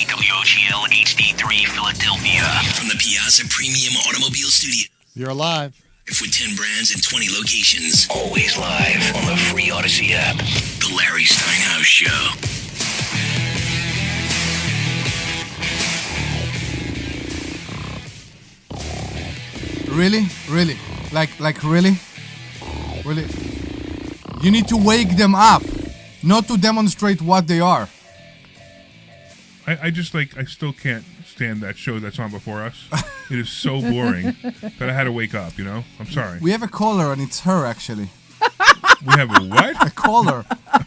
WOGL HD3 Philadelphia. From the Piazza Premium Automobile Studio. You're alive. With 10 brands and 20 locations. Always live on the free Odyssey app. The Larry Steinhouse Show. Really? Like really? Really? You need to wake them up, not to demonstrate what they are. I still can't stand that show that's on before us. It is so boring that I had to wake up, I'm sorry. We have a caller and it's her actually. We have a what? A caller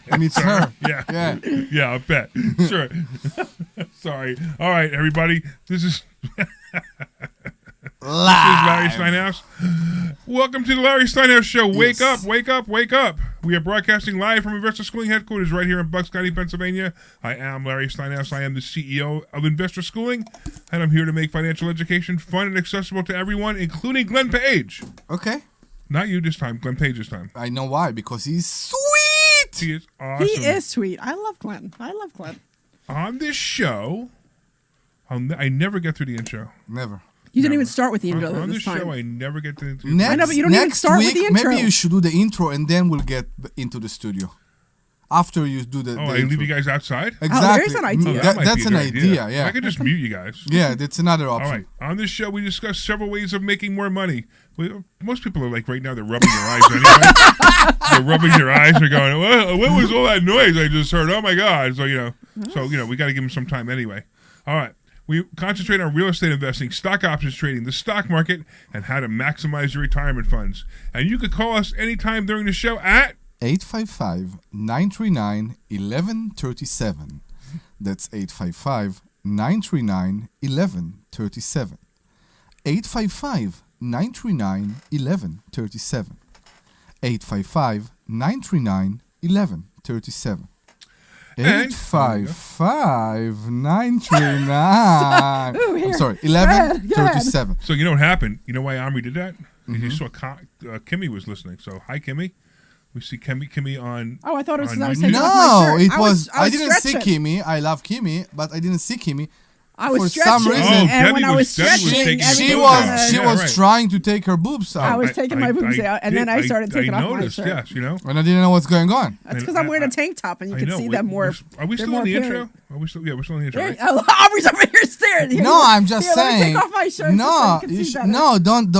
and it's her. Yeah. Yeah, I bet. Sure. Sorry. All right, everybody. This is Larry Steinhouse. Welcome to the Larry Steinhouse Show. Wake up, wake up, wake up. We are broadcasting live from Investor Schooling headquarters right here in Bucks County, Pennsylvania. I am Larry Steinhouse. I am the CEO of Investor Schooling, and I'm here to make financial education fun and accessible to everyone, including Glenn Page. Okay. Not you this time, Glenn Page this time. I know why, because he's sweet. He is awesome. He is sweet. I love Glenn. On this show, I never get through the intro. Never. You didn't even start with the intro on this this time. show, I never get to the intro. Next, I know, but you don't even start with the intro. Maybe you should do the intro and then we'll get into the studio. After you do the I intro. leave you guys outside? Exactly. there's an idea. That's an idea, yeah. I could just mute you guys. Yeah, that's another option. All right. On this show, we discuss several ways of making more money. Most people are like, right now, they're rubbing their eyes anyway. They're rubbing their eyes. They're going, well, what was all that noise I just heard? Oh, my God. So, we got to give them some time anyway. All right. We concentrate on real estate investing, stock options trading, the stock market, and how to maximize your retirement funds. And you could call us anytime during the show at 855-939-1137. That's 855-939-1137. 855-939-1137. 855-939-1137. 855-939. I'm sorry, 1137. So you know what happened? You know why Omri did that? He saw Kimmy was listening. So hi, Kimmy. We see Kimmy on. Oh, I thought it was because I was YouTube. taking off my shirt. it was. I didn't see stretching. Kimmy. I love Kimmy, but I didn't see Kimmy. I was for stretching, some reason. and when I was Debbie was stretching, taking She her was. boobs She out. was Yeah, right. trying to take her boobs out. I was taking my boobs out, and then I started taking off my noticed, shirt. yes, and I didn't know what's going on. That's because I'm wearing a tank top, and you I can know. see them more. Are we still in the intro? Are we still? Yeah, we're still in the intro. Right? Aubrey's over here staring. Here, No, I'm just let me saying. take off my shirt. No, so you can see no, don't.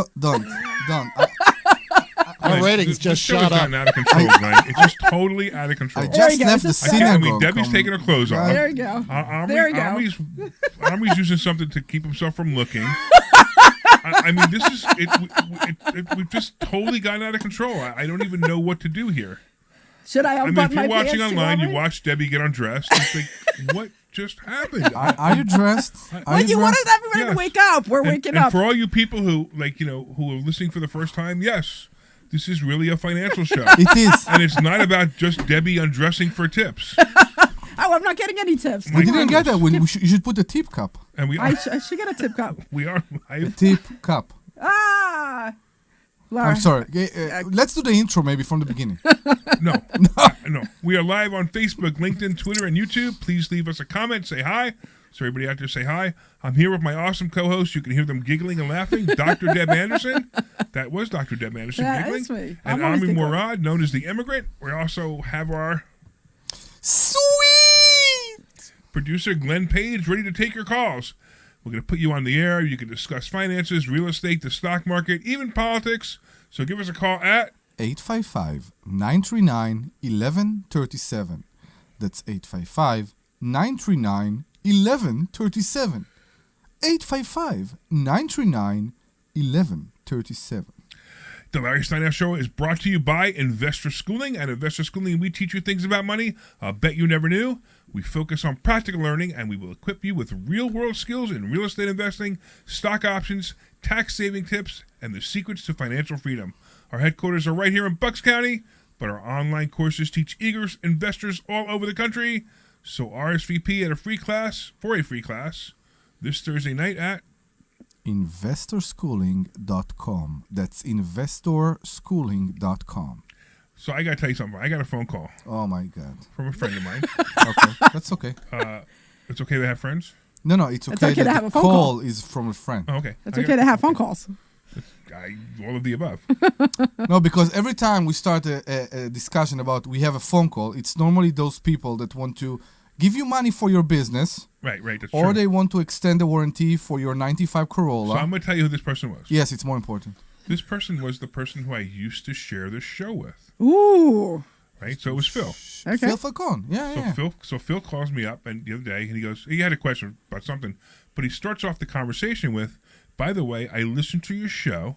Our ratings just show shot has up. gotten out of control, Glenn. It's just totally out of control. I There just you go. left the This is I synagogue. mean, Debbie's taking her clothes off. There you go. There you go. Omri's using something to keep himself from looking. I mean, this is we've just totally gotten out of control. I don't even know what to do here. Should I I mean, unbutton if my you're pants? watching too, online, you Aubrey? watch Debbie get undressed. You think, what just happened? Are you dressed? Well, you wanted everybody to wake up. We're waking and up. for all you people who who are listening for the first time, yes, this is really a financial show. It is. And it's not about just Debbie undressing for tips. Oh, I'm not getting any tips. We didn't get that. You should put a tip cup. And we I are, should get a tip cup. we are live. Tip cup. Ah. Laura. I'm sorry. Let's do the intro maybe from the beginning. No. We are live on Facebook, LinkedIn, Twitter, and YouTube. Please leave us a comment. Say hi. So everybody out there say hi. I'm here with my awesome co-host. You can hear them giggling and laughing. Dr. Deb Anderson. That was Dr. Deb Anderson That giggling. is me. And I'm always Omri giggling. Morad, known as the Immigrant. We also have our Sweet. producer, Glenn Page, ready to take your calls. We're going to put you on the air. You can discuss finances, real estate, the stock market, even politics. So give us a call at 855-939-1137. That's 855-939-1137. 855-939-1137. The Larry Steinhouse Show is brought to you by Investor Schooling. At Investor Schooling, we teach you things about money I'll bet you never knew. We focus on practical learning, and we will equip you with real-world skills in real estate investing, stock options, tax-saving tips, and the secrets to financial freedom. Our headquarters are right here in Bucks County, but our online courses teach eager investors all over the country. So RSVP for a free class this Thursday night at investorschooling.com. That's investorschooling.com. So I got to tell you something. I got a phone call Oh my God. from a friend of mine. Okay, that's okay. It's okay to have friends? No, it's okay, okay to that have the a phone call call. is from a friend. Oh, okay. It's okay to have phone calls. All of the above. No, because every time we start a discussion about we have a phone call, it's normally those people that want to give you money for your business, Right. That's or true. they want to extend the warranty for your 95 Corolla. So I'm going to tell you who this person was. Yes, it's more important. This person was the person who I used to share the show with. Ooh. Right. So it was Phil. Okay. Phil Falcone. Yeah. Phil calls me up and the other day and he goes, he had a question about something, but he starts off the conversation with, "By the way, I listened to your show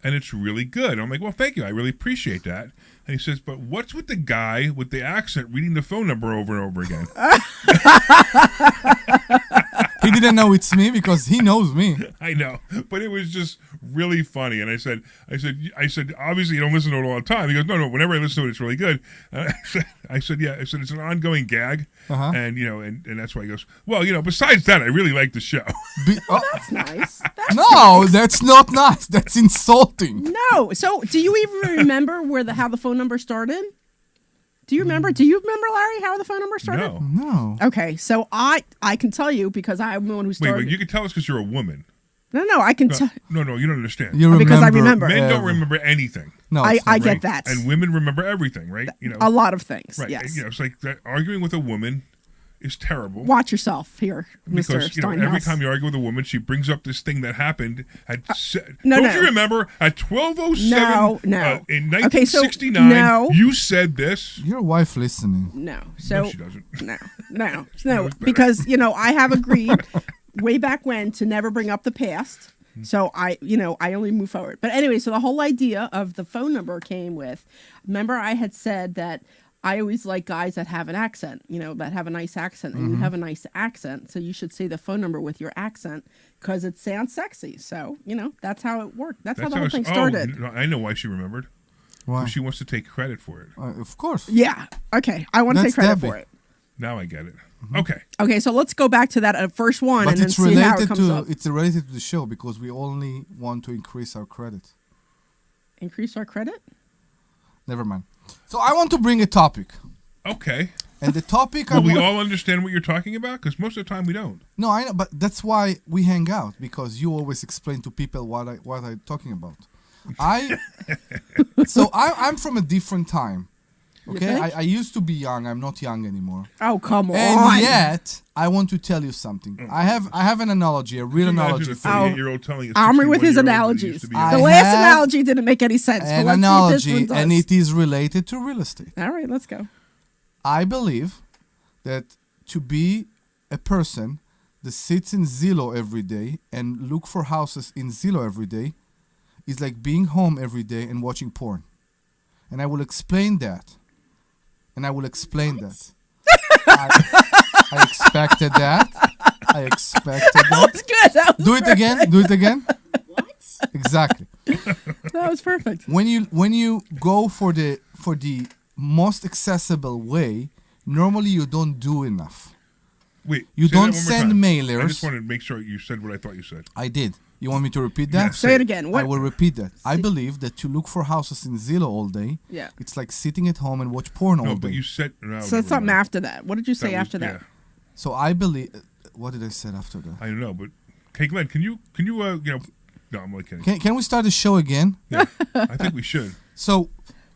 and it's really good." I'm like, "Well, thank you. I really appreciate that." And he says, "But what's with the guy with the accent reading the phone number over and over again?" He didn't know it's me because he knows me. I know, but it was just really funny. And I said, obviously you don't listen to it all the time. He goes, no. Whenever I listen to it, it's really good. And I said, yeah. I said it's an ongoing gag, and and that's why he goes, well, besides that, I really like the show. That's nice. No, that's not nice. That's insulting. No. So, do you even remember how the phone number started? Do you remember? Do you remember, Larry, how the phone number started? No. Okay, so I can tell you because I'm the one who started. Wait, you can tell us because you're a woman. No, I can tell. No, you don't understand. You Because I remember. Men don't remember anything. No, I it's not. get that. And women remember everything, right? A lot of things. Right. Yes. It's like that arguing with a woman is terrible. Watch yourself here, Mr. Because Steinhouse. every time you argue with a woman, she brings up this thing that happened at. No. You remember at 12:07? No. In Okay, so, 1969, no. you said this. Your wife listening. No. So she doesn't. No. better. Because I have agreed way back when to never bring up the past. So I only move forward. But anyway, so the whole idea of the phone number came with. Remember, I had said that I always like guys that have an accent, that have a nice accent, and you have a nice accent, so you should say the phone number with your accent because it sounds sexy. So that's how it worked. That's how the whole thing started. Oh, I know why she remembered. Why? She wants to take credit for it. Of course. Yeah. Okay. I want to take That's credit Debbie. for it. Now I get it. Okay. Okay, so let's go back to that first one But and then it's see how it related comes to up. it's related to the show because we only want to increase our credit. Increase our credit? Never mind. So I want to bring a topic, Okay. and the topic Will we all understand what you're talking about? Because most of the time we don't. No, I know, but that's why we hang out because you always explain to people what I'm talking about. I'm from a different time. Okay, think? I used to be young. I'm not young anymore. Oh, come on. And yet, I want to tell you something. I have an analogy, a real analogy for you. 38-year-old telling a Omri with his 61-year-old that he analogies. used to be I The young. last have analogy didn't make any sense. But An let's see if analogy, this one and does. it is related to real estate. All right, let's go. I believe that to be a person that sits in Zillow every day and look for houses in Zillow every day is like being home every day and watching porn. And I will explain that. I expected that. That was good. That was Do it again. What? Exactly. That was perfect. When you go for the most accessible way, normally you don't do enough. Wait. You say that don't one more send time. mailers. I just wanted to make sure you said what I thought you said. I did. You want me to repeat that? Yes. Say it again. What? I will repeat that. I believe that to look for houses in Zillow all day, Yeah. it's like sitting at home and watch porn all No, day. but you said. No, So never something mind. after that. What did you say after that? Yeah, So I believe. What did I say after that? I don't know, but hey, Glenn, can you No, I'm only kidding. Can we start the show again? Yeah, I think we should. So,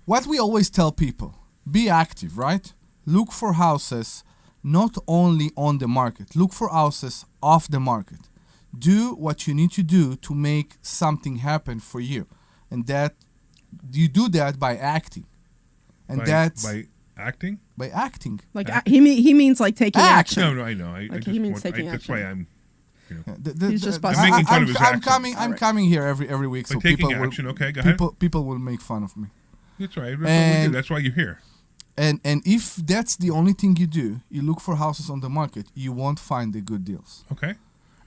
what we always tell people: be active, right? Look for houses not only on the market. Look for houses off the market. Do what you need to do to make something happen for you, and that you do that by acting, and that's by acting. by acting. Like he means like taking Action. action. No, I know. I just he means want, taking that's why action. I'm. He's just I- busting. making fun I'm, of his I'm accent. coming. I'm Alright. coming here every week, so By taking people action, will. okay, go ahead. People will make fun of me. That's right. That's, what we And- do. That's why you're here. And if that's the only thing you do, you look for houses on the market, you won't find the good deals. Okay.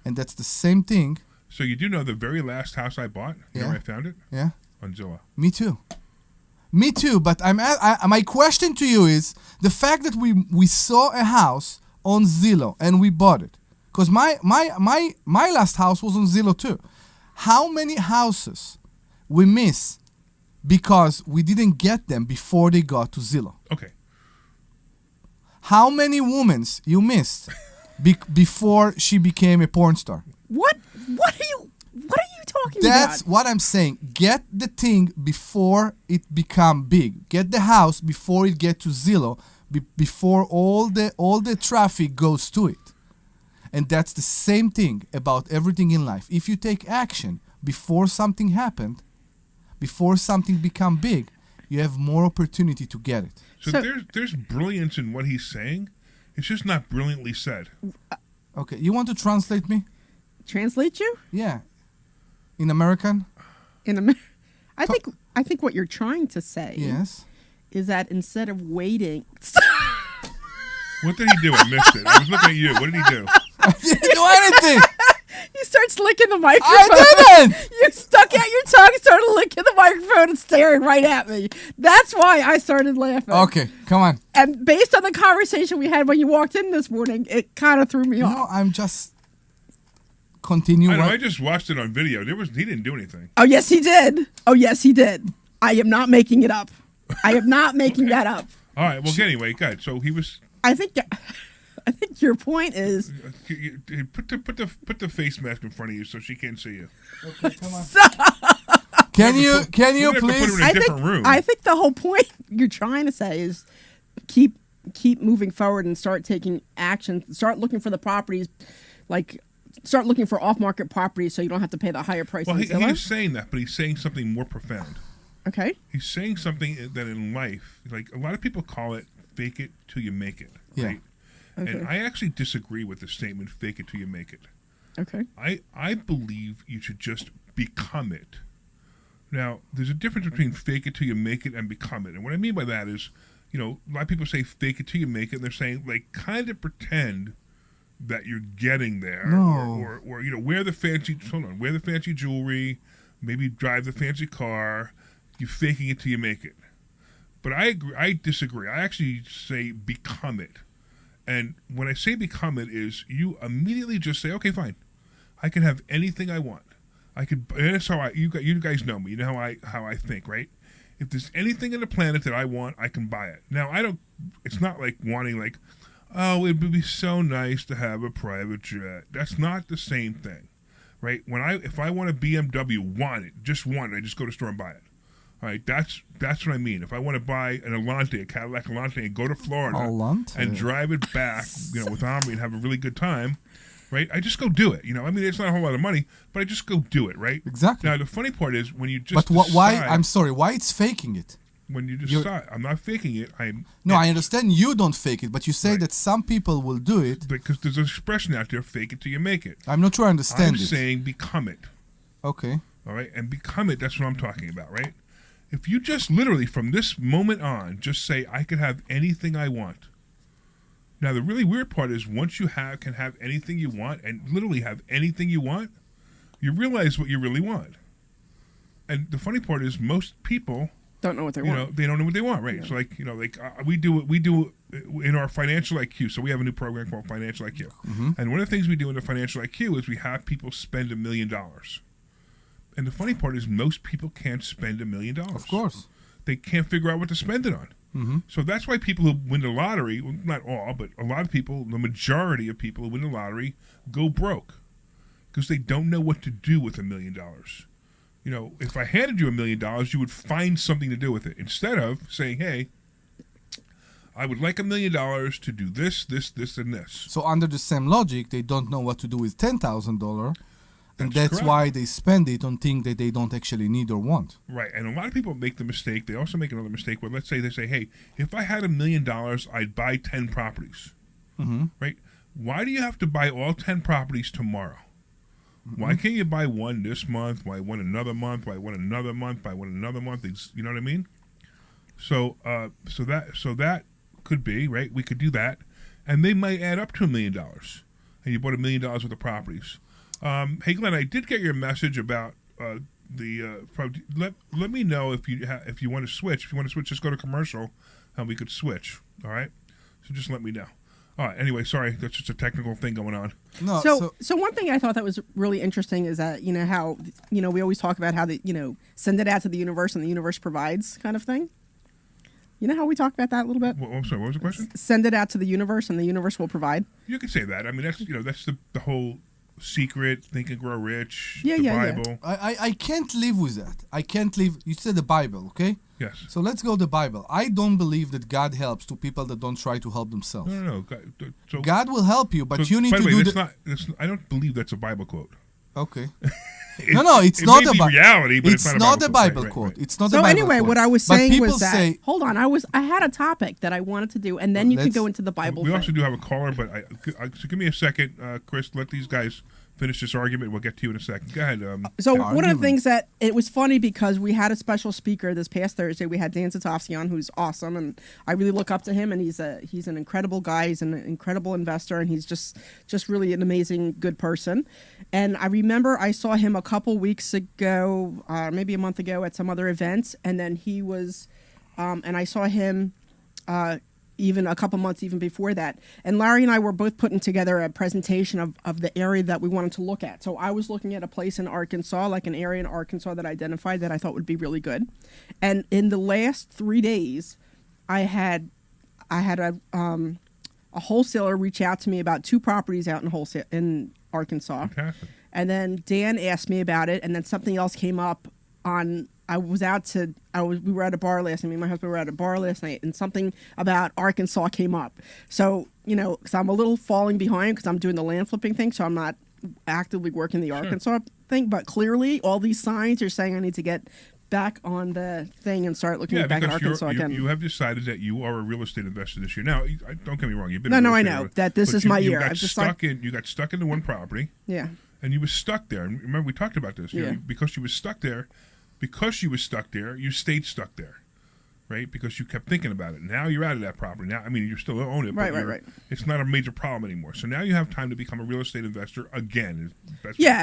And that's the same thing. So you do know the very last house I bought? You know Yeah. where I found it? Yeah, On Zillow. me too. Me too. But my question to you is the fact that we saw a house on Zillow and we bought it, because my last house was on Zillow too. How many houses we miss because we didn't get them before they got to Zillow? Okay. How many women you missed before she became a porn star. What are you talking That's about? what I'm saying. Get the thing before it become big. Get the house before it get to Zillow, before all the traffic goes to it. And that's the same thing about everything in life. If you take action before something happened, before something become big, you have more opportunity to get it. So there's brilliance in what he's saying. It's just not brilliantly said. Okay, you want to translate me? Translate you? Yeah. In American? I think what you're trying to say Yes. is that instead of waiting. What did he do? I missed it. I was looking at you. What did he do? I didn't do anything. He starts licking the microphone. I didn't. You stuck out your tongue, started licking the microphone, and staring right at me. That's why I started laughing. Okay, come on. And based on the conversation we had when you walked in this morning, it kind of threw me off. No, I'm just continue. I just watched it on video. He didn't do anything. Oh, yes, he did. I am not making it up. I am not making that up. All right. Well, anyway, good. So he was. I think your point is. Put the face mask in front of you so she can't see you. Okay, come on. Can you please? I think the whole point you're trying to say is keep moving forward and start taking action. Start looking for the properties, start looking for off-market properties so you don't have to pay the higher price. Well, he's saying that, but he's saying something more profound. Okay. He's saying something that in life, like a lot of people call it fake it till you make it. Right? Yeah. Okay. And I actually disagree with the statement fake it till you make it. Okay. I believe you should just become it. Now, there's a difference between fake it till you make it and become it. And what I mean by that is, a lot of people say fake it till you make it, and they're saying, kind of pretend that you're getting there. No. Or wear the fancy jewelry, maybe drive the fancy car. You're faking it till you make it. But I disagree. I actually say become it. And when I say become it is you immediately just say, okay, fine. I can have anything I want. And that's how you guys know me. You know how I think, right? If there's anything on the planet that I want, I can buy it. Now, it's not like wanting oh, it would be so nice to have a private jet. That's not the same thing, right? If I want a BMW, just want it, I just go to the store and buy it. All right, that's what I mean. If I want to buy a Cadillac Alante, and go to Florida and drive it back, with Omri and have a really good time, right? I just go do it. It's not a whole lot of money, but I just go do it, right? Exactly. Now the funny part is when you just why? I'm sorry. Why it's faking it? When you decide, I'm not faking it. I understand you don't fake it, but you say that some people will do it because there's an expression out there: "Fake it till you make it." I'm not sure I understand it. I'm saying become it. Okay. All right, and become it. That's what I'm talking about, right? If you just literally from this moment on just say, I can have anything I want. Now, the really weird part is once you can have anything you want and literally have anything you want, you realize what you really want. And the funny part is most people don't know what they want. They don't know what they want, right? Yeah. So we do in our financial IQ. So we have a new program called Financial IQ. Mm-hmm. And one of the things we do in the Financial IQ is we have people spend $1 million. And the funny part is most people can't spend $1 million. Of course. They can't figure out what to spend it on. Mm-hmm. So that's why people who win the lottery, well, not all, but a lot of people, the majority of people who win the lottery go broke because they don't know what to do with $1 million. If I handed you $1 million, you would find something to do with it instead of saying, hey, I would like $1 million to do this, this, this, and this. So under the same logic, they don't know what to do with $10,000. And that's correct. why they spend it on things that they don't actually need or want. Right. And a lot of people make the mistake. They also make another mistake where let's say they say, hey, if I had $1 million, I'd buy 10 properties. Mm-hmm. Right? Why do you have to buy all 10 properties tomorrow? Mm-hmm. Why can't you buy one this month? Why one another month? Why one another month? Why one another month? You know what I mean? So that could be, right? We could do that. And they might add up to $1 million. And you bought $1 million worth of properties. Hey Glenn, I did get your message about let me know if you want to switch. If you want to switch, just go to commercial, and we could switch. All right. So just let me know. All right. Anyway, sorry, that's just a technical thing going on. No. So one thing I thought that was really interesting is that how we always talk about how send it out to the universe and the universe provides kind of thing. You know how we talk about that a little bit? Well, I'm sorry. What was the question? Send it out to the universe, and the universe will provide. You can say that. I mean, that's that's the whole secret. Think and Grow Rich. Yeah, the yeah. Bible. I can't live with that. I can't live. You said the Bible, okay? Yes. So let's go to the Bible. I don't believe that God helps to people that don't try to help themselves. No. So, God will help you, but so, you need by to the way, do that's not, I don't believe that's a Bible quote. Okay. It, No, it's it not may a be reality, but it's not a Bible Right, quote. right. It's not So a Bible anyway, quote. what I was But saying people was that. say, Hold on, I had a topic that I wanted to do, and then you can let's- go into the Bible. We thing. also do have a caller, but so give me a second, Chris. Let these guys finish this argument. We'll get to you in a second. Go ahead. So Karen. one of the things that it was funny because we had a special speaker this past Thursday. We had Dan Zatofsky on, who's awesome, and I really look up to him. And he's an incredible guy. He's an incredible investor, and he's just really an amazing good person. And I remember I saw him a couple weeks ago, maybe a month ago, at some other events, and then he was, and I saw him. Even a couple months even before that. And Larry and I were both putting together a presentation of the area that we wanted to look at. So I was looking at a place in Arkansas, like an area in Arkansas that I identified that I thought would be really good. And in the last 3 days, I had a wholesaler reach out to me about 2 properties out in Arkansas. Fantastic. And then Dan asked me about it, and then something else came up on. We were at a bar last night. Me and my husband were at a bar last night, and something about Arkansas came up. So, because I'm a little falling behind because I'm doing the land flipping thing, so I'm not actively working the Arkansas thing. But clearly, all these signs are saying I need to get back on the thing and start looking back at Arkansas again. You have decided that you are a real estate investor this year. Now, don't get me wrong. You've been I know that this is my year. You got stuck into one property. Yeah. And you were stuck there. And remember, we talked about this. Yeah. Because you were stuck there, you stayed stuck there, right? Because you kept thinking about it. Now you're out of that property. Now, I mean, you still own it, but Right. it's not a major problem anymore. So now you have time to become a real estate investor again.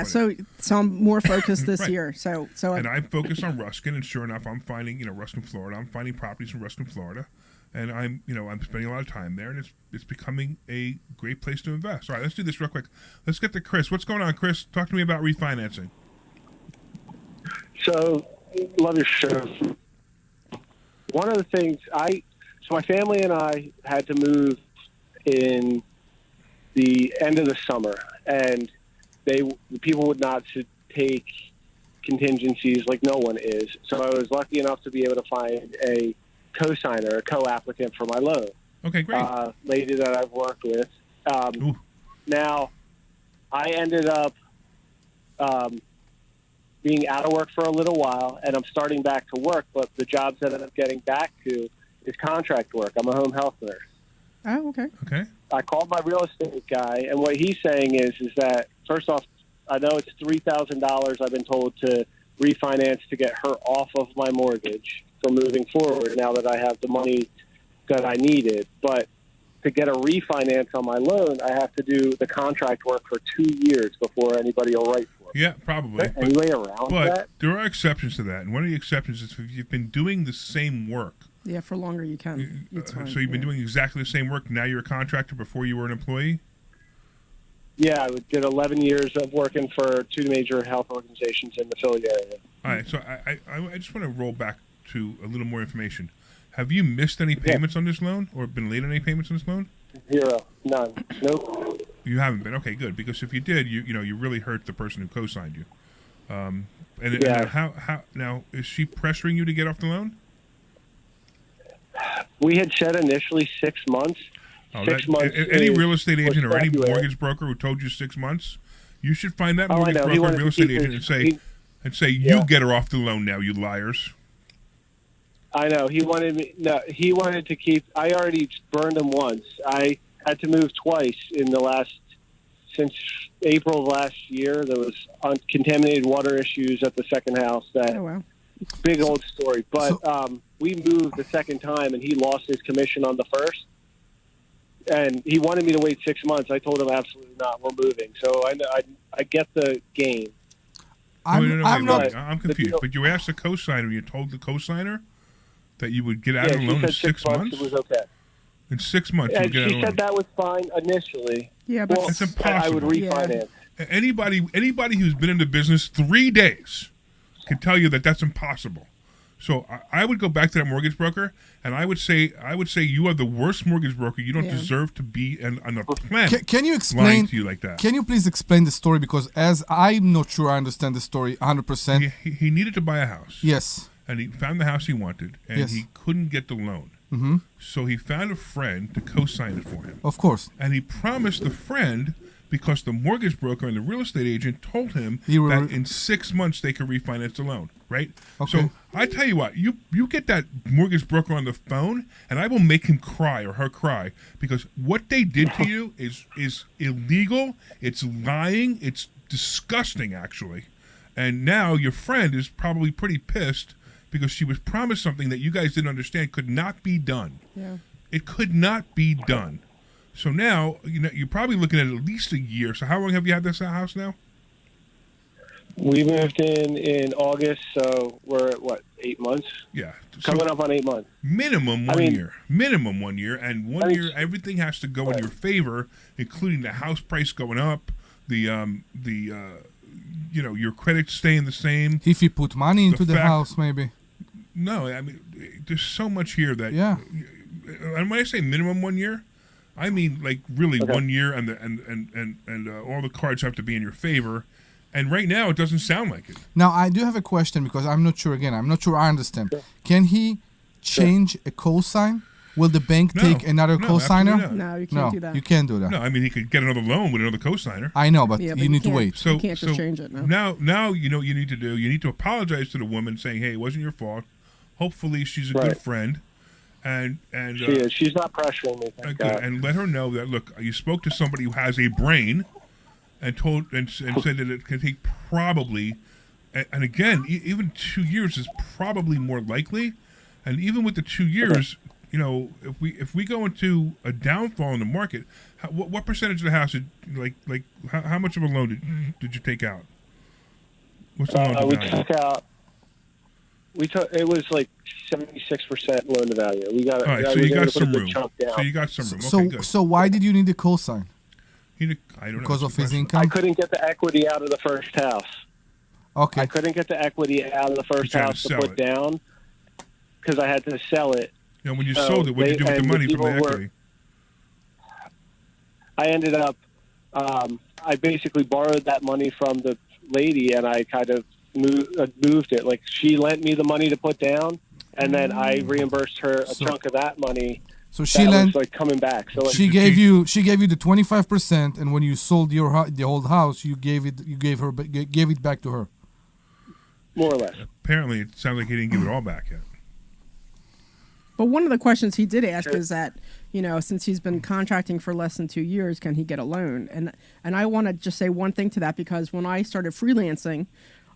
So I'm more focused this Right. year. So and I focus on Ruskin, and sure enough, I'm finding Ruskin, Florida. I'm finding properties in Ruskin, Florida, and I'm spending a lot of time there, and it's becoming a great place to invest. All right, let's do this real quick. Let's get to Chris. What's going on, Chris? Talk to me about refinancing. So, love your show. One of the things my family and I had to move in the end of the summer, and the people would not take contingencies like no one is. So I was lucky enough to be able to find a co-signer, a co-applicant for my loan. Okay, great. Lady that I've worked with. Now, I ended up being out of work for a little while, and I'm starting back to work, but the jobs that I'm getting back to is contract work. I'm a home health nurse. Oh, okay. Okay. I called my real estate guy, and what he's saying is that, first off, I know it's $3,000 I've been told to refinance to get her off of my mortgage for moving forward now that I have the money that I needed. But to get a refinance on my loan, I have to do the contract work for 2 years before anybody will write for me. Yeah, probably. Any way around but that? there are exceptions to that, and one of the exceptions is if you've been doing the same work. Yeah, for longer you can. It's fine. So you've been doing exactly the same work. Now you're a contractor before you were an employee? Yeah, I did 11 years of working for 2 major health organizations in the Philly area. All right, so I just want to roll back to a little more information. Have you missed any payments on this loan or been late on any payments on this loan? 0. None. Nope. You haven't been. Okay, good. Because if you did, you really hurt the person who co-signed you. And how now is she pressuring you to get off the loan? We had said initially 6 months. 6 months. Any real estate agent or any February. mortgage broker who told you 6 months, you should find that I mortgage know. broker He or wanted real to estate keep agent his- and say Yeah. you get her off the loan now, you liars. I know. He wanted me. No, he wanted to keep. I already burned him once. I had to move twice since April of last year. There was contaminated water issues at the second house. Oh, wow. Big old story. But we moved the second time, and he lost his commission on the first. And he wanted me to wait 6 months. I told him absolutely not. We're moving. So I get the game. I'm not. I'm confused. But you asked the co-signer, you told the co-signer that you would get out Yeah, of the she loan in said 6 months? It was okay. In 6 months, you would And get out she of the said loan. that was fine initially. Yeah, but Well, It's I would impossible. refinance. Anybody who's been in the business 3 days can tell you that that's impossible. So I would go back to that mortgage broker, and I would say you are the worst mortgage broker. You don't deserve to be on the planet. Can you lying explain to you like that? Can you please explain the story? Because as I'm not sure I understand the story 100%. He needed to buy a house. Yes. And he found the house he wanted, and Yes. he couldn't get the loan. Mm-hmm. So he found a friend to co-sign it for him. Of course. And he promised the friend, because the mortgage broker and the real estate agent told him that in 6 months they could refinance the loan, right? Okay. So I tell you what, you get that mortgage broker on the phone, and I will make him cry or her cry, because what they did to you is illegal. It's lying. It's disgusting, actually. And now your friend is probably pretty pissed because she was promised something that you guys didn't understand could not be done. Yeah. It could not be done. So now, you're probably looking at least a year. So how long have you had this house now? We moved in August, so we're at, 8 months? Yeah. Coming up on 8 months. Minimum one year. Minimum 1 year. And 1 year, everything has to go in your favor, including the house price going up, your credit staying the same. If you put money into the house, maybe. No, I mean, there's so much here that. Yeah. And when I say minimum 1 year, I mean like really 1 year, and all the cards have to be in your favor. And right now, it doesn't sound like it. Now, I do have a question because I'm not sure. Again, I'm not sure I understand. Can he change a cosign? Will the bank take another cosigner? No, you can't do that. You can't do that. No, I mean he could get another loan with another cosigner. I know, but Yeah, you need to wait. So you can't just change it. No. Now you know what you need to do. You need to apologize to the woman, saying, "Hey, it wasn't your fault. Hopefully, she's a good friend." And She is. She's not pressuring me. Thank God. And let her know that, look, you spoke to somebody who has a brain, and said that it can take probably, and again, even 2 years is probably more likely. And even with the 2 years, if we go into a downfall in the market, what percentage of the house how much of a loan did you take out? What's the loan to value? It was like 76% loan to value. We got. All right, so you got some room. So you got some room. Okay, good. So why did you need the cosign? I don't know. Because of his income? I couldn't get the equity out of the first house. Okay. I couldn't get the equity out of the first house to put down because I had to sell it. Now, when you sold it, what did you do with the money from the equity? I ended up, I basically borrowed that money from the lady, and I kind of moved it. Like, she lent me the money to put down, and then I reimbursed her a chunk of that money. So she was like coming back. So she gave you the 25%, and when you sold the old house, you gave it back to her. More or less. Apparently, it sounds like he didn't give it all back yet. But one of the questions he did ask is that, since he's been contracting for less than 2 years, can he get a loan? And I want to just say one thing to that, because when I started freelancing,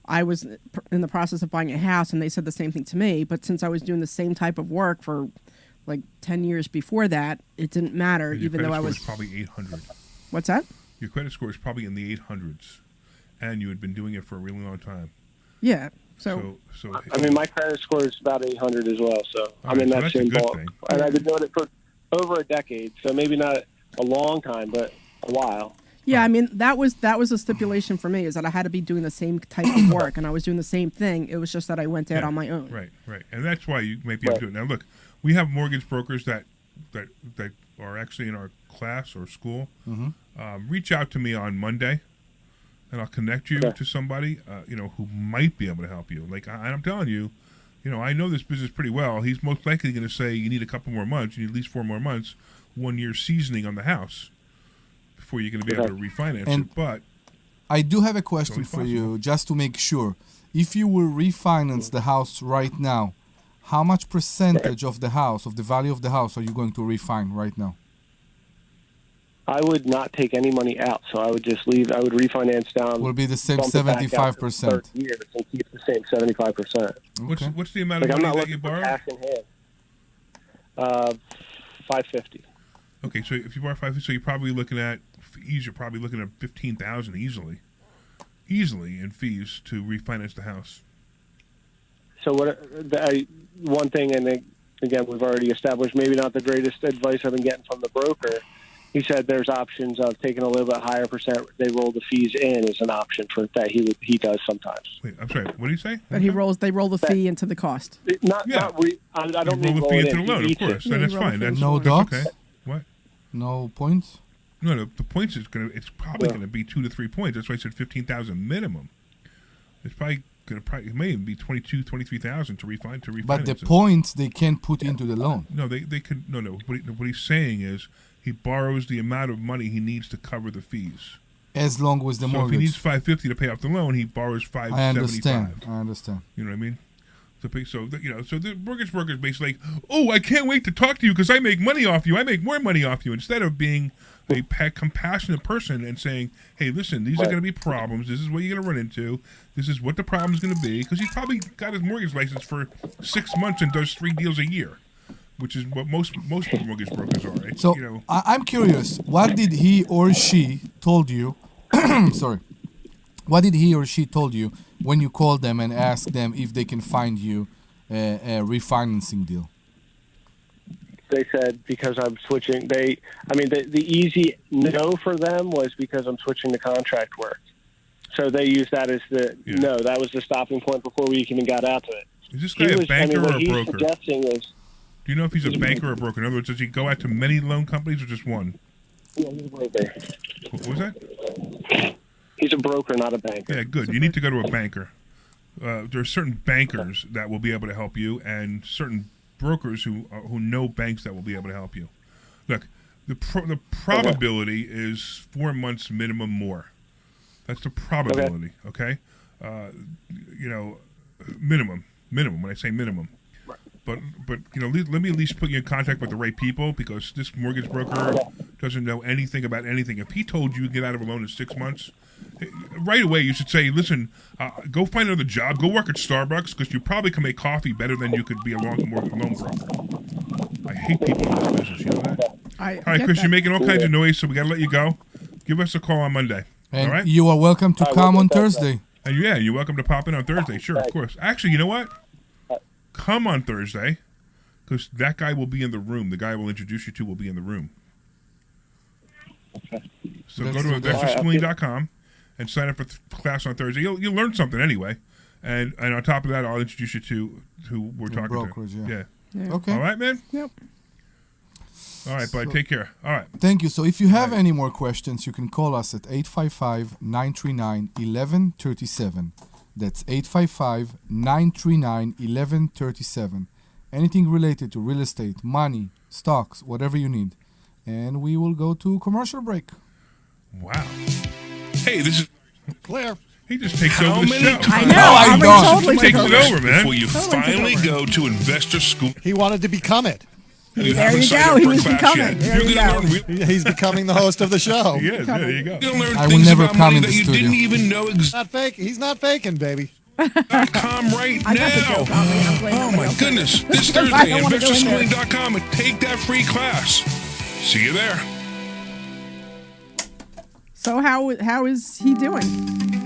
I was in the process of buying a house, and they said the same thing to me. But since I was doing the same type of work for like 10 years before that, it didn't matter, even though I was probably 800. What's that? Your credit score is probably in the 800s, and you had been doing it for a really long time. Yeah. So I mean, my credit score is about 800 as well. So I'm in that same ballpark, and I've been doing it for over a decade. So maybe not a long time, but a while. Yeah, I mean, that was a stipulation for me, is that I had to be doing the same type of work, and I was doing the same thing. It was just that I went out on my own. Right. And that's why you may be able to do it. Now, look, we have mortgage brokers that are actually in our class or school. Mm-hmm. Reach out to me on Monday, and I'll connect you to somebody, who might be able to help you. Like, I'm telling you, I know this business pretty well. He's most likely going to say you need a couple more months, you need at least 4 more months, 1 year seasoning on the house before you're going to be able to refinance it. But I do have a question for you, just to make sure. If you will refinance the house right now, how much percentage of the house, of the value of the house, are you going to refine right now? I would not take any money out, so I would just leave. I would refinance down. Will be the same 75%. Years and keep the same 75%. Okay. What's the amount of money that you borrow? Cash in hand. $550. Okay, so if you borrow $550, so you're probably looking at fees. You're probably looking at $15,000 easily in fees to refinance the house. So one thing, and again, we've already established, maybe not the greatest advice I've been getting from the broker, he said there's options of taking a little bit higher percent. They roll the fees in as an option for that he does sometimes. Wait, I'm sorry. What do you say? But they roll the fee into the cost. I don't mean roll the fee into the it loan, in. of course. Yeah, And that's you roll fine. the fee That's No into that's docs? okay. What? No points? No, the points is it's probably gonna be 2 to 3 points. That's why I said 15,000 minimum. It's probably it may even be 23,000 to refinance. But the points they can't put into the loan. No, they could no. What he's saying is he borrows the amount of money he needs to cover the fees. As long as the So if mortgage. he needs $550 to pay off the loan, he borrows $575. I understand. You know what I mean? So the mortgage broker is basically like, oh, I can't wait to talk to you because I make money off you. I make more money off you. Instead of being a compassionate person and saying, hey, listen, these are going to be problems. This is what you're going to run into. This is what the problem is going to be. Because he's probably got his mortgage license for 6 months and does 3 deals a year, which is what most mortgage brokers are. Right? So you know, I'm curious. What did he or she told you? Sorry. What did he or she told you when you called them and asked them if they can find you a refinancing deal? They said because I'm switching. The easy no for them was because I'm switching to contract work. So they used that as no. That was the stopping point before we even got out to it. is this guy a banker or a broker? Do Suggesting is you know if he's a banker or a broker? In other words, does he go out to many loan companies or just one? yeah, he's a broker. What was that? He's a broker, not a banker. Yeah, good. You need to go to a banker. There are certain bankers that will be able to help you, and certain brokers who know banks that will be able to help you. Look, the probability is 4 months minimum more. That's the probability. Okay, minimum. When I say minimum. But let me at least put you in contact with the right people because this mortgage broker doesn't know anything about anything. If he told you to get out of a loan in 6 months, right away you should say, listen, go find another job, go work at Starbucks because you probably can make coffee better than you could be a loan broker. I hate people in this business, you know that? All right, Chris, you're making all kinds of noise, so we got to let you go. Give us a call on Monday. And all right? you are welcome to come on Thursday. And you're welcome to pop in on Thursday. Sure, of course. Actually, you know what? Come on Thursday, because that guy will be in the room. The guy we'll introduce you to will be in the room. Okay. So go to investorschooling.com and sign up for class on Thursday. You'll learn something anyway. And on top of that, I'll introduce you to who we're talking brokers, to. Yeah. Okay. All right, man? Yep. All right, bud. Take care. All right. Thank you. So if you have any more questions, you can call us at 855-939-1137. That's 855-939-1137. Anything related to real estate, money, stocks, whatever you need. And we will go to commercial break. Wow. Hey, this is Claire. He just takes over the show. I know. I Omri don't. totally He takes took it over. over, man. Before you Totally finally took over. go to Investor School. He wanted to become it. You There haven't you signed go. up He for a was class becoming. yet. There You're you gonna go. learn He's becoming the host of the show. He is. There you go. You're gonna learn I will things never about come money in that the you studio. didn't even know Not fake. He's not faking, baby. exact.com right I got the now. joke, Omri. I'm blaming Oh my myself. goodness. This I Thursday, don't wanna go in there. investorschooling.com and take that free class. See you there. So how is he doing?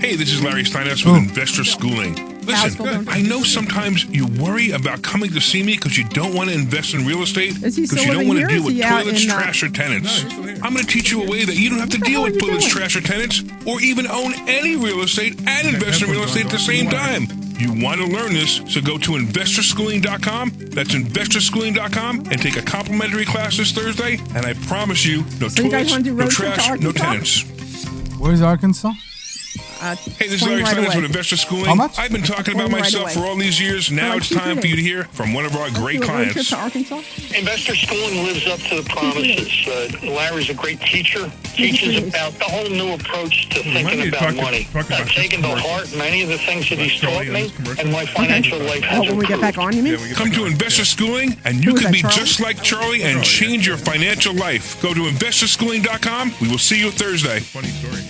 Hey, this is Larry Steinhouse with Investor Schooling. How's Listen, Phil doing? I know sometimes you worry about coming to see me because you don't want to invest in real estate Is he because still you don't living want to here? deal Is with he out toilets, in, trash, or tenants. No, he's still here. I'm going to teach you a way that you don't have to What the deal hell with are you toilets, doing? trash, or tenants, or even own any real estate and invest in real estate at the same time. You want to learn this, so go to investorschooling.com. That's investorschooling.com and take a complimentary class this Thursday. And I promise you, no So you guys toilets, wanna do no road trip to trash, no Arkansas? tenants. Where's Arkansas? Hey, this is 20 Larry right Steinhouse away. with Investor Schooling. How much? I've been talking 20 about right myself away. for all these years. Now like it's 2 time for you to days. hear from one of our great Do a road trip clients. to Arkansas? Investor Schooling lives up to the promises. Larry's a great teacher. Teaches about the whole new approach to might thinking need to about talk money. about I've this taken to commercial. heart many of the things that he's Charlie taught on me, this commercial. and my financial life has Oh, when we get back on, you mean? Come to Investor Schooling, and you Who is can that, be Charlie? just like Charlie and change your financial life. Go to investorschooling.com. We will see you Thursday. Funny story.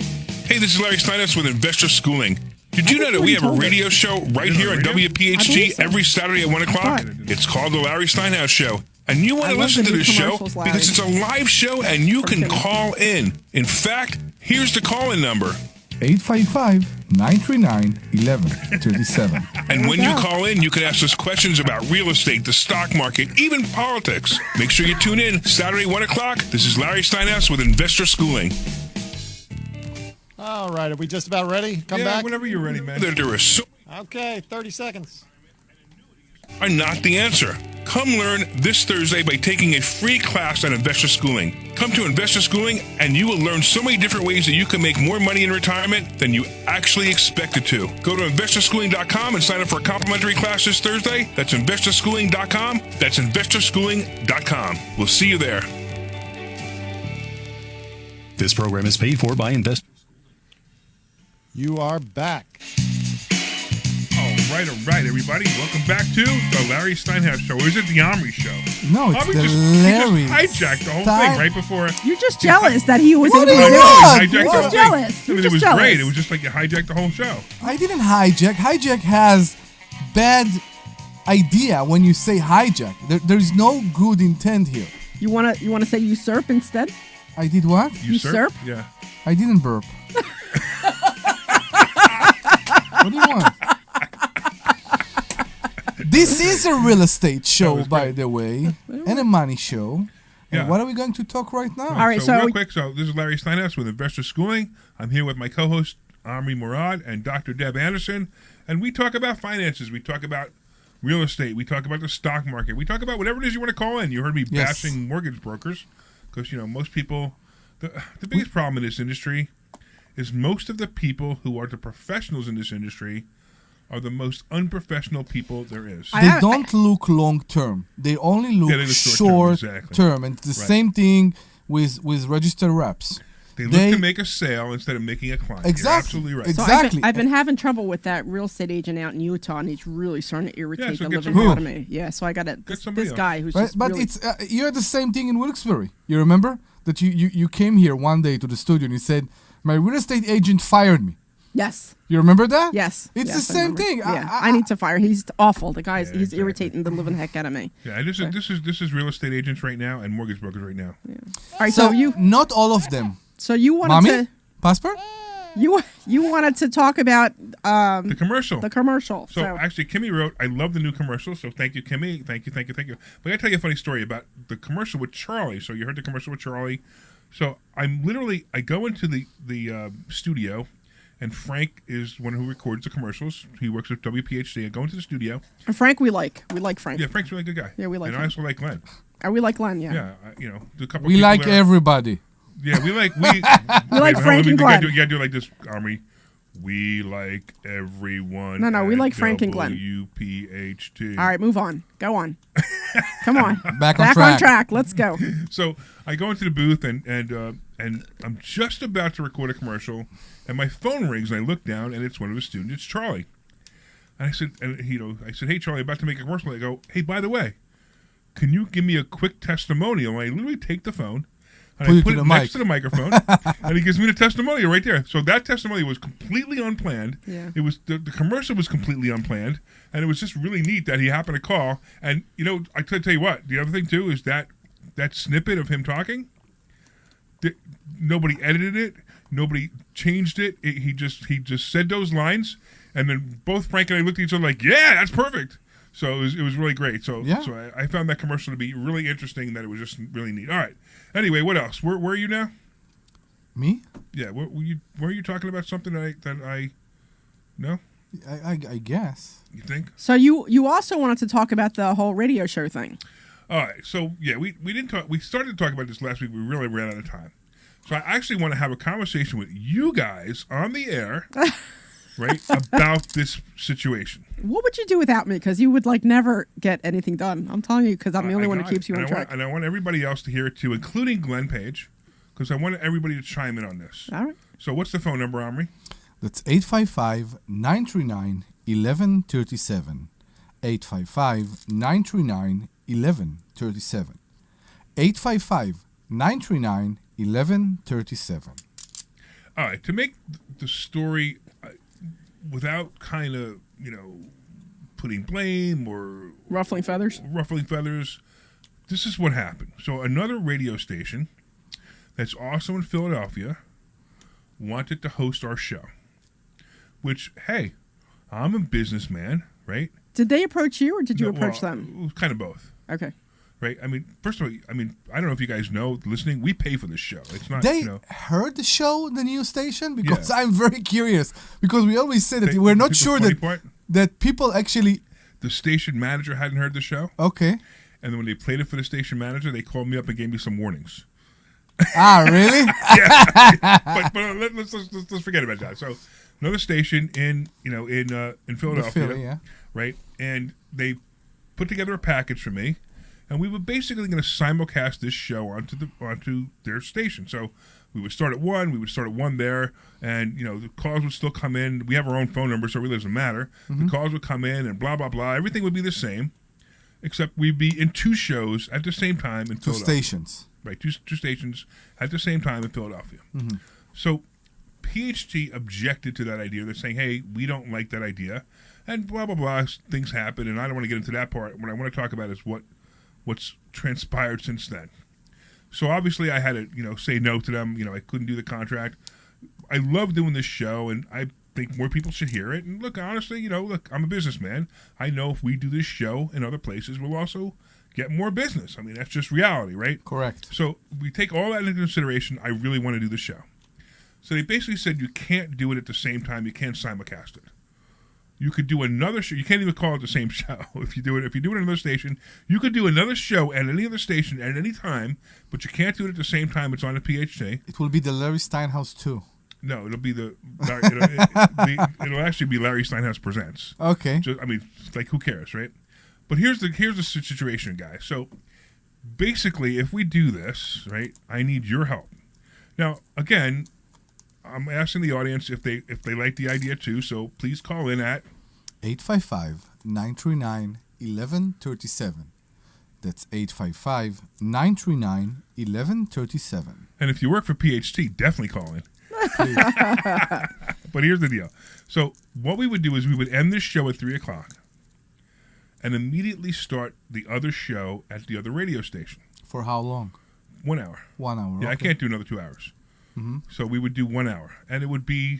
Hey, this is Larry Steinhouse with Investor Schooling. Did you know that we have a radio show right here on I believe WPHT so. every Saturday at 1 o'clock? thought. It's called The Larry Steinhouse Show. And you want I to love listen the to new this show commercials, Larry. because it's a live show and you can Perfect. call in. In fact, here's the call-in number. 855-939-1137. And when you call in, you can ask us questions about real estate, the stock market, even politics. Make sure you tune in Saturday, 1 o'clock. This is Larry Steinhouse with Investor Schooling. All right, are we just about ready? Come Yeah, back? whenever you're ready, man. There are so Okay, 30 seconds. are not the answer. Come learn this Thursday by taking a free class on Investor Schooling. Come to Investor Schooling and you will learn so many different ways that you can make more money in retirement than you actually expected to. Go to investorschooling.com and sign up for a complimentary class this Thursday. That's investorschooling.com. That's investorschooling.com. We'll see you there. This program is paid for by investors. You are back. All right, everybody. Welcome back to the Larry Steinhouse Show. Or is it the Omri Show? No, it's Omri the just Larry hijacked the whole thing right before. You're just jealous that he was What able is to do that? it. Hijacked You're the just whole jealous. thing. You're I mean, just it was jealous. great. It was just like you hijacked the whole show. I didn't hijack. Hijack has bad idea when you say hijack. There's no good intent here. You wanna say usurp instead? I did what? Usurp? Yeah. I didn't burp. What do you want? This is a real estate show, was by great. the way, and a money show. Yeah. And what are we going to talk right now? All right, So, so real quick, this is Larry Steinhouse with Investor Schooling. I'm here with my co-host Omri Morad and Dr. Deb Anderson, and we talk about finances. We talk about real estate. We talk about the stock market. We talk about whatever it is you want to call in. You heard me Yes. bashing mortgage brokers because most people. The biggest problem in this industry is most of the people who are the professionals in this industry are the most unprofessional people there is. I- They don't look long term. They only look Yeah, they look short short-term, exactly. term. And it's the Right. same thing with registered reps. They look to make a sale instead of making a client. Exactly. You're absolutely right. Ex- So Exactly. I've been having trouble with that real estate agent out in Utah, and he's really starting to irritate so the get living somebody out of else. me. Yeah, so I got somebody this else. guy who's But, just but really, it's you're the same thing in Wilkes-Barre. You remember that you came here one day to the studio and you said, my real estate agent fired me. yes, You remember that? yes. It's yes, the I same remember. thing. Yeah, I need to fire. He's awful. The guy's Yeah, he's exactly. irritating the living heck out of me. Yeah, and this is real estate agents right now and mortgage brokers right now. All right, So, so you not all of them. wanted Mommy? to Passport? you wanted to talk about The commercial. the commercial. So actually, Kimmy wrote, "I love the new commercial." So thank you, Kimmy. Thank you. But I gotta tell you a funny story about the commercial with Charlie. So you heard the commercial with Charlie. So I go into the studio, and Frank is one who records the commercials. He works with WPHC. I go into the studio. And Frank, we like Frank. Yeah, Frank's a really good guy. Yeah, we like And him. I also like Glenn. We like Glenn. Yeah. Yeah, the couple. We people like there- everybody. Yeah, we like We like Wait, hold on, Frank and you Glenn. gotta do it like this, Omri. We like everyone. No, we at like Frank and Glenn. WPHT. All right, move on. Go on. Come on. Back on Back track. on track. Let's go. So I go into the booth and I'm just about to record a commercial, and my phone rings, and I look down, and it's one of the students. It's Charlie. And I said, hey Charlie, I'm about to make a commercial. I go, hey, by the way, can you give me a quick testimonial? And I literally take the phone and Put I it put to it the next mic. to the microphone, and he gives me the testimonial right there. So that testimonial was completely unplanned. Yeah. It was the commercial was completely unplanned, and it was just really neat that he happened to call. And I could tell you what, the other thing too is that snippet of him talking. Nobody edited it. Nobody changed it. He just said those lines, and then both Frank and I looked at each other like, "Yeah, that's perfect." So it was really great. So Yeah. so I found that commercial to be really interesting. That it was just really neat. All right. Anyway, what else? Where are you now? Me? Yeah. Were you talking about something that I no? I guess. You think? So you also wanted to talk about the whole radio show thing. All right. So yeah, we didn't talk. We started to talk about this last week. We really ran out of time. So I actually want to have a conversation with you guys on the air, right, about this situation. What would you do without me? Because you would never get anything done. I'm telling you, because I'm the only I one who got keeps it. you on And track. I want everybody else to hear it too, including Glenn Page, because I want everybody to chime in on this. All right. So what's the phone number, Omri? That's 855-939-1137. 855-939-1137. 855-939-1137. All right, to make the story without kind of, putting blame or Ruffling feathers. ruffling feathers, this is what happened. So another radio station that's also in Philadelphia wanted to host our show. Which, hey, I'm a businessman, right? Did they approach you or did you No, approach well, them? it was kind of both. Okay. Right? I mean, first of all, I don't know if you guys know, listening, we pay for this show. It's not, They you know. heard the show, the new station, because Yeah. I'm very curious. Because we always say that we're not the sure funny that part, that people actually. the station manager hadn't heard the show. Okay. And then when they played it for the station manager, they called me up and gave me some warnings. Really? But let's forget about that. So another station in Philadelphia, Philly, yeah. right? And they put together a package for me, and we were basically going to simulcast this show onto their station. So we would start at 1, we would start at 1 there, and the calls would still come in. We have our own phone number, so it really doesn't matter. The calls would come in, and blah blah blah. Everything would be the same, except we'd be in 2 shows at the same time in Two Philadelphia. stations. Right, two stations at the same time in Philadelphia. So PHT objected to that idea. They're saying, hey, we don't like that idea. And blah, blah, blah, things happen, and I don't want to get into that part. What I want to talk about is what's transpired since then. So obviously I had to, say no to them. I couldn't do the contract. I love doing this show, and I think more people should hear it. And look, honestly, I'm a businessman. I know if we do this show in other places, we'll also get more business. I mean, that's just reality, right? Correct. So we take all that into consideration. I really want to do the show. So they basically said you can't do it at the same time. You can't simulcast it. You could do another show. You can't even call it the same show. If you do it on another station, you could do another show at any other station at any time, but you can't do it at the same time it's on the PHT. It will be the Larry Steinhouse 2. No, it'll be it'll actually be Larry Steinhouse Presents. Okay. Who cares, right? But here's the situation, guys. So basically, if we do this, right, I need your help. Now, again, I'm asking the audience if they like the idea too. So please call in at 855-939-1137. That's 855-939-1137. And if you work for PHT, definitely call in. But here's the deal. So what we would do is we would end this show at 3:00 and immediately start the other show at the other radio station. For how long? 1 hour. 1 hour. Yeah, okay. I can't do another 2 hours. So we would do 1 hour. And it would be,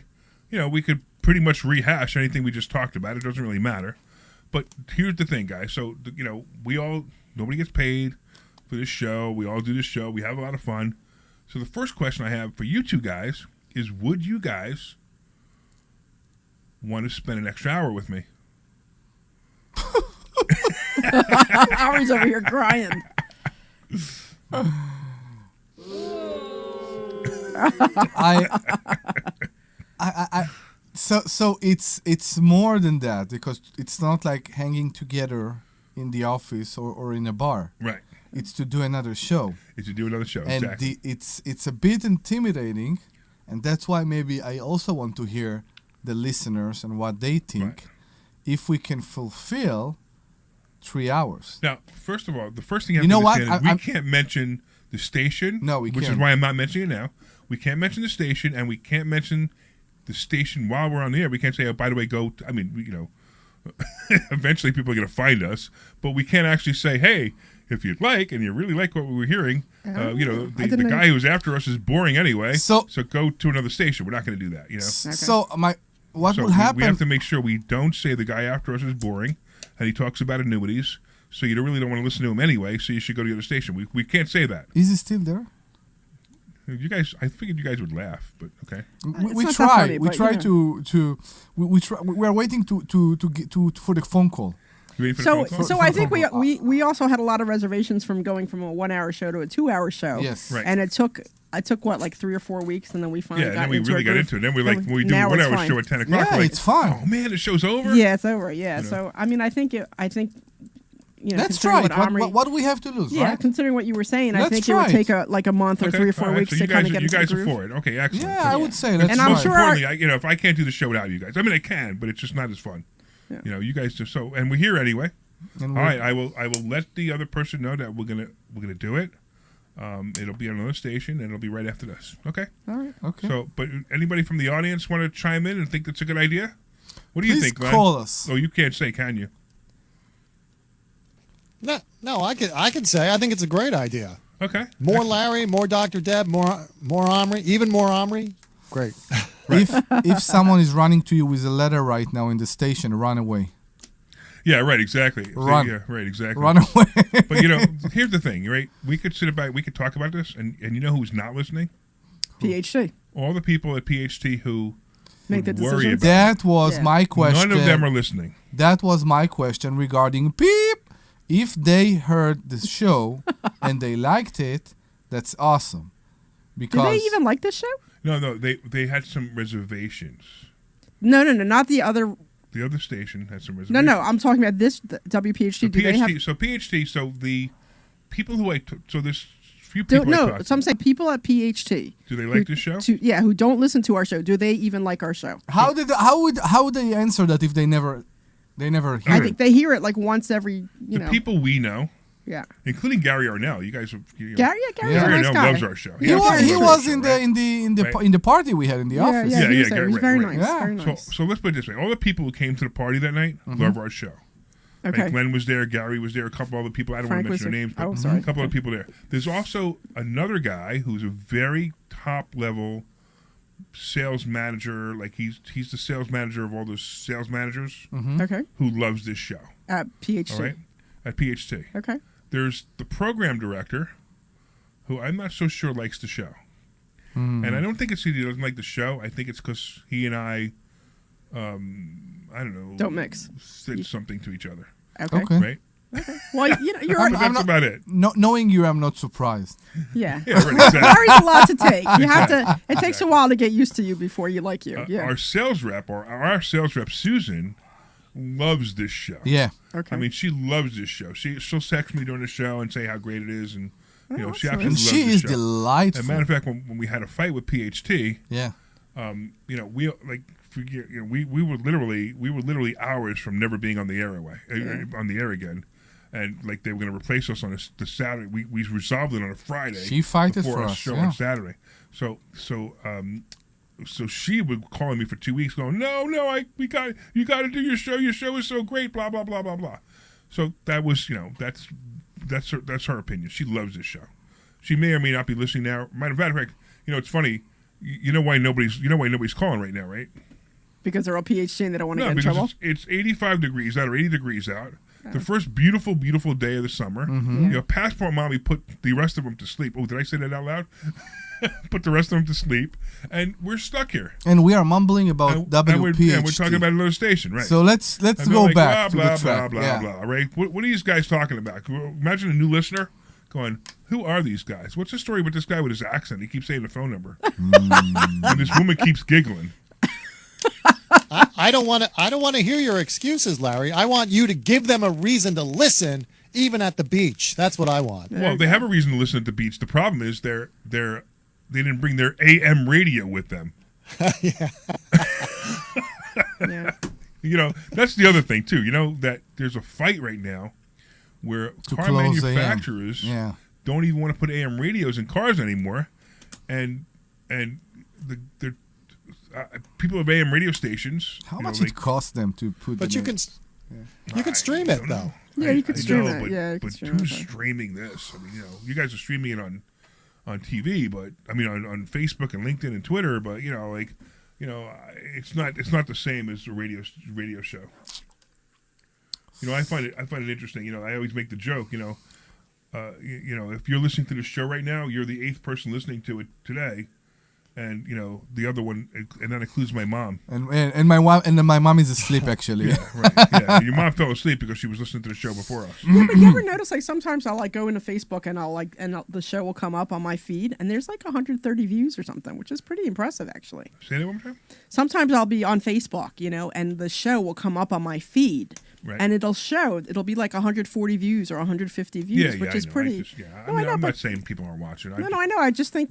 we could pretty much rehash anything we just talked about. It doesn't really matter. But here's the thing, guys. So, nobody gets paid for this show. We all do this show. We have a lot of fun. So the first question I have for you two guys is, would you guys want to spend an extra hour with me? Omri's over here crying. So it's more than that, because it's not like hanging together in the office or in a bar. Right. It's to do another show. It's to do another show. And exactly. it's a bit intimidating, and that's why maybe I also want to hear the listeners and what they think. Right. If we can fulfill 3 hours. Now, first of all, the first thing you have You know to what? understand is we can't mention the station. No, we which can't. is why I'm not mentioning it now. We can't mention the station, and we can't mention the station while we're on the air. We can't say, oh, by the way, eventually people are going to find us, but we can't actually say, hey, if you'd like, and you really like what we were hearing, the guy who's after us is boring anyway, so go to another station. We're not going to do that, So what will happen? We have to make sure we don't say the guy after us is boring, and he talks about annuities, so you really don't want to listen to him anyway, so you should go to the other station. We can't say that. Is he still there? You guys, I figured you guys would laugh, but okay. We try. We try to. We try. We are waiting to get for the phone call. So I think we also had a lot of reservations from going from a 1 hour show to a 2 hour show. Yes, right. And it took what, like 3 or 4 weeks, and then we finally got into it. Yeah, and then we really got into it. Then we're like, when we do a 1 hour show at 10 o'clock. Yeah, like, it's fun. Oh man, the show's over. Yeah, it's over. Yeah. So I mean, I think. Let's try it. What do we have to lose? Yeah, right? Considering what you were saying, Let's I think it would take a month or 3 or 4 weeks to kind of get into the You guys groove. are for it. Okay, excellent. Yeah, I would say let's And try. I'm sure importantly, if I can't do the show without you guys, I mean I can, but it's just not as fun. Yeah. You guys just and we're here anyway. And all right, I will let the other person know that we're gonna do it. It'll be on another station, and it'll be right after this. Okay. All right. Okay. So, but anybody from the audience want to chime in and think that's a good idea? What do you think, Glenn? Call us. Oh, you can't say, can you? No, I can say I think it's a great idea. Okay. More Larry, more Dr. Deb, more Omri, even more Omri. Great. If someone is running to you with a letter right now in the station, run away. Yeah, right, exactly. Run. Yeah, right, exactly. Run away. But here's the thing, right? We could we could talk about this, and you know who's not listening? PhD. All the people at PhD who Make the worry decisions. about That was Yeah. my question. None of them are listening. That was my question regarding Peep. If they heard the show and they liked it, that's awesome. Do Because they even like this show? No, they had some reservations. No, not the other. The other station had some No, reservations. no, I'm talking about this WPHD. So Do they have? so the people who I took, so there's few Do, people I no, talked so I'm to. saying people at PhD. Do they like this show? Who don't listen to our show. Do they even like our show? how would they answer that if they never hear I it? think they hear it like once every, The people we know, Yeah. including Gary Arnell. You guys, Gary's Gary's Gary a nice Arnell guy. loves our show. He Yeah, was Gary he loves was our in show, the right? in the party we had in the office. Yeah, he was Yeah, there. He was right, very right. nice. Yeah. Very nice. So let's put it this way: all the people who came to the party that night love our show. Okay. Like Glenn was there, Gary was there, a couple other people. I don't Frank want to was mention their there. names, but Oh, sorry. a couple other people there. There's also another guy who's a very top level sales manager. Like he's the sales manager of all those sales managers Okay. who loves this show. At PhD. All right, at PHT. Okay. There's the program director, who I'm not so sure likes the show, and I don't think it's because he doesn't like the show. I think it's because he and I don't know, Don't mix. said something to each other, Okay. Okay. right? Well, you're But right. that's about it. Knowing you, I'm not surprised. Yeah. Yeah, right, exactly. Gary's a lot to take. You have to. It takes a while to get used to you before you like you. Yeah. Our sales rep, our sales rep Susan, loves this show. Yeah. Okay. I mean, she loves this show. She'll text me during the show and say how great it is, and she absolutely And loves she this is show. delightful. As a matter of fact, when we had a fight with PHT, Yeah. we like we were literally hours from never being on the air on the air again, and like they were going to replace us on the Saturday. We resolved it on a Friday. She fighted before for our us, show yeah. on Saturday. So she was calling me for 2 weeks, going, "No, you got to do your show. Your show is so great." Blah blah blah blah blah. So that was that's her opinion. She loves this show. She may or may not be listening now. Matter of fact, it's funny. You know why nobody's calling right now, right? Because they're all PhD and they don't want to get in because trouble. it's 85 degrees out or 80 degrees out. The first beautiful day of the summer. Passport Mommy put the rest of them to sleep. Oh, did I say that out loud? Put the rest of them to sleep, and we're stuck here. And we are mumbling about And WPHT. we're talking about another station, right? So let's And they're go like, back to blah, the track. blah, yeah. blah, right? What are these guys talking about? Imagine a new listener going, "Who are these guys? What's the story with this guy with his accent? He keeps saying the phone number, and this woman keeps giggling." I don't want to hear your excuses, Larry. I want you to give them a reason to listen, even at the beach. That's what I want. Well, they have a reason to listen at the beach. The problem is they didn't bring their AM radio with them. Yeah. That's the other thing too. That there's a fight right now where To car close manufacturers Yeah. don't even want to put AM radios in cars anymore, and the people of AM radio stations. How much it costs them to put But them you in? can stream it though. Yeah, you could stream it. But, Yeah, you could but stream who's it. streaming this? I mean, you guys are streaming it on TV, but I mean on Facebook and LinkedIn and Twitter. But it's not the same as the radio show. I find it interesting. I always make the joke. If you're listening to the show right now, you're the 8th person listening to it today. And the other one, and that includes my mom. And my mom is asleep actually. Yeah, right. Yeah, your mom fell asleep because she was listening to the show before us. Yeah, but you ever notice sometimes I'll go into Facebook and the show will come up on my feed and there's 130 views or something, which is pretty impressive actually. Say that one more time. Sometimes I'll be on Facebook, and the show will come up on my feed. Right. And it'll be 140 views or 150 views, which is pretty. I'm not saying people aren't watching. No, I know. I just think,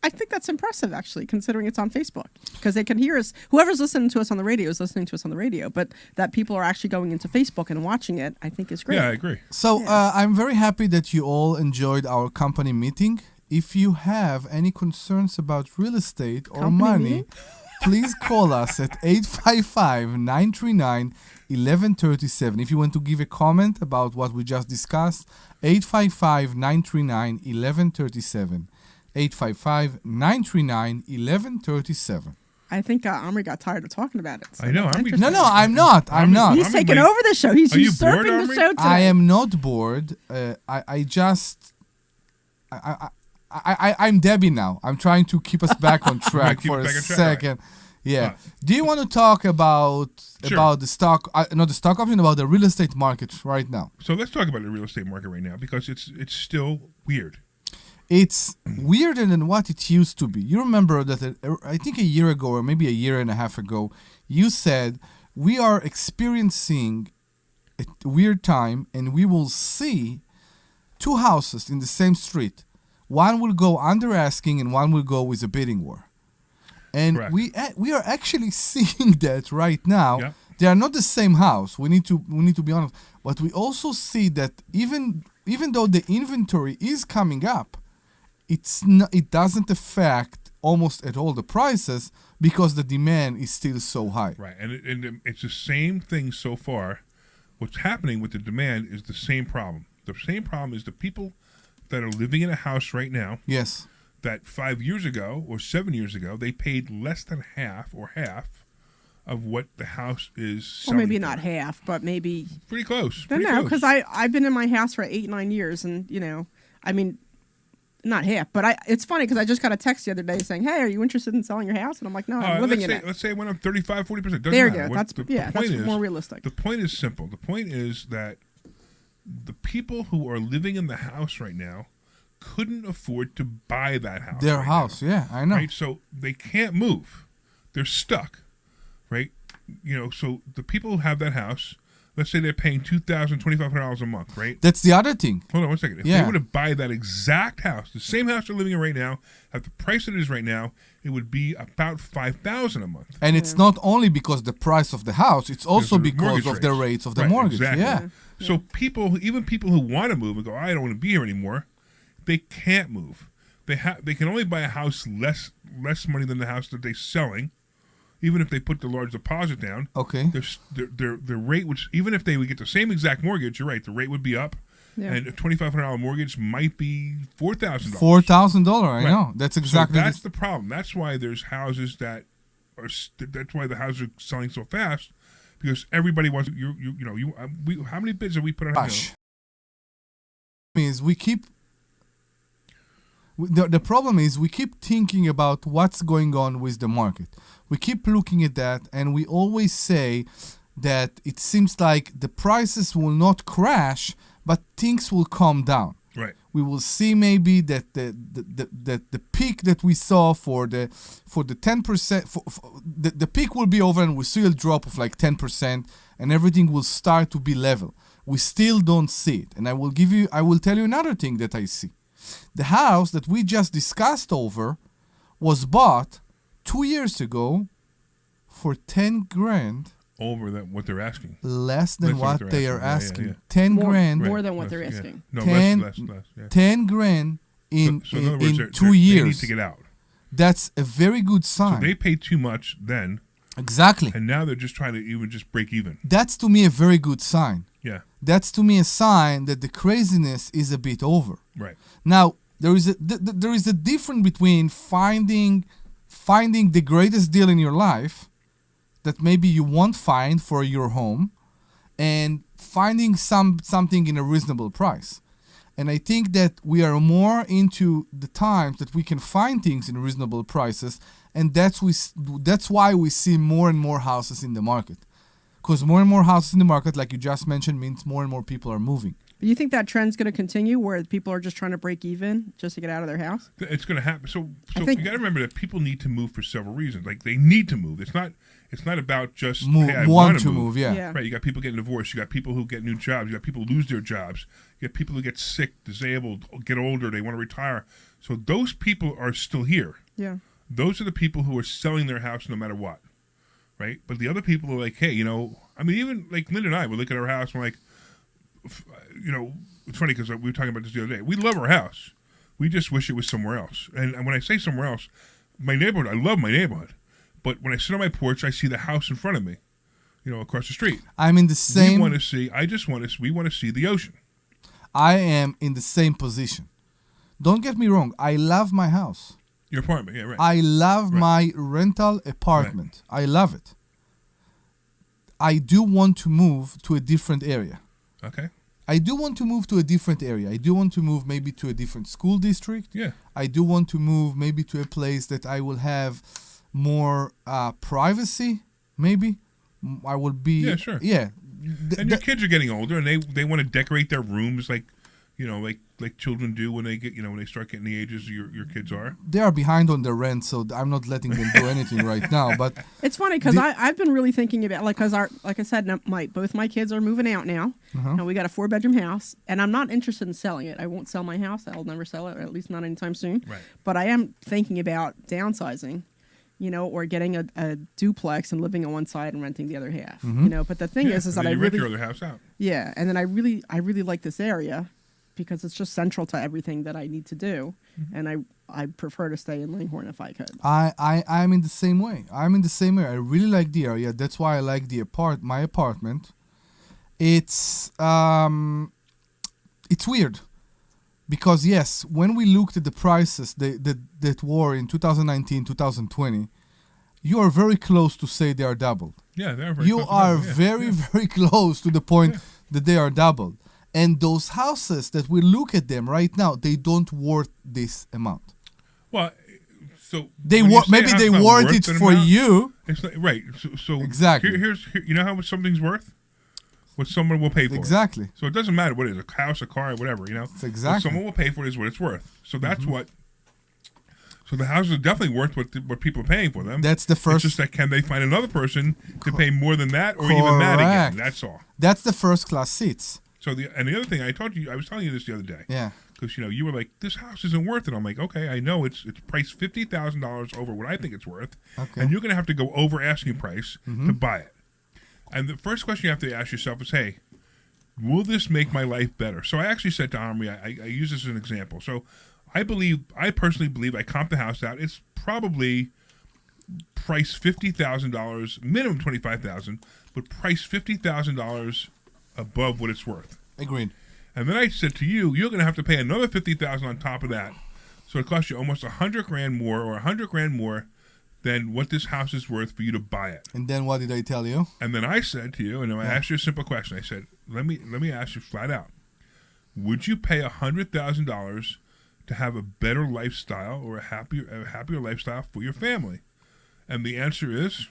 I think that's impressive, actually, considering it's on Facebook. Because they can hear us. Whoever's listening to us on the radio is listening to us on the radio. But that people are actually going into Facebook and watching it, I think is great. Yeah, I agree. So I'm very happy that you all enjoyed our company meeting. If you have any concerns about real estate or Company money, meeting? please call us at 855-939-1137. If you want to give a comment about what we just discussed, 855-939-1137. 855-939-1137. I think Omri got tired of talking about it. So I know. that's Omri- interesting. No, I'm not. I'm not. He's Omri taking might- over the show. He's Are you usurping bored, the Omri? show today. I am not bored. I'm Debbie now. I'm trying to keep us back on track Keep for it a back on track, second. Yeah. Do you want to talk about Sure. the stock? Not the stock option, about the real estate market right now? So let's talk about the real estate market right now because it's still weird. It's weirder than what it used to be. You remember that I think a year ago or maybe a year and a half ago, you said we are experiencing a weird time and we will see two houses in the same street. One will go under asking and one will go with a bidding war. And Correct. we are actually seeing that right now. Yep. They are not the same house. We need to be honest. But we also see that even though the inventory is coming up, it doesn't affect almost at all the prices because the demand is still so high. Right, and it's the same thing so far. What's happening with the demand is the same problem. The same problem is the people that are living in a house right now Yes. that 5 years ago or 7 years ago, they paid less than half of what the house is Or selling maybe for. not half, but maybe. Pretty close. I don't know, because I've been in my house for 8-9 years, and I mean, not half, but it's funny because I just got a text the other day saying, "Hey, are you interested in selling your house?" And I'm like, "No, I'm living in it." Let's say it went up 35, 40%. There you go. That's more realistic. The point is simple. The point is that the people who are living in the house right now couldn't afford to buy that house. Their right house, now, yeah, I know. Right? So they can't move. They're stuck. Right? So the people who have that house, let's say they're paying $2,000, $2,500 a month, right? That's the other thing. Hold on 1 second. If Yeah. they were to buy that exact house, the same house they're living in right now, at the price it is right now, it would be about $5,000 a month. And it's not only because the price of the house, it's also the because mortgage of the rates of the Right, mortgage. exactly. Yeah. So even people who want to move and go, I don't want to be here anymore, they can't move. They can only buy a house less money than the house that they're selling, even if they put the large deposit down. Okay. Their rate, which even if they would get the same exact mortgage, you're right, the rate would be up. Yeah. And a $2,500 mortgage might be $4,000. $4,000. I Right. know. That's exactly. So that's the problem. That's why there's houses that are. That's why the houses are selling so fast, because everybody wants. How many bids have we put on? Gosh. Is we keep. The problem is we keep thinking about what's going on with the market. We keep looking at that, and we always say that it seems like the prices will not crash, but things will calm down. Right. We will see maybe that the peak that we saw for the 10%, the peak will be over, and we see a drop of like 10%, and everything will start to be level. We still don't see it, and I will tell you another thing that I see. The house that we just discussed over was bought 2 years ago for 10 grand Over that what they're asking. less than what they're they are asking. asking. Yeah. 10 More- grand. more than what Less, they're yeah. asking. No, 10 less. Yeah. 10 grand in So in other words, in 2 they years. need to get out. That's a very good sign. So they paid too much then, Exactly. and now they're just trying to even just break even. That's to me a very good sign. Yeah. That's to me a sign that the craziness is a bit over. Right. Now, there is a difference between finding the greatest deal in your life that maybe you won't find for your home, and finding something in a reasonable price. And I think that we are more into the times that we can find things in reasonable prices, and that's why we see more and more houses in the market. Because more and more houses in the market, like you just mentioned, means more and more people are moving. Do you think that trend's going to continue, where people are just trying to break even just to get out of their house? It's going to happen. So I think- you got to remember that people need to move for several reasons. Like they need to move. It's not about just hey, I Want want to move, yeah. Yeah. Right. You got people getting divorced. You got people who get new jobs. You got people who lose their jobs. You got people who get sick, disabled, get older. They want to retire. So those people are still here. Yeah. Those are the people who are selling their house no matter what. Right. But the other people are like, hey, I mean, even like Linda and I, we look at our house and we're like, it's funny because we were talking about this the other day. We love our house. We just wish it was somewhere else. And when I say somewhere else, my neighborhood, I love my neighborhood. But when I sit on my porch, I see the house in front of me, across the street. I'm in the same. We want to see the ocean. I am in the same position. Don't get me wrong. I love my house. Your apartment, yeah, right. I love Right. my rental apartment. I love it. I do want to move to a different area. Okay. I do want to move to a different area. I do want to move maybe to a different school district. Yeah. I do want to move maybe to a place that I will have more privacy. Maybe I will be. Yeah, sure. Yeah. And your kids are getting older, and they want to decorate their rooms like children do when they get when they start getting the ages your kids are. They are behind on their rent, so I'm not letting them do anything right now. But It's funny because I've been really thinking about like I said, both my kids are moving out now. And we got a 4-bedroom house, and I'm not interested in selling it. I won't sell my house. I'll never sell it, or at least not anytime soon. Right. But I am thinking about downsizing, or getting a duplex and living on one side and renting the other half. But the thing is and that then I you rent really your other house out. and then I really like this area because it's just central to everything that I need to do, and I prefer to stay in Langhorne if I could. I'm in the same way. I'm in the same way. I really like the area. That's why I like my apartment. It's weird because yes, when we looked at the prices that were in 2019, 2020, you are very close to say they are doubled. Yeah, they're very You close to are double, yeah. very, very close to the point that they are doubled. And those houses that we look at them right now, they don't worth this amount. Well, so They when you say maybe a house they not worth worth it an for amount, you. It's like, right. So Exactly. Here's you know how much something's worth? What someone will pay for Exactly. it. So it doesn't matter what it is, a house, a car, whatever, Exactly. What someone will pay for it is what it's worth. So that's what. So the houses are definitely worth what people are paying for them. That's the first. It's just that can they find another person to pay more than that or even that again? Correct. That's all. That's the first class seats. So the other thing I was telling you this the other day. Yeah. Because you were like, this house isn't worth it. I'm like, okay, I know it's priced $50,000 over what I think it's worth, Okay. and you're going to have to go over asking price to buy it. And the first question you have to ask yourself is, hey, will this make my life better? So I actually said to Omri, I use this as an example. So I personally believe I comped the house out. It's probably priced $50,000, minimum $25,000, but priced $50,000 above what it's worth. Agreed. And then I said to you, you're going to have to pay another $50,000 on top of that. So it costs you almost $100,000 more or $100,000 more than what this house is worth for you to buy it. And then what did I tell you? And then I said to you, and I asked you a simple question. I said, let me ask you flat out. Would you pay $100,000 to have a better lifestyle or a happier lifestyle for your family? And the answer is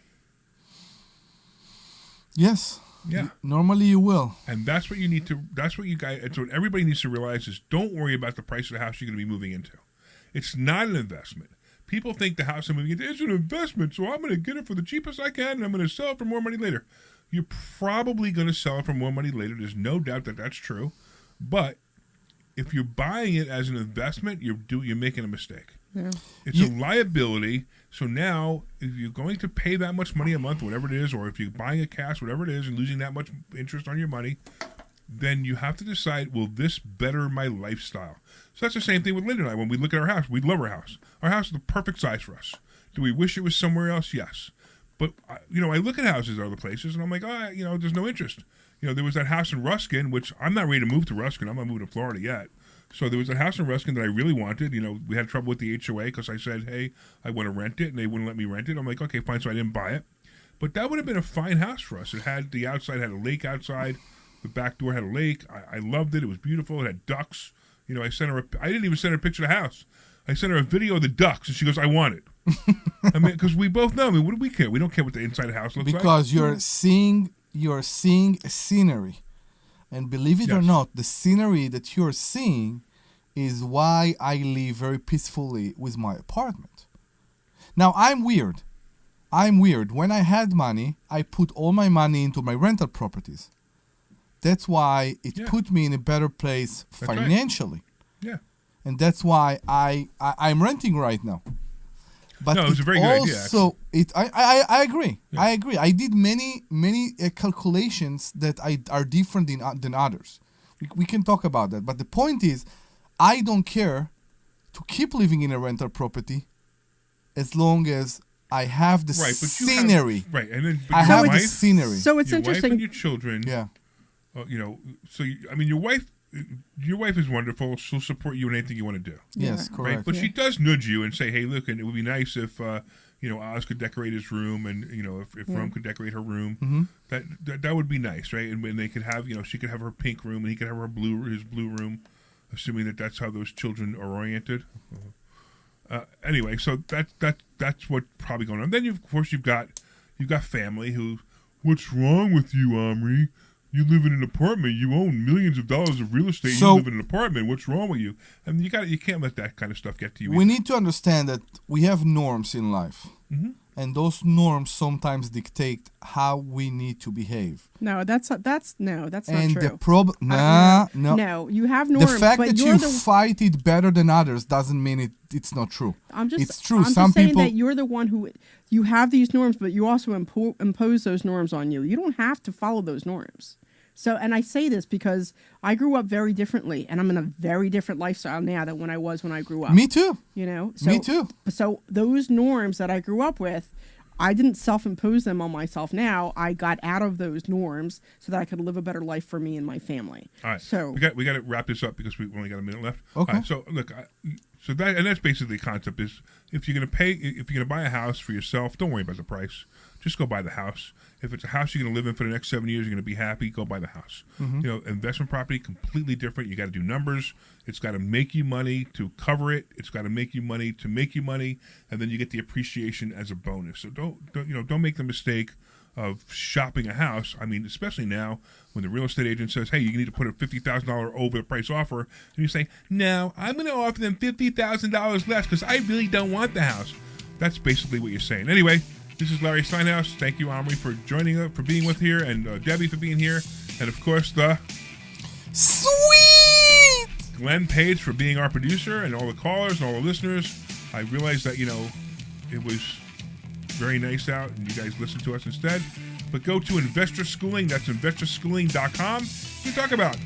Yes. yeah. Normally you will. And that's what that's what everybody needs to realize is don't worry about the price of the house you're going to be moving into. It's not an investment. People think the house I'm moving into is an investment, so I'm going to get it for the cheapest I can and I'm going to sell it for more money later. You're probably going to sell it for more money later. There's no doubt that that's true. But if you're buying it as an investment, you're making a mistake. Yeah. It's a liability. So now, if you're going to pay that much money a month, whatever it is, or if you're buying a cash, whatever it is, and losing that much interest on your money, then you have to decide, will this better my lifestyle? So that's the same thing with Linda and I. When we look at our house, we love our house. Our house is the perfect size for us. Do we wish it was somewhere else? Yes. But, I look at houses in other places, and I'm like, there's no interest. There was that house in Ruskin, which I'm not ready to move to Ruskin. I'm not moving to Florida yet. So there was a house in Ruskin that I really wanted. We had trouble with the HOA because I said, hey, I want to rent it, and they wouldn't let me rent it. I'm like, okay, fine, so I didn't buy it. But that would have been a fine house for us. It had the outside, had a lake outside. The back door had a lake. I loved it. It was beautiful. It had ducks. I sent her I didn't even send her a picture of the house. I sent her a video of the ducks, and she goes, I want it. I mean, because we both know. I mean, what do we care? We don't care what the inside of the house looks like. Because you're seeing a scenery. And believe it or Yes. not, the scenery that you're seeing is why I live very peacefully with my apartment. Now, I'm weird. When I had money, I put all my money into my rental properties. That's why it put me in a better place That's right. financially. Yeah. And that's why I'm renting right now. But No, it's a very good idea, also, I agree. Yeah. I agree. I did many calculations that are different than others. We can talk about that. But the point is, I don't care to keep living in a rental property as long as I have the Right, but scenery. Right, and then but I your have wife, the scenery. So it's your interesting. wife and your children. Yeah. Your wife your wife is wonderful. She'll support you in anything you want to do. Yes, Yeah. correct. Right? But she does nudge you and say, "Hey, look, and it would be nice if Oz could decorate his room, and if Rome could decorate her room. That would be nice, right? And when they could have, she could have her pink room, and he could have his blue room, assuming that that's how those children are oriented. Anyway, so that's what's probably going on. Then of course you've got family who, what's wrong with you, Omri? You live in an apartment. You own millions of dollars of real estate. So- You live in an apartment. What's wrong with you? And you can't let that kind of stuff get to you. We need to understand that we have norms in life, and those norms sometimes dictate how we need to behave. No, that's not And true. the problem, no. No, you have norms. The fact but that you're you the, fight it better than others doesn't mean it's not true. It's true. I'm Some just saying people. that you're the one who you have these norms, but you also impose those norms on you. You don't have to follow those norms. So, and I say this because I grew up very differently, and I'm in a very different lifestyle now than when I was when I grew up. Me too. So, Me too. So those norms that I grew up with, I didn't self-impose them on myself. Now I got out of those norms so that I could live a better life for me and my family. All right. So we got to wrap this up because we only got a minute left. Okay. All right, so look, that's basically the concept is if you're gonna buy a house for yourself, don't worry about the price. Just go buy the house. If it's a house you're going to live in for the next 7 years, you're going to be happy, go buy the house. Investment property, completely different. You got to do numbers. It's got to make you money to cover it. It's got to make you money to make you money, and then you get the appreciation as a bonus. So don't make the mistake of shopping a house. I mean, especially now when the real estate agent says, "Hey, you need to put a $50,000 over the price offer," and you say, "No, I'm going to offer them $50,000 less because I really don't want the house." That's basically what you're saying. Anyway. This is Larry Steinhouse. Thank you, Omri, for joining us, for being with here, and Debbie for being here, and of course the Sweet. Glenn Page for being our producer, and all the callers and all the listeners. I realized that it was very nice out, and you guys listened to us instead. But go to Investor Schooling. That's investorschooling.com. You talk about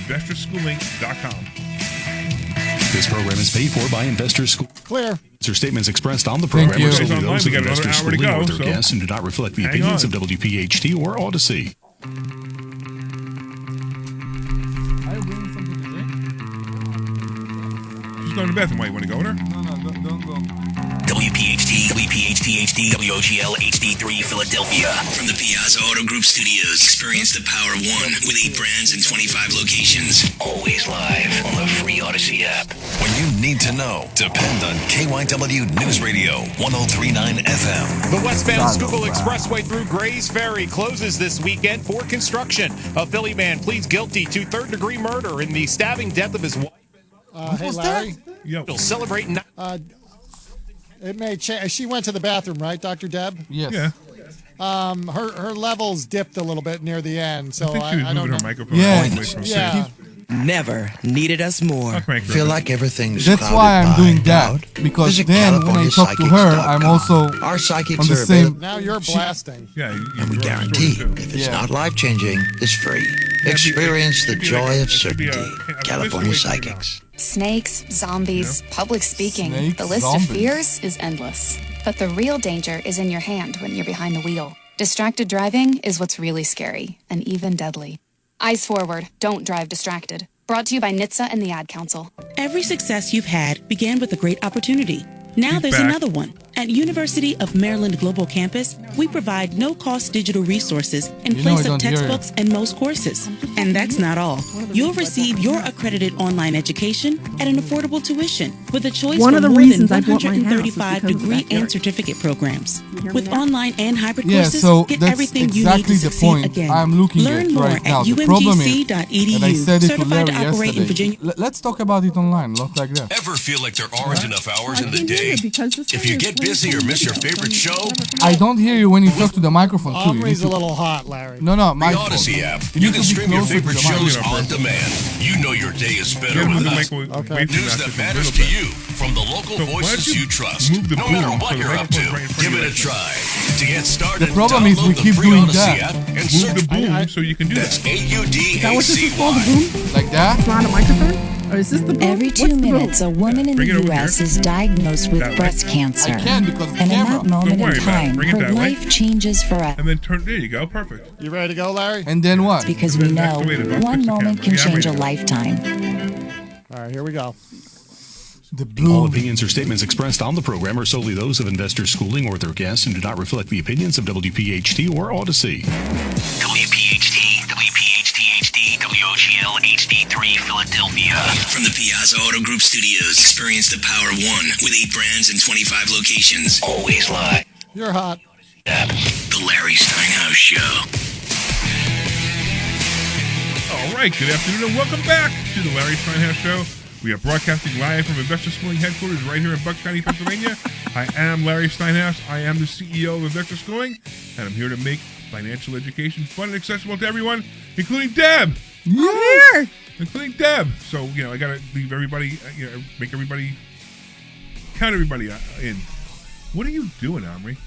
investorschooling.com. This program is paid for by Investor School. Clear. Or statements expressed on the Thank program you. are solely Online, those we of got another Investor hour to Schooling go, or their so guests and do not reflect the hang opinions on. of WPHT or Odyssey. She's going to the bathroom. Why, you want to go with her? No, don't go. WPHT, WPHT-HD, WOGL HD3 Philadelphia. From the Piazza Auto Group Studios, experience the power of one with 8 brands and 25 locations. Always live on the free Odyssey app. When you need to know, depend on KYW News Radio, 103.9 FM. The westbound Schuylkill Expressway through Grays Ferry closes this weekend for construction. A Philly man pleads guilty to third-degree murder in the stabbing death of his wife. Hey, Larry. Yo. He'll celebrate. It may change. She went to the bathroom, right, Dr. Deb? Yes. Yeah. Her levels dipped a little bit near the end, so I think she was I don't moving know. her microphone. Yeah. all the way from the Yeah. Never needed us more. I'll crank her Feel up. like everything's That's clouded why I'm by doing that. doubt? Because Visit then when I talk to her, I'm also Our psychics on the are same. available, Now you're blasting. Yeah, and we guarantee if it's Yeah. not life-changing, it's free. Experience the joy of certainty. California Psychics. Snakes, zombies, public speaking. Snakes, The list zombies. of fears is endless. But the real danger is in your hand when you're behind the wheel. Distracted driving is what's really scary and even deadly. Eyes forward, don't drive distracted. Brought to you by NHTSA and the Ad Council. Every success you've had began with a great opportunity. Now He's there's back. another one. At University of Maryland Global Campus, we provide no-cost digital resources in You know I place of don't hear you. textbooks and most courses. And that's not all. You'll receive your accredited online education at an affordable tuition with a choice One from of the more than reasons I bought my house is 135 because of degree that and area. certificate programs. You hear me With now? online and hybrid Yeah, courses, so get that's everything exactly you need to the succeed point again. I'm looking Learn at more right now. at The problem is, umgc.edu. and I said it to Certified Larry to operate in yesterday. Virginia. Let's talk about it online, not like that. Ever feel like there aren't enough hours I in the can't hear day? you because this If thing you is get playing busy or some miss your music. favorite show, I don't hear you when you talk to the microphone too. You need Omri's a to- little hot, Larry. No, my the fault. Odyssey app. You You need can to be stream your closer to favorite the shows microphone. on demand. You know your day is better Yeah, move with the us. microwave Okay. away from News that just a matters little to bit. you from the local So why don't voices you you trust. move the No boom matter so what the you're up to, microphone's right in front give of it you. a try. To get started, The problem is we download keep the free doing Odyssey that. app and Move search the boom I- so you can do That's that. Is that what this is called, a AUDACY. boom? Like that? It's not a microphone? Oh, is this the boom? Every 2 minutes, a woman in the U.S. is diagnosed with breast cancer. I can because of the And in camera. that moment in time, Bring it her that way. life changes forever. And then turn. There you go. Perfect. You ready to go, Larry? And then what? Because we know one moment can change a lifetime. All right, here we go. All opinions or statements expressed on the program are solely those of Investor Schooling or their guests and do not reflect the opinions of WPHT or Odyssey. WPHT, WPHT-HD, WOGL HD3 Philadelphia. From the Piazza Auto Group Studios, experience the power of one with 8 brands and 25 locations. Always live. You're hot. The Larry Steinhouse Show. All right, good afternoon and welcome back to the Larry Steinhouse Show. We are broadcasting live from Investor Schooling headquarters right here in Bucks County, Pennsylvania. I am Larry Steinhouse. I am the CEO of Investor Schooling, and I'm here to make financial education fun and accessible to everyone, including Deb. I'm here. Including Deb. So, I got to leave everybody, make everybody, count everybody in. What are you doing, Omri?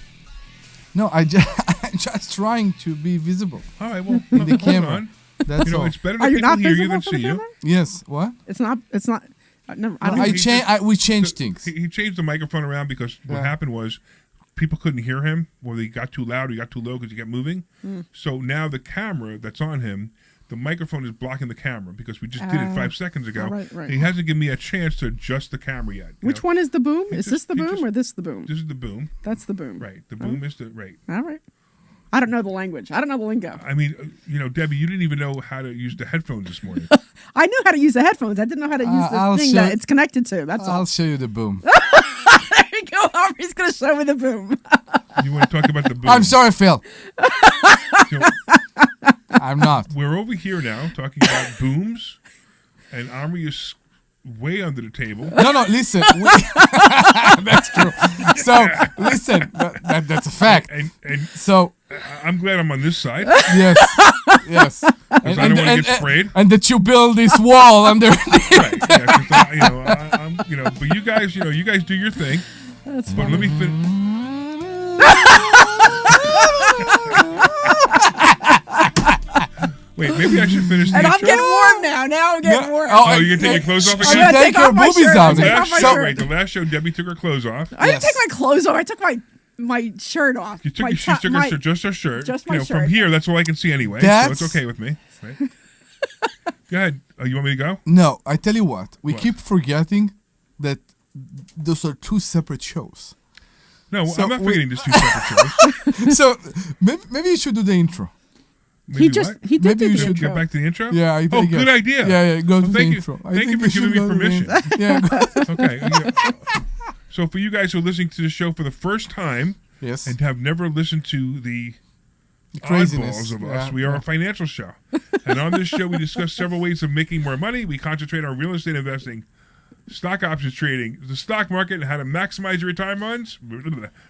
No, I'm just trying to be visible. All right, well, in the hold camera. on. That's all. It's better that people hear you than see you. Yes. What? It's not. No, we changed things. He changed the microphone around because what happened was people couldn't hear him, or they got too loud or he got too low because he kept moving. So now the camera that's on him, the microphone is blocking the camera because we just did it 5 seconds ago. Right. He hasn't given me a chance to adjust the camera yet. Which one is the boom? Is this the boom or this the boom? This is the boom. That's the boom. Right. The boom is the right. All right. I don't know the language. I don't know the lingo. I mean, Debbie, you didn't even know how to use the headphones this morning. I knew how to use the headphones. I didn't know how to use the thing that it's connected to. That's all. I'll show you the boom. There you go. Omri's going to show me the boom. You want to talk about the boom? I'm sorry, Phil. I'm not. We're over here now talking about booms, and Omri is way under the table. No, listen. That's true. So, listen, that's a fact. And so, I'm glad I'm on this side. Yes. Because I don't want to get sprayed. And that you build this wall under. Right. Yeah, but you guys do your thing. That's but let me finish. Wait, maybe I should finish the And intro. I'm getting warm now. Now I'm getting warm. Oh, you're going to take your clothes off again? I'm going to take off my shirt. The last show, Debbie took her clothes off. I didn't take my clothes off. I took my shirt off. She took just her shirt. Just my shirt. From here, that's all I can see anyway. So it's okay with me. Right? Go ahead. You want me to go? No, I tell you what. We keep forgetting that those are 2 separate shows. No, I'm not forgetting these 2 separate shows. So maybe you should do the intro. Maybe he did maybe the we should intro. get back to the intro. Yeah. Good idea. Yeah. Go to the thank intro. Thank you for giving me permission. Yeah. Okay. So for you guys who are listening to the show for the first time, yes, and have never listened to the craziness oddballs of us, we are a financial show, and on this show we discuss several ways of making more money. We concentrate on real estate investing, stock options trading, the stock market, and how to maximize your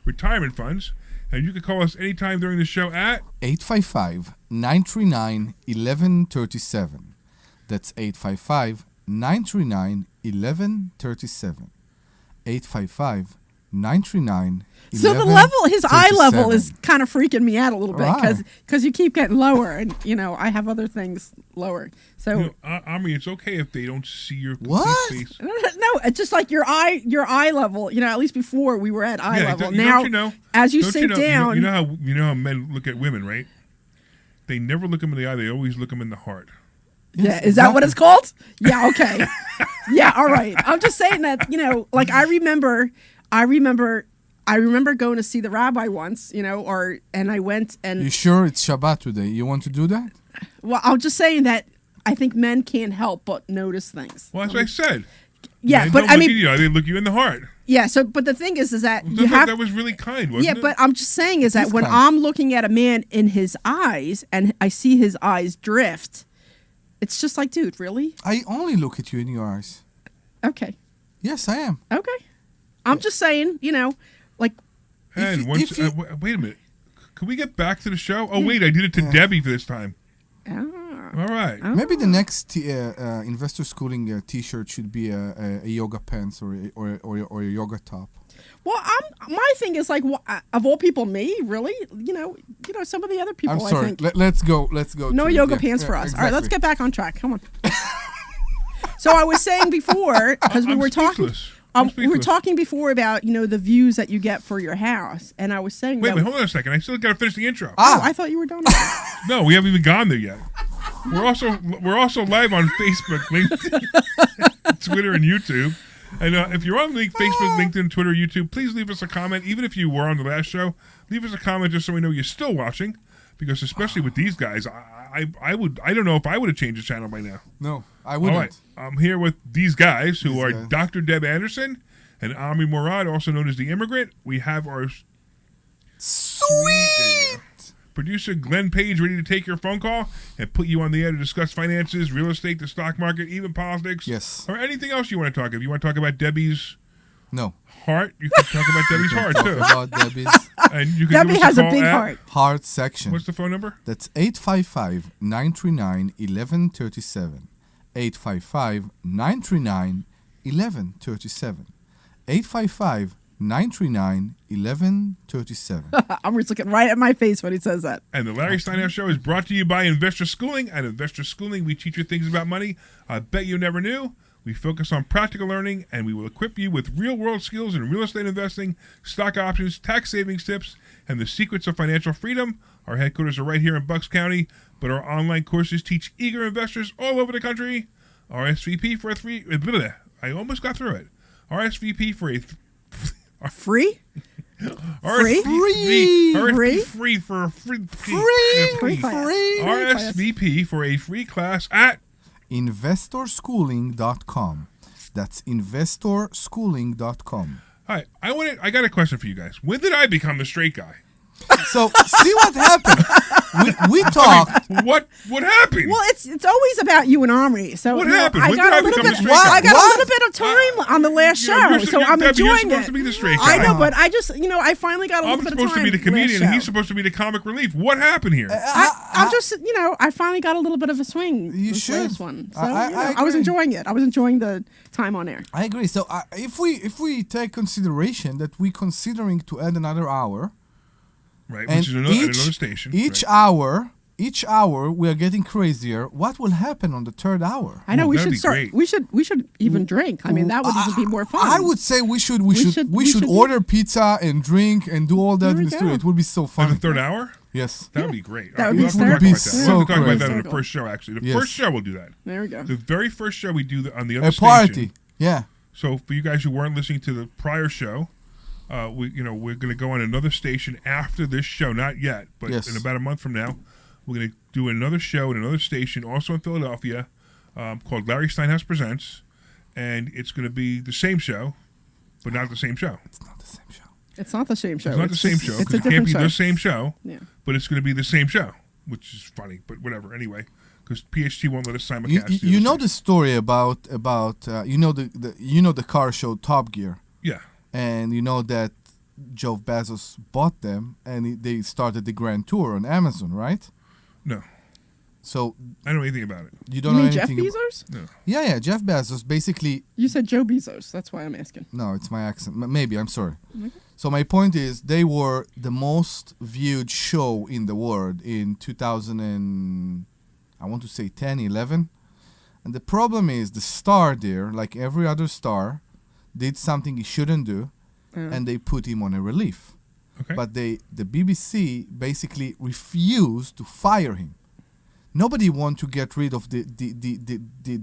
retirement funds. And you can call us anytime during the show at 855-939-1137. That's 855-939-1137. 855-939-1137. So the level, his eye level is kind of freaking me out a little bit because you keep getting lower, and I have other things lower. So Omri, it's okay if they don't see your face. No, it's just like your eye level. At least before we were at eye level. Now, as you sink down, you know how men look at women, right? They never look them in the eye; they always look them in the heart. Yeah, is that what it's called? Yeah, okay. Yeah, all right. I'm just saying that, like I remember going to see the rabbi once, and I went and... You sure it's Shabbat today? You want to do that? Well, I'm just saying that I think men can't help but notice things. Well, that's what I said. Yeah, men but I mean... they look you in the heart. Yeah, but the thing is that you have... have... That was really kind, wasn't it? Yeah, but I'm just saying is that when I'm looking at a man in his eyes and I see his eyes drift, it's just like, dude, really? I only look at you in your eyes. Okay. Yes, I am. Okay. I'm just saying, like... And wait a minute. Can we get back to the show? Oh, wait, I did it to Debbie for this time. All right. Maybe the next investor schooling T-shirt should be a yoga pants or a yoga top. Well, my thing is like, of all people, me really, some of the other people. I'm sorry. I think. Let's go. No yoga pants for us. Exactly. All right, let's get back on track. Come on. So I was saying before, because we were talking. We were talking before about the views that you get for your house, and I was saying. Wait, hold on a second. I still got to finish the intro. Oh, I thought you were done. No, we haven't even gone there yet. We're also live on Facebook, LinkedIn, Twitter, and YouTube. And if you're on Facebook, LinkedIn, Twitter, YouTube, please leave us a comment. Even if you were on the last show, leave us a comment just so we know you're still watching. Because especially with these guys, I don't know if I would have changed the channel by now. No, I wouldn't. All right, I'm here with these guys who are Dr. Deb Anderson and Omri Morad, also known as the Immigrant. We have our sweet producer Glenn Page ready to take your phone call and put you on the air to discuss finances, real estate, the stock market, even politics. Yes. Or anything else you want to talk about. If you want to talk about Debbie's heart, you can talk about Debbie's heart, too. About Debbie's. And you can Debbie give us has a a call big at heart. Heart section. What's the phone number? That's 855-939-1137. 855-939-1137. 855-939-1137. I'm just looking right at my face when he says that. And the Larry Steinhouse Show is brought to you by Investor Schooling. At Investor Schooling, we teach you things about money I bet you never knew. We focus on practical learning, and we will equip you with real-world skills in real estate investing, stock options, tax savings tips, and the secrets of financial freedom. Our headquarters are right here in Bucks County, but our online courses teach eager investors all over the country. RSVP for a free... I almost got through it. RSVP for a... Free? RSVP for a free... RSVP for a free class at... investorschooling.com. That's investorschooling.com. All right, I got a question for you guys. When did I become the straight guy? So, see what happened. We talked. I mean, what happened? Well, it's always about you and Omri. So what happened? I got a little bit of time on the last show, so I'm enjoying you're supposed to be the straight guy. I know, but I just I finally got a little bit of time. I'm supposed to be the comedian, and he's supposed to be the comic relief. What happened here? I'm just I finally got a little bit of a swing. You should. Last one. So I was enjoying it. I was enjoying the time on air. I agree. So if we take consideration that we're considering to add another hour. Right, which is another station. Each hour we are getting crazier. What will happen on the third hour? I know we should start. We should even drink. I mean, that would even be more fun. I would say we should order pizza and drink and do all that in the studio. It would be so fun. On the third hour? Yes, that would be great. That would be so great. We'll talk about that on the first show. Actually, the first show we'll do that. There we go. The very first show we do on the other a station. party. Yeah. So for you guys who weren't listening to the prior show. We're going to go on another station after this show, not yet, but in about a month from now, we're going to do another show at another station, also in Philadelphia, called Larry Steinhouse Presents, and it's going to be the same show, but not the same show. It's not the same show. It's not the same show. It's not the same show because it can't be the same show. Yeah. But it's going to be the same show, which is funny, but whatever. Anyway, because PHT won't let us simulcast. You know the story about the car show Top Gear. Yeah. And you know that Jeff Bezos bought them, and they started the Grand Tour on Amazon, right? No. So I don't know anything about it. You don't know anything Jeff Bezos? No. Yeah, Jeff Bezos basically. You said Joe Bezos. That's why I'm asking. No, it's my accent. Maybe I'm sorry. Okay. So my point is, they were the most viewed show in the world in 2000 and I want to say 10, 11. And the problem is the star there, like every other star, did something he shouldn't do, and they put him on a relief. Okay. But the BBC basically refused to fire him. Nobody want to get rid of the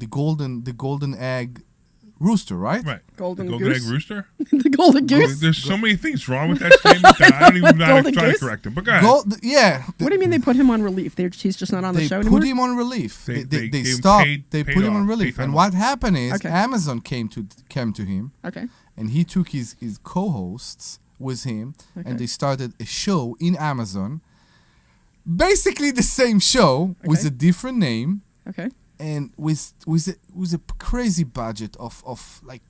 golden egg rooster, right? Right. Golden egg rooster? The golden goose? There's so many things wrong with that statement that I don't even know how to try to correct him. But go ahead. What do you mean they put him on relief? He's just not on the show anymore? They put him on relief. They stopped. They put him on relief. And what happened is Amazon came to him. Okay. And he took his co-hosts with him, and they started a show in Amazon. Basically the same show with a different name. Okay. And with a crazy budget of like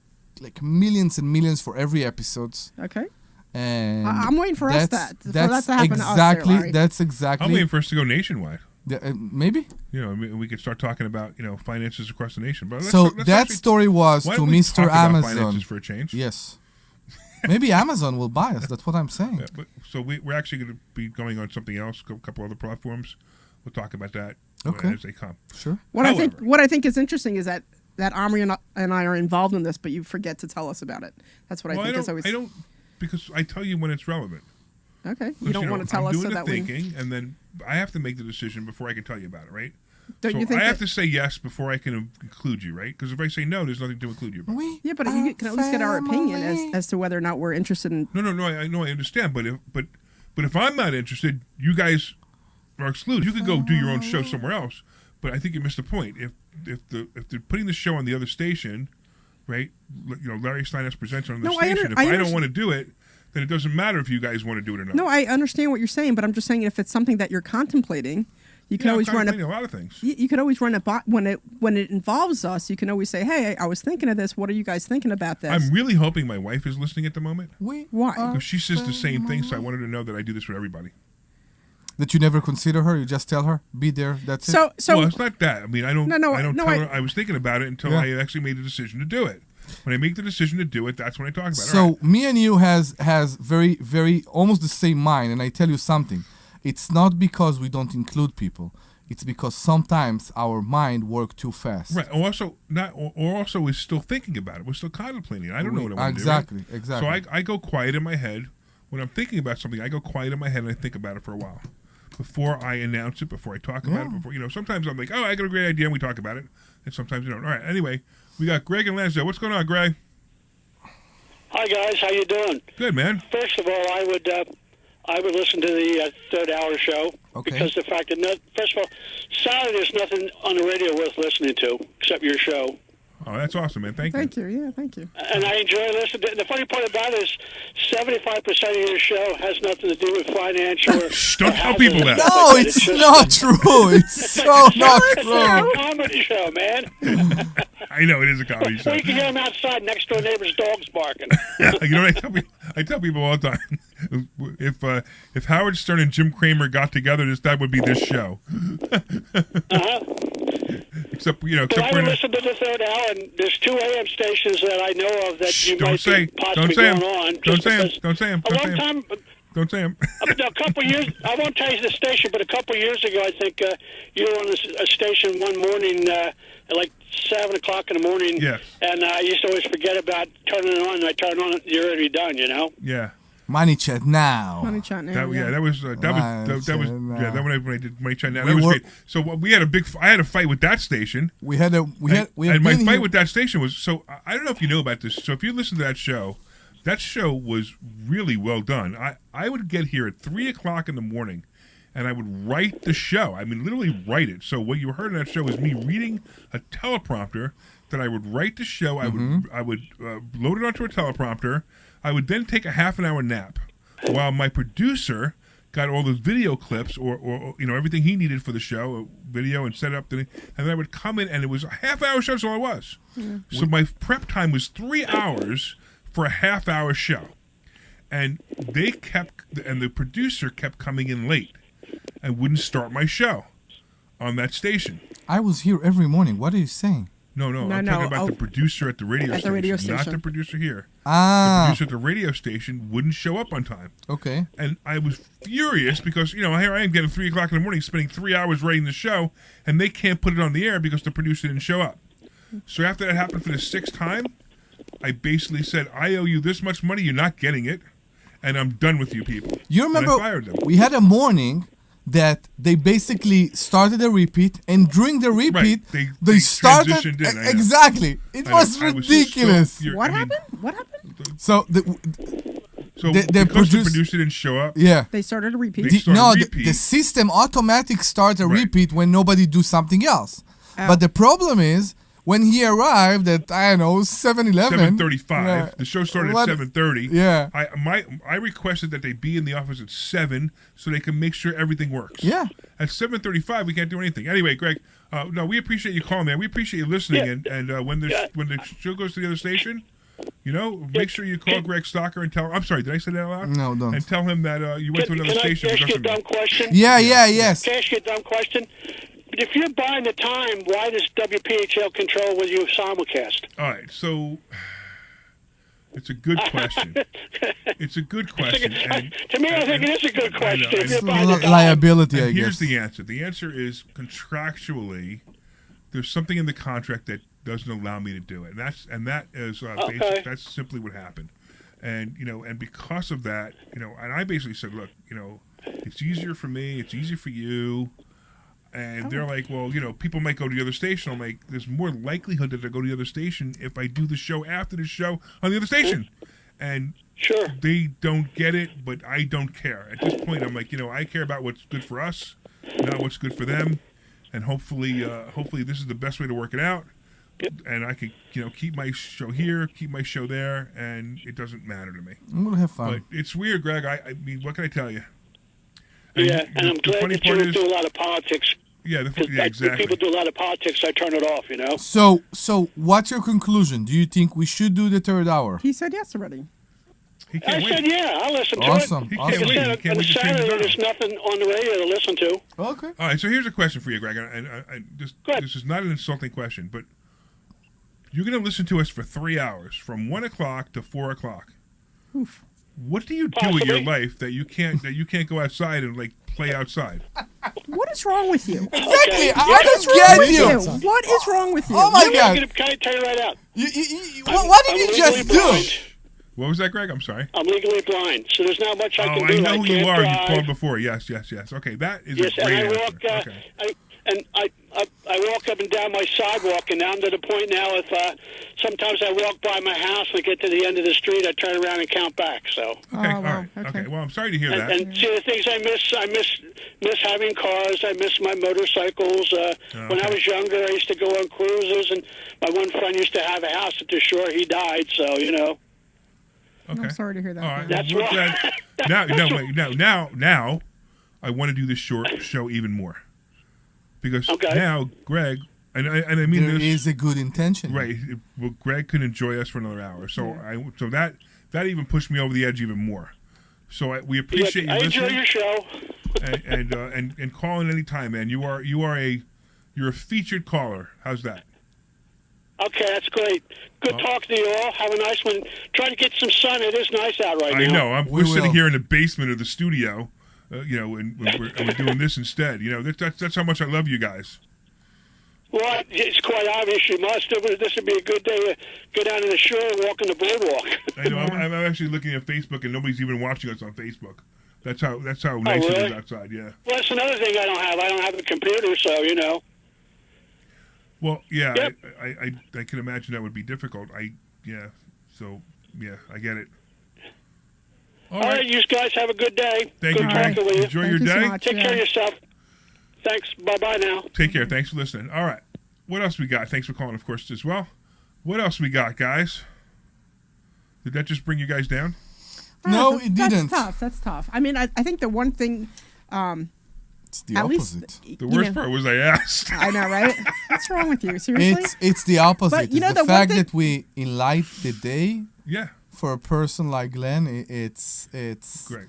millions and millions for every episode. Okay. And I'm waiting for that to happen to us exactly. there, Larry. That's exactly. I'm waiting for us to go nationwide. Maybe. We could start talking about finances across the nation. But that story was to Mr. Amazon. Finances for a change. Yes. Maybe Amazon will buy us. That's what I'm saying. Yeah, so we're actually going to be going on something else, a couple other platforms. We'll talk about that as they come. Sure. What I think is interesting is that that Omri and I are involved in this, but you forget to tell us about it. That's what I think is always. I don't, because I tell you when it's relevant. Okay, you don't want to tell I'm us doing so the that thinking, and then I have to make the decision before I can tell you about it, right? Don't so you think I have to say yes before I can include you, right? Because if I say no, there's nothing to include you about. Yeah, but you can at least get our opinion as to whether or not we're interested in. No. I know, I understand, but if I'm not interested, you guys are excluded. You could go do your own show somewhere else. But I think you missed the point. If they're putting the show on the other station, right? Larry Steinhouse presents on the station. If I don't want to do it, then it doesn't matter if you guys want to do it or not. No, I understand what you're saying, but I'm just saying if it's something that you're contemplating, you can always run a lot of things. You could always run when it involves us. You can always say, "Hey, I was thinking of this. What are you guys thinking about this?" I'm really hoping my wife is listening at the moment. Why? Because she says the same thing, so I wanted to know that I do this for everybody. That you never consider her, you just tell her, be there, that's it. So well, it's not that. I mean, I don't tell her I was thinking about it until I actually made the decision to do it. When I make the decision to do it, that's when I talk about it. So me and you has very, very almost the same mind, and I tell you something. It's not because we don't include people. It's because sometimes our mind works too fast. Right. Also, we're still thinking about it. We're still contemplating it. I don't know what I want to do. Exactly. So I go quiet in my head. When I'm thinking about something, I go quiet in my head and I think about it for a while. Before I announce it, before I talk about it, sometimes I'm like, oh, I got a great idea, and we talk about it. And sometimes you don't. All right, anyway, we got Greg and Lansdale. What's going on, Greg? Hi, guys. How you doing? Good, man. First of all, I would listen to the third hour show because the fact that, first of all, Saturday there's nothing on the radio worth listening to except your show. Oh, that's awesome, man. Thank you. Thank you. Yeah, thank you. And I enjoy listening. The funny part about it is 75% of your show has nothing to do with financial or don't tell people that. No, it's not true. It's so not true. It's a comedy show, man. I know, it is a comedy show. You can hear them outside, next door neighbor's dogs barking. You know what I tell people all the time? If Howard Stern and Jim Cramer got together, that would be this show. Except I would listen to the third hour, and there's 2 AM stations that I know of that you might be possibly going on. Don't say them. Don't say them. A couple years, I won't tell you the station, but a couple years ago, I think you were on a station one morning at like 7 o'clock in the morning. Yes. And I used to always forget about turning it on, and I turn it on, you're already done, Yeah. Money Chat Now. Money Chat Now. That was when I did Money Chat Now. That was great. So we had I had a fight with that station. And my fight with that station was, so I don't know if you know about this. So if you listen to that show was really well done. I would get here at 3 o'clock in the morning, and I would write the show. I mean, literally write it. So what you heard in that show was me reading a teleprompter. That I would write the show. I would load it onto a teleprompter. I would then take a half an hour nap while my producer got all the video clips or everything he needed for the show, video and set up. And then I would come in, and it was a half-hour show. That's all it was. Yeah. So my prep time was 3 hours for a half-hour show. And the producer kept coming in late and wouldn't start my show on that station. I was here every morning. What are you saying? No, I'm talking about the producer at the radio station, not the producer here. Ah. The producer at the radio station wouldn't show up on time. Okay. And I was furious because, here I am getting 3 o'clock in the morning, spending 3 hours writing the show, and they can't put it on the air because the producer didn't show up. So after that happened for the 6th time, I basically said, I owe you this much money, you're not getting it, and I'm done with you people. You remember, and I fired them. We had a morning that they basically started a repeat, and during the repeat, they started transitioned in. Exactly. It was ridiculous. What happened? So the producer didn't show up. Yeah, they started a repeat. The system automatic starts a repeat when nobody do something else. But the problem is, when he arrived at 7:11, 7:35. The show started at 7:30. Yeah, I requested that they be in the office at 7 so they can make sure everything works. Yeah, at 7:35 we can't do anything. Anyway, Greg, no, we appreciate you calling, man. We appreciate you listening. And when the show goes to the other station, make sure you call Greg Stocker and tell him. I'm sorry, did I say that out loud? No, don't. And tell him that you went to another station. Can I ask you a dumb question? Yes. Can I ask you a dumb question? If you're buying the time, why does WPHL control with you simulcast? All right, so it's a good question. It's a good question. To me, I think it is a good question. It's liability, I guess. Here's the answer. The answer is contractually, there's something in the contract that doesn't allow me to do it, and that is that's simply what happened. And and because of that, and I basically said, look, it's easier for me, it's easier for you. And they're like, well, people might go to the other station. I'm like, there's more likelihood that they go to the other station if I do the show after the show on the other station. And sure, they don't get it, but I don't care. At this point, I'm like, I care about what's good for us, not what's good for them. And hopefully this is the best way to work it out. Yep. And I could, keep my show here, keep my show there, and it doesn't matter to me. I'm gonna have fun. But it's weird, Greg. I mean, what can I tell you? And I'm glad that you don't do a lot of politics. Yeah, exactly. People do a lot of politics. I turn it off. So what's your conclusion? Do you think we should do the third hour? He said yes already. I said yeah. I'll listen to it. Awesome. Like I said, on Saturday, there's nothing on the radio to listen to. Okay. All right. So here's a question for you, Greg. And this is not an insulting question, but you're going to listen to us for 3 hours, from 1 o'clock to 4 o'clock. Oof. What do you do with your life that you can't go outside and play outside? What is wrong with you? Exactly. Okay. I don't get you. What is wrong with you? Oh my God! Can I tell you right out? What did you just do? What was that, Greg? I'm sorry. I'm legally blind, so there's not much I can do. I know who you are. Drive. You've called before. Yes. Okay, that is a great and I answer. walk. Okay. I walk up and down my sidewalk, and I'm to the point now. If sometimes I walk by my house and I get to the end of the street, I turn around and count back. So okay, all right. Okay. Well, I'm sorry to hear that. And see the things I miss having cars. I miss my motorcycles. When I was younger, I used to go on cruises, and my one friend used to have a house at the shore. He died, so Okay. I'm sorry to hear that. All right. That's well, right. Now, I want to do this short show even more. Because now, Greg, and I mean there this is a good intention, right? Well, Greg could enjoy us for another hour, so that even pushed me over the edge even more. So we appreciate you listening. I enjoy your show. and call in any time, man. You're a featured caller. How's that? Okay, that's great. Good talking to you all. Have a nice one. Try to get some sun. It is nice out right now. I know. We're sitting here in the basement of the studio. And we're doing this instead. That's how much I love you guys. Well, it's quite obvious you must. This would be a good day to go down to the shore and walk on the boardwalk. I know. I'm actually looking at Facebook, and nobody's even watching us on Facebook. That's how nice it is outside. Yeah. Well, that's another thing I don't have. I don't have a computer, so Well, yeah, yep. I can imagine that would be difficult. I get it. All right, you guys have a good day. Thank good you, talking Greg. with you. Enjoy your day. Take care of yourself. Thanks. Bye-bye now. Take care. Thanks for listening. All right. What else we got? Thanks for calling, of course, as well. What else we got, guys? Did that just bring you guys down? No, it didn't. That's tough. I mean, I think the one thing... it's the opposite. The worst part was I asked. I know, right? What's wrong with you? Seriously? It's the opposite. But, it's the fact that we enlight the day. Yeah. For a person like Glenn, it's Greg.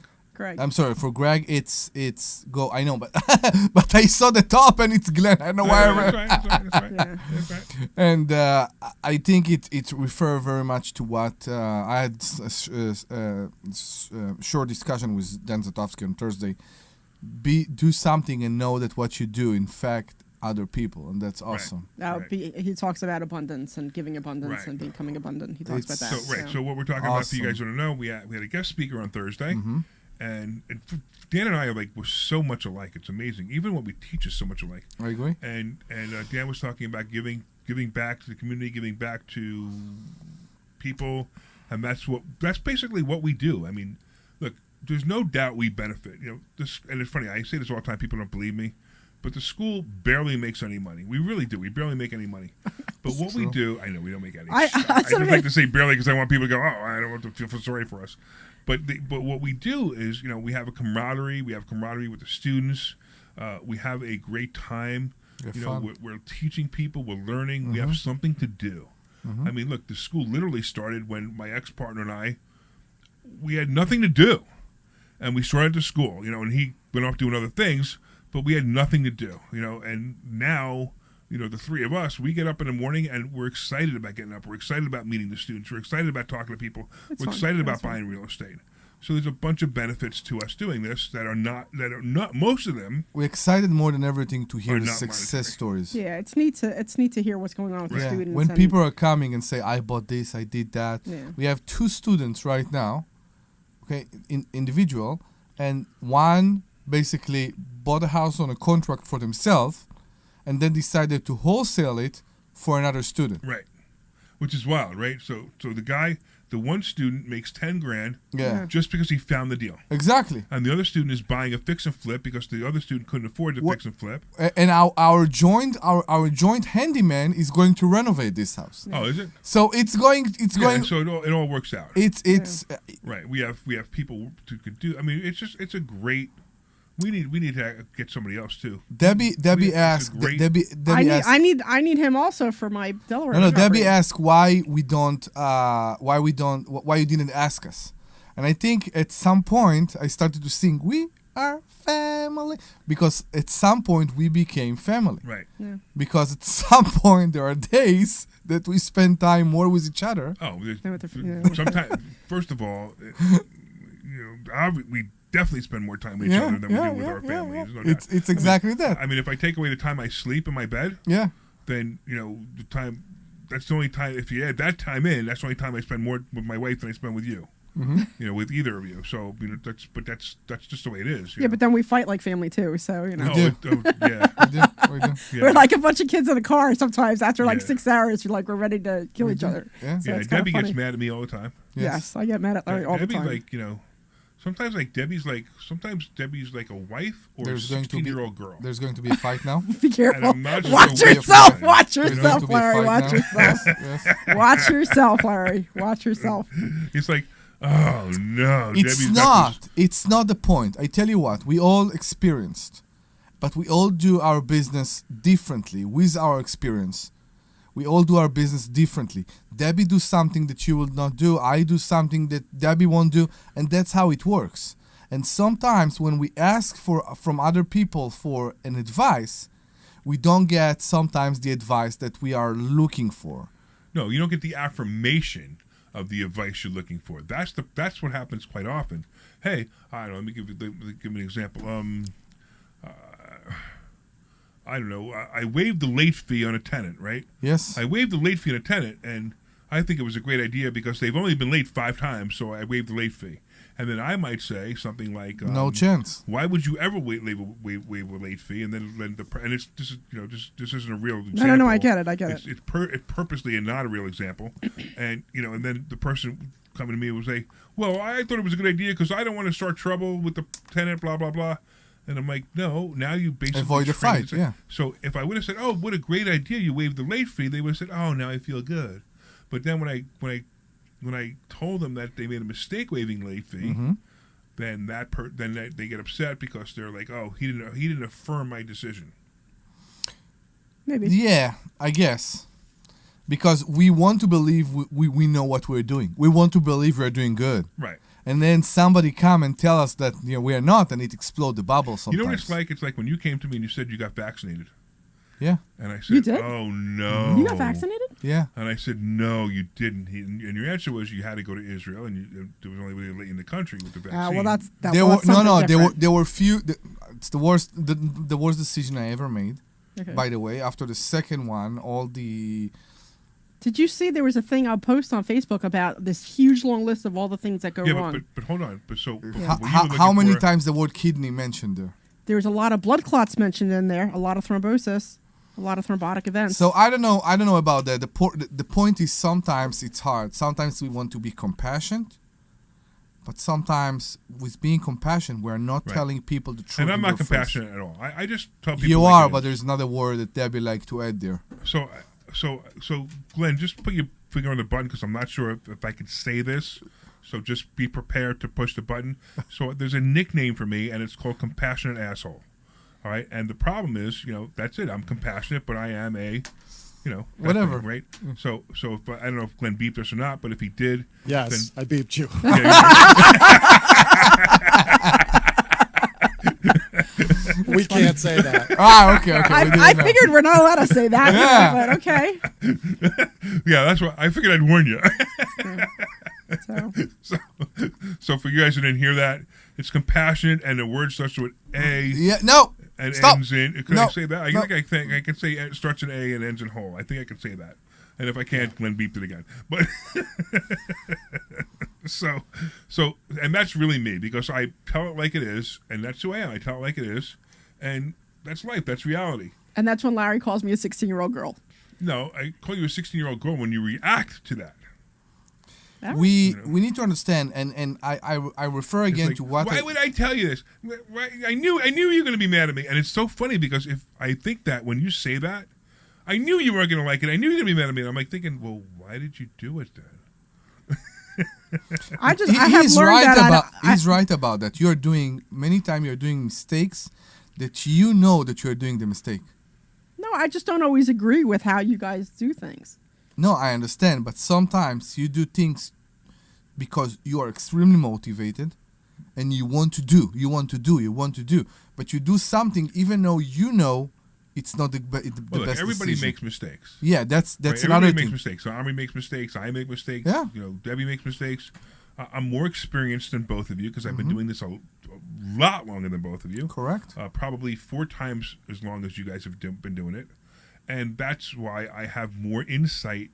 I'm sorry, for Greg, it's go. I know, but but I saw the top and it's Glenn. I don't know why. That's right. And I think it refer very much to what I had a short discussion with Dan Zatowski on Thursday. Do something and know that what you do, in fact, other people, and that's awesome. He talks about abundance and giving abundance and becoming abundant. He talks about that. So what we're talking about, for you guys want to know, we had a guest speaker on Thursday, and Dan and I we're so much alike. It's amazing. Even what we teach is so much alike. I agree. And Dan was talking about giving back to the community, giving back to people, and that's basically what we do. I mean, look, there's no doubt we benefit. This, and it's funny. I say this all the time. People don't believe me. But the school barely makes any money. We really do. We barely make any money. But what we do, I know we don't make any. I don't like to say barely because I want people to go, I don't want to feel sorry for us. But what we do is, we have a camaraderie. We have camaraderie with the students. We have a great time. We're teaching people. We're learning. We have something to do. I mean, look, the school literally started when my ex-partner and I, we had nothing to do. And we started the school, and he went off doing other things. But we had nothing to do, and now, the three of us, we get up in the morning and we're excited about getting up. We're excited about meeting the students. We're excited about talking to people. We're excited about buying real estate. So there's a bunch of benefits to us doing this that are not most of them. We're excited more than everything to hear the not success monetary. stories. Yeah, it's neat to hear what's going on with the students. When and- people are coming and say, I bought this, I did that. Yeah. We have 2 students right now, okay, individual, and one basically bought a house on a contract for themselves and then decided to wholesale it for another student. Right. Which is wild, right? So the one student makes $10,000 just because he found the deal. Exactly. And the other student is buying a fix and flip because the other student couldn't afford to fix and flip. And our joint handyman is going to renovate this house. Oh, is it? So it's going. So it all works out. It's right. We have people who could do. I mean, it's a great. We need to get somebody else too. Debbie asked. Debbie asked. I need him also for my Delaware. No. Debbie asked why you didn't ask us, and I think at some point I started to think we are family because at some point we became family. Right. Yeah. Because at some point there are days that we spend time more with each other. Oh, sometimes. First of all, we definitely spend more time with each other than we do with our family. Yeah. There's no doubt. It's exactly that. I mean, if I take away the time I sleep in my bed, then the time. That's the only time. If you add that time in, that's the only time I spend more with my wife than I spend with you. Mm-hmm. With either of you. So that's just the way it is. Yeah, but then we fight like family too. So We do. We're like a bunch of kids in a car. Sometimes after like 6 hours, we're ready to kill each other. Yeah. So it's Debbie funny. gets mad at me all the time. Yes, I get mad at Larry all the time. Sometimes Debbie's like a wife or a 16-year-old girl. There's going to be a fight now. Be careful. Watch yourself. Watch yourself, Larry. Watch yourself. Yes. Watch yourself, Larry. Watch yourself. It's like, oh no. It's not the point. I tell you what, we all experienced, but we all do our business differently with our experience. We all do our business differently. Debbie do something that you will not do. I do something that Debbie won't do, and that's how it works. And sometimes when we ask from other people for an advice, we don't get sometimes the advice that we are looking for. No, you don't get the affirmation of the advice you're looking for. That's what happens quite often. Hey, I don't know. Let me give me an example. I don't know. I waived the late fee on a tenant, right? Yes. I waived the late fee on a tenant, and I think it was a great idea because they've only been late 5 times, so I waived the late fee. And then I might say something like, "No chance. Why would you ever waive a late fee?" And then this isn't a real example. No, I get it. It's purposely not a real example, and and then the person coming to me would say, "Well, I thought it was a good idea because I don't want to start trouble with the tenant." Blah blah blah. And I'm like, no, now you basically avoid the fight, yeah. So if I would have said, oh, what a great idea, you waived the late fee, they would have said, oh, now I feel good. But then when I told them that they made a mistake waiving late fee, then they get upset because they're like, oh, he didn't affirm my decision. Maybe. Yeah, I guess. Because we want to believe we know what we're doing. We want to believe we're doing good. Right. And then somebody come and tell us that we are not, and it explodes the bubble sometimes. You know what it's like? It's like when you came to me and you said you got vaccinated. Yeah. And I said, you did? Oh, no. You got vaccinated? Yeah. And I said, no, you didn't. And your answer was you had to go to Israel, and there was only way to let you in the country with the vaccine. Well, that's there were few. It's the worst decision I ever made. Okay. By the way, after the second one, all the. Did you see there was a thing I'll post on Facebook about this huge long list of all the things that go wrong? But hold on. How many times the word kidney mentioned there? There was a lot of blood clots mentioned in there, a lot of thrombosis, a lot of thrombotic events. So I don't know about that. The point is sometimes it's hard. Sometimes we want to be compassionate, but sometimes with being compassionate, we're not telling people the truth. And I'm not compassionate at all. I just tell people. You are, but there's another word that Debbie like to add there. So Glenn, just put your finger on the button because I'm not sure if I can say this. So just be prepared to push the button. So there's a nickname for me, and it's called Compassionate Asshole. All right, and the problem is, that's it. I'm compassionate, but I am a, whatever, right? So if I don't know if Glenn beeped us or not, but if he did, yes, then, I beeped you. We can't say that. Okay. I figured we're not allowed to say that. But okay. Yeah, that's what I figured. I'd warn you. So for you guys who didn't hear that, it's compassionate, and the word starts with A. Yeah, no. And Stop. ends in. Can No. I say that? No. I think I can say it starts in A and ends in whole. I think I can say that. And if I can't, Glenn beeped it again. But so, and that's really me, because I tell it like it is, and that's who I am. I tell it like it is, and that's life. That's reality. And that's when Larry calls me a 16-year-old girl. No, I call you a 16-year-old girl when you react to that. We need to understand, and I refer again Like, to what. Why would I tell you this? I knew you were going to be mad at me, and it's so funny because if I think that when you say that, I knew you weren't going to like it. I knew you were going to be mad at me. And I'm like thinking, well, why did you do it then? He's right about that. You're doing many times. You're doing mistakes that you know that you're doing the mistake. No, I just don't always agree with how you guys do things. No, I understand, but sometimes you do things because you are extremely motivated and you want to do, but you do something even though you know it's not the best everybody decision. makes mistakes. Yeah, that's right? another Everybody thing. makes mistakes. So Omri makes mistakes. I make mistakes. Yeah. Debbie makes mistakes. I'm more experienced than both of you because I've been doing this a lot longer than both of you. Correct. Probably 4 times as long as you guys have been doing it. And that's why I have more insight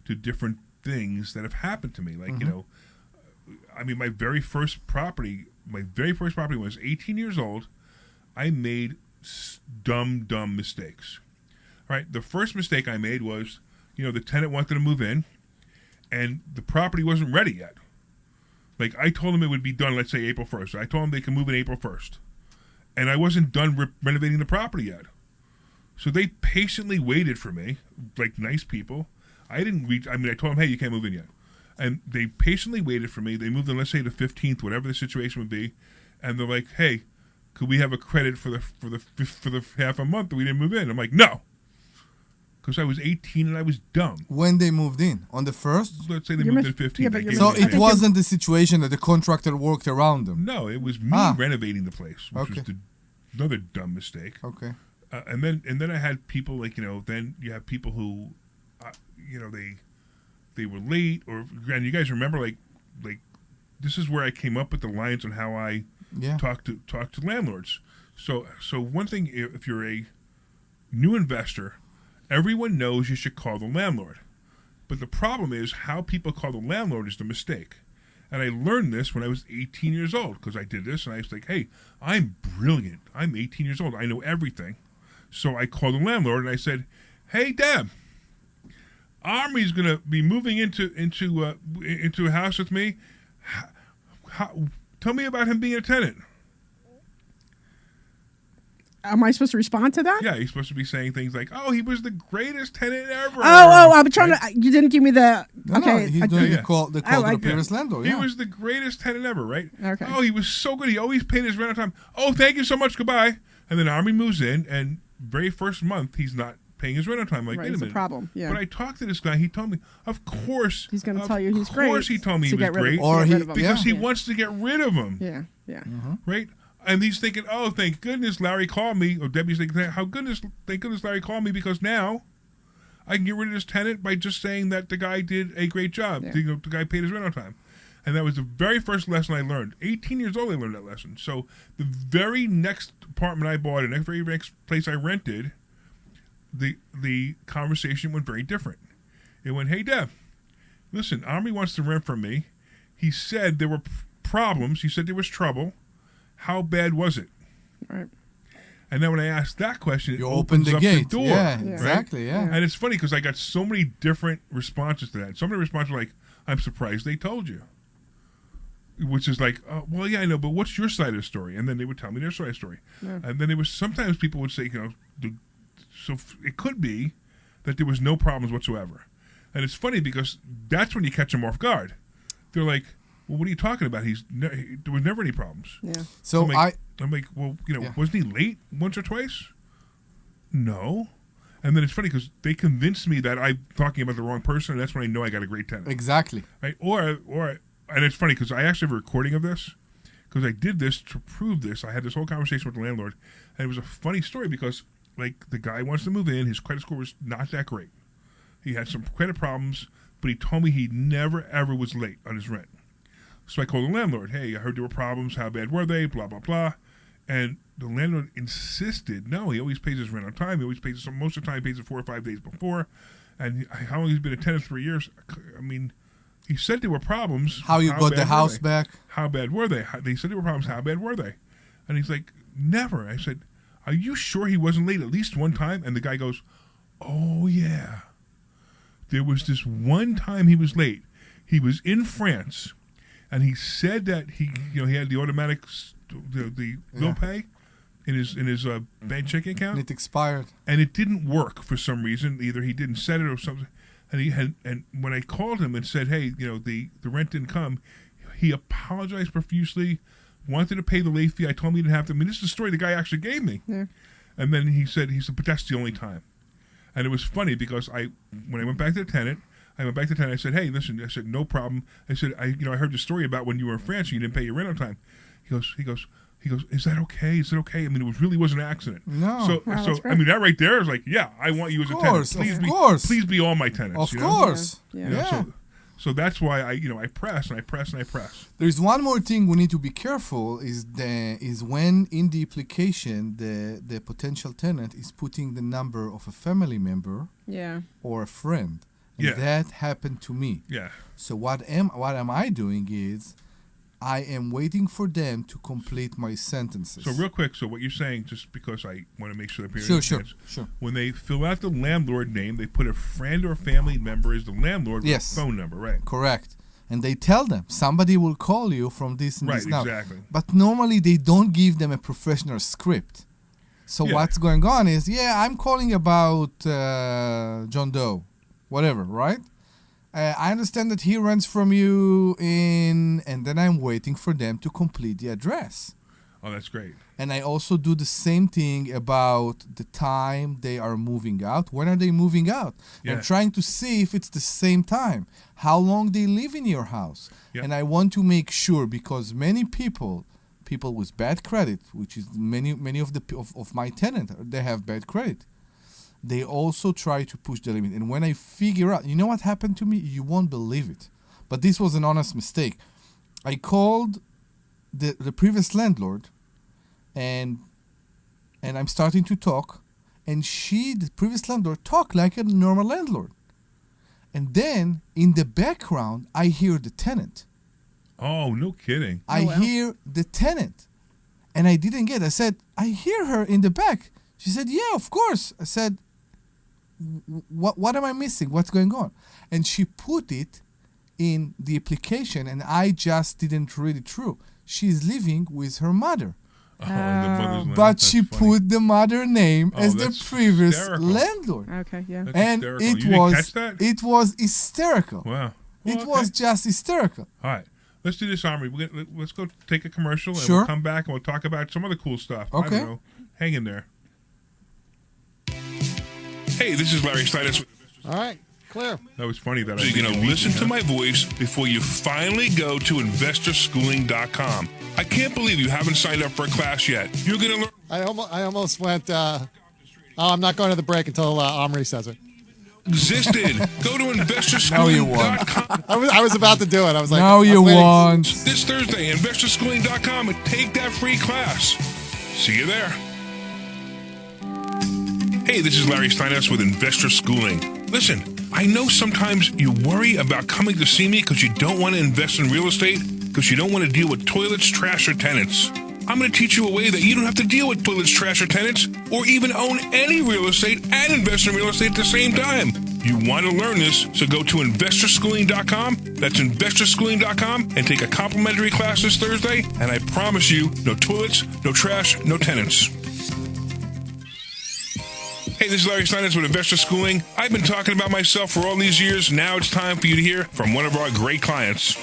to different things that have happened to me. Like, I mean, my very first property when I was 18 years old, I made dumb mistakes. Right? The first mistake I made was, the tenant wanted to move in, and the property wasn't ready yet. Like, I told them it would be done, let's say, April 1st. I told them they could move in April 1st. And I wasn't done renovating the property yet. So they patiently waited for me, like nice people. I told them, hey, you can't move in yet. And they patiently waited for me. They moved in, let's say, the 15th, whatever the situation would be. And they're like, hey, could we have a credit for the half a month that we didn't move in? I'm like, no. Because I was 18 and I was dumb. When they moved in? On the 1st? Let's say they moved in 15th. So it wasn't the situation that the contractor worked around them? No, it was me renovating the place, which was another dumb mistake. Okay. And then I had people like, then you have people who, they were late, and you guys remember like this is where I came up with the lines on how I talk to landlords. So one thing, if you're a new investor, everyone knows you should call the landlord. But the problem is how people call the landlord is the mistake. And I learned this when I was 18 years old because I did this and I was like, hey, I'm brilliant. I'm 18 years old. I know everything. So I called the landlord and I said, hey, Deb, Omri's going to be moving into a house with me. Tell me about him being a tenant. Am I supposed to respond to that? Yeah, he's supposed to be saying things like, "Oh, he was the greatest tenant ever." I'm trying to. You didn't give me the. Okay, he's doing the call to the previous landlord. He was the greatest tenant ever, right? Okay. Oh, he was so good. He always paid his rent on time. Oh, thank you so much. Goodbye. And then Omri moves in, and very first month he's not paying his rent on time. Like, right, wait a minute. It's a problem. Yeah. But I talked to this guy. He told me, of course, he's going to tell you he's great. Of course, he told me he was great, because he wants to get rid of him. Yeah. Right. And he's thinking, oh, thank goodness Larry called me. Or Debbie's thinking, thank goodness Larry called me because now I can get rid of this tenant by just saying that the guy did a great job. Yeah. The guy paid his rent on time. And that was the very first lesson I learned. 18 years old, I learned that lesson. So the very next apartment I bought, and the very next place I rented, the conversation went very different. It went, hey, Deb, listen, Omri wants to rent from me. He said there were problems. He said there was trouble. How bad was it? Right. And then when I asked that question, it you opens opened the up gate. the door. Yeah, right? exactly. Yeah. And it's funny because I got so many different responses to that. Some of the responses were like, I'm surprised they told you. Which is like, oh, well, yeah, I know, but what's your side of the story? And then they would tell me their side of the story. Yeah. And then it was sometimes people would say, so it could be that there was no problems whatsoever. And it's funny because that's when you catch them off guard. They're like, well, what are you talking about? There was never any problems. Yeah. So I'm like, well, wasn't he late once or twice? No. And then it's funny because they convinced me that I'm talking about the wrong person, and that's when I know I got a great tenant. Exactly. Right? And it's funny because I actually have a recording of this because I did this to prove this. I had this whole conversation with the landlord, and it was a funny story because, like, the guy wants to move in. His credit score was not that great. He had some credit problems, but he told me he never, ever was late on his rent. So I called the landlord. Hey, I heard there were problems. How bad were they? Blah, blah, blah. And the landlord insisted, no, he always pays his rent on time. He always pays it, most of the time he pays it 4 or 5 days before. And how long he's been a tenant? 3 years. I mean, he said there were problems. How you got the house back? How bad were they? They said there were problems. How bad were they? And he's like, never. I said, are you sure he wasn't late at least one time? And the guy goes, oh, yeah. There was this one time he was late. He was in France, and he said that he had the automatic the bill pay in his bank checking account. And it expired. And it didn't work for some reason. Either he didn't set it or something. And when I called him and said, hey, the rent didn't come, he apologized profusely, wanted to pay the late fee. I told him he didn't have to. I mean, this is the story the guy actually gave me. Yeah. And then he said, but that's the only time. And it was funny because when I went back to the tenant, I said, hey, listen, I said, no problem. I said, I heard the story about when you were in France and you didn't pay your rent on time. He goes, is that okay? Is it okay? I mean, it really was an accident. No. So I mean, that right there is like, yeah, I want you as a tenant. Please be all my tenants. Of course. Yeah. So that's why I press and I press and I press. There's one more thing we need to be careful is when in the application the potential tenant is putting the number of a family member or a friend. And that happened to me. Yeah. So what am I doing is I am waiting for them to complete my sentences. So real quick, so what you're saying, just because I want to make sure the Sure. When they fill out the landlord name, they put a friend or family member as the landlord with a phone number, right? Correct. And they tell them somebody will call you from this and this now. Exactly. But normally they don't give them a professional script. So what's going on is, I'm calling about John Doe, whatever, right? I understand that he rents from you and then I'm waiting for them to complete the address. Oh, that's great. And I also do the same thing about the time they are moving out. When are they moving out? Yeah. I'm trying to see if it's the same time. How long they live in your house. Yeah. And I want to make sure because many people with bad credit, which is many of my tenants, they have bad credit. They also try to push the limit. And when I figure out, you know what happened to me? You won't believe it. But this was an honest mistake. I called the previous landlord and I'm starting to talk. And the previous landlord, talked like a normal landlord. And then in the background, I hear the tenant. Oh, no kidding. I hear the tenant. And I didn't get it. I said, I hear her in the back. She said, yeah, of course. I said, what am I missing? What's going on? And she put it in the application, and I just didn't read it through. She's living with her mother. But she put the mother name as the previous landlord. Okay, yeah. And it was hysterical. Wow. It was just hysterical. All right. Let's do this, Omri. Let's go take a commercial, and Sure. we'll come back and we'll talk about some other cool stuff. Okay. I don't know. Hang in there. Hey, this is Larry Steinhouse. All right, clear. That was funny that You're going to listen to my voice before you finally go to investorschooling.com. I can't believe you haven't signed up for a class yet. You're going to learn. I almost went. I'm not going to the break until Omri says it. Existed. Go to investorschooling.com. I was about to do it. I was like, now you won't. This Thursday, investorschooling.com, and take that free class. See you there. Hey, this is Larry Steinhouse with Investor Schooling. Listen, I know sometimes you worry about coming to see me because you don't want to invest in real estate, because you don't want to deal with toilets, trash, or tenants. I'm going to teach you a way that you don't have to deal with toilets, trash, or tenants, or even own any real estate and invest in real estate at the same time. You want to learn this, so go to investorschooling.com. That's investorschooling.com, and take a complimentary class this Thursday, and I promise you, no toilets, no trash, no tenants. Hey, this is Larry Steinhouse with Investor Schooling. I've been talking about myself for all these years. Now it's time for you to hear from one of our great clients.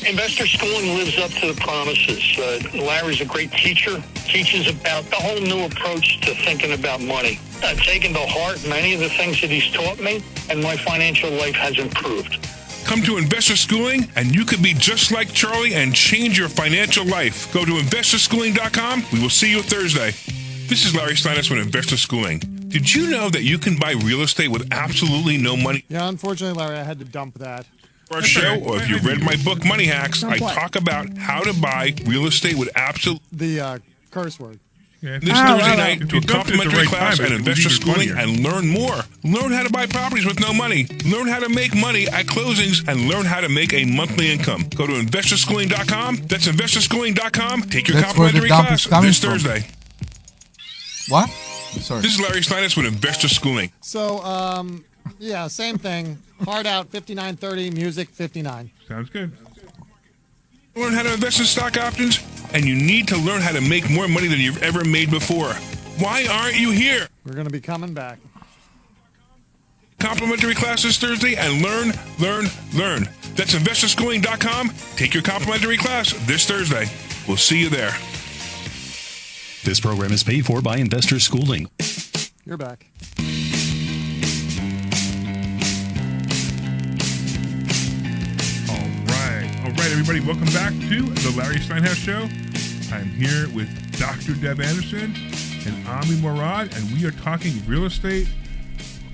Investor Schooling lives up to the promises. Larry's a great teacher, teaches about the whole new approach to thinking about money. I've taken to heart many of the things that he's taught me, and my financial life has improved. Come to Investor Schooling, and you could be just like Charlie and change your financial life. Go to investorschooling.com. We will see you Thursday. This is Larry Steinhouse with Investor Schooling. Did you know that you can buy real estate with absolutely no money? Yeah, unfortunately, Larry, I had to dump that. Our show, or if you read my book, Money Hacks, I talk about how to buy real estate with absolute... The curse word. This Thursday night to a complimentary class at Investor Schooling and learn more. Learn how to buy properties with no money. Learn how to make money at closings and learn how to make a monthly income. Go to investorschooling.com. That's investorschooling.com. Take your complimentary class this Thursday. What? Sorry. This is Larry Steinhouse with Investor Schooling. So, yeah, same thing. Hard out, $59.30. Music, $59. Sounds good. Learn how to invest in stock options, and you need to learn how to make more money than you've ever made before. Why aren't you here? We're going to be coming back. Complimentary class this Thursday and learn. That's investorschooling.com. Take your complimentary class this Thursday. We'll see you there. This program is paid for by Investor Schooling. You're back. All right, everybody, welcome back to the Larry Steinhouse Show. I'm here with Dr. Deb Anderson and Omri Morad, and we are talking real estate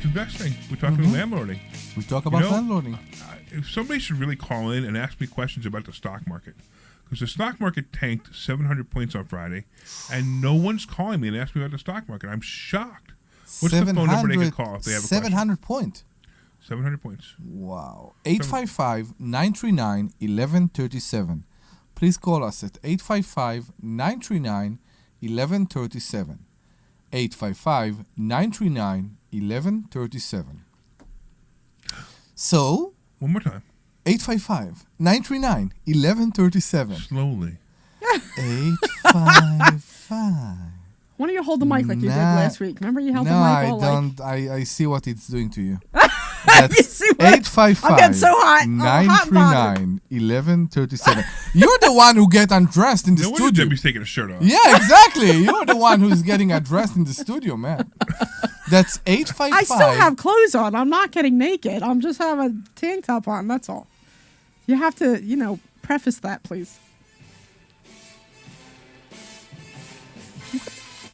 investing. We're talking landlording. We talk about landlording. If somebody should really call in and ask me questions about the stock market, because the stock market tanked 700 points on Friday, and no one's calling me and asking me about the stock market. I'm shocked. What's the phone number they can call if they have a question? 700 points. 700 points. Wow. 855-939-1137. Please call us at 855-939-1137. 855-939-1137. So, one more time. 855-939-1137. Slowly. 855. Why don't you hold the mic like you did last week? Remember you held the mic all don't. I see what it's doing to you. That's 855. I'm getting so hot. 939-1137. You're the one who get undressed in the studio. Debbie's taking a shirt off. Yeah, exactly. You're the one who's getting undressed in the studio, man. That's 855. I still have clothes on. I'm not getting naked. I'm just have a tank top on. That's all. You have to, preface that, please.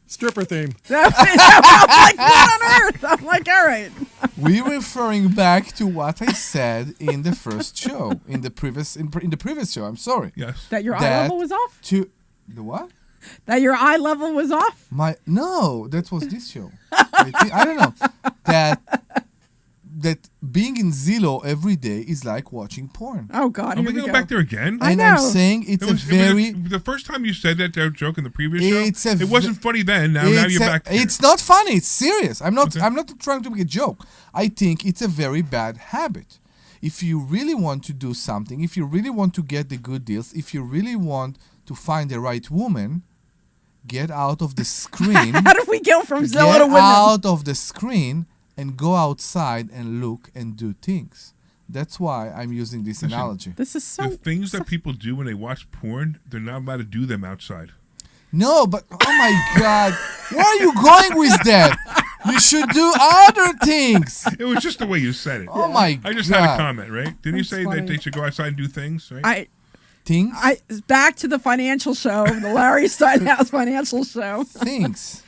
Stripper theme. I'm like, what on earth? I'm like, all right. We're referring back to what I said in the first show, in the previous show. I'm sorry. Yes. That your eye level was off? The what? That your eye level was off? No, that was this show. I don't know. That being in Zillow every day is like watching porn. Oh, God. Are we going back there again? And I'm saying the first time you said that joke in the previous show, it wasn't funny then. Now you're back there. It's not funny. It's serious. I'm not trying to make a joke. I think it's a very bad habit. If you really want to do something, if you really want to get the good deals, if you really want to find the right woman, get out of the screen. How do we go from Zillow to women? Get out of the screen and go outside and look and do things. That's why I'm using this analogy. This is so... The things that people do when they watch porn, they're not allowed to do them outside. No, but oh my God. Where are you going with that? You should do other things. It was just the way you said it. Oh my God. I just had a comment, right? Didn't you say that they should go outside and do things, right? Things? Back to the financial show, the Larry Steinhouse financial show. Things.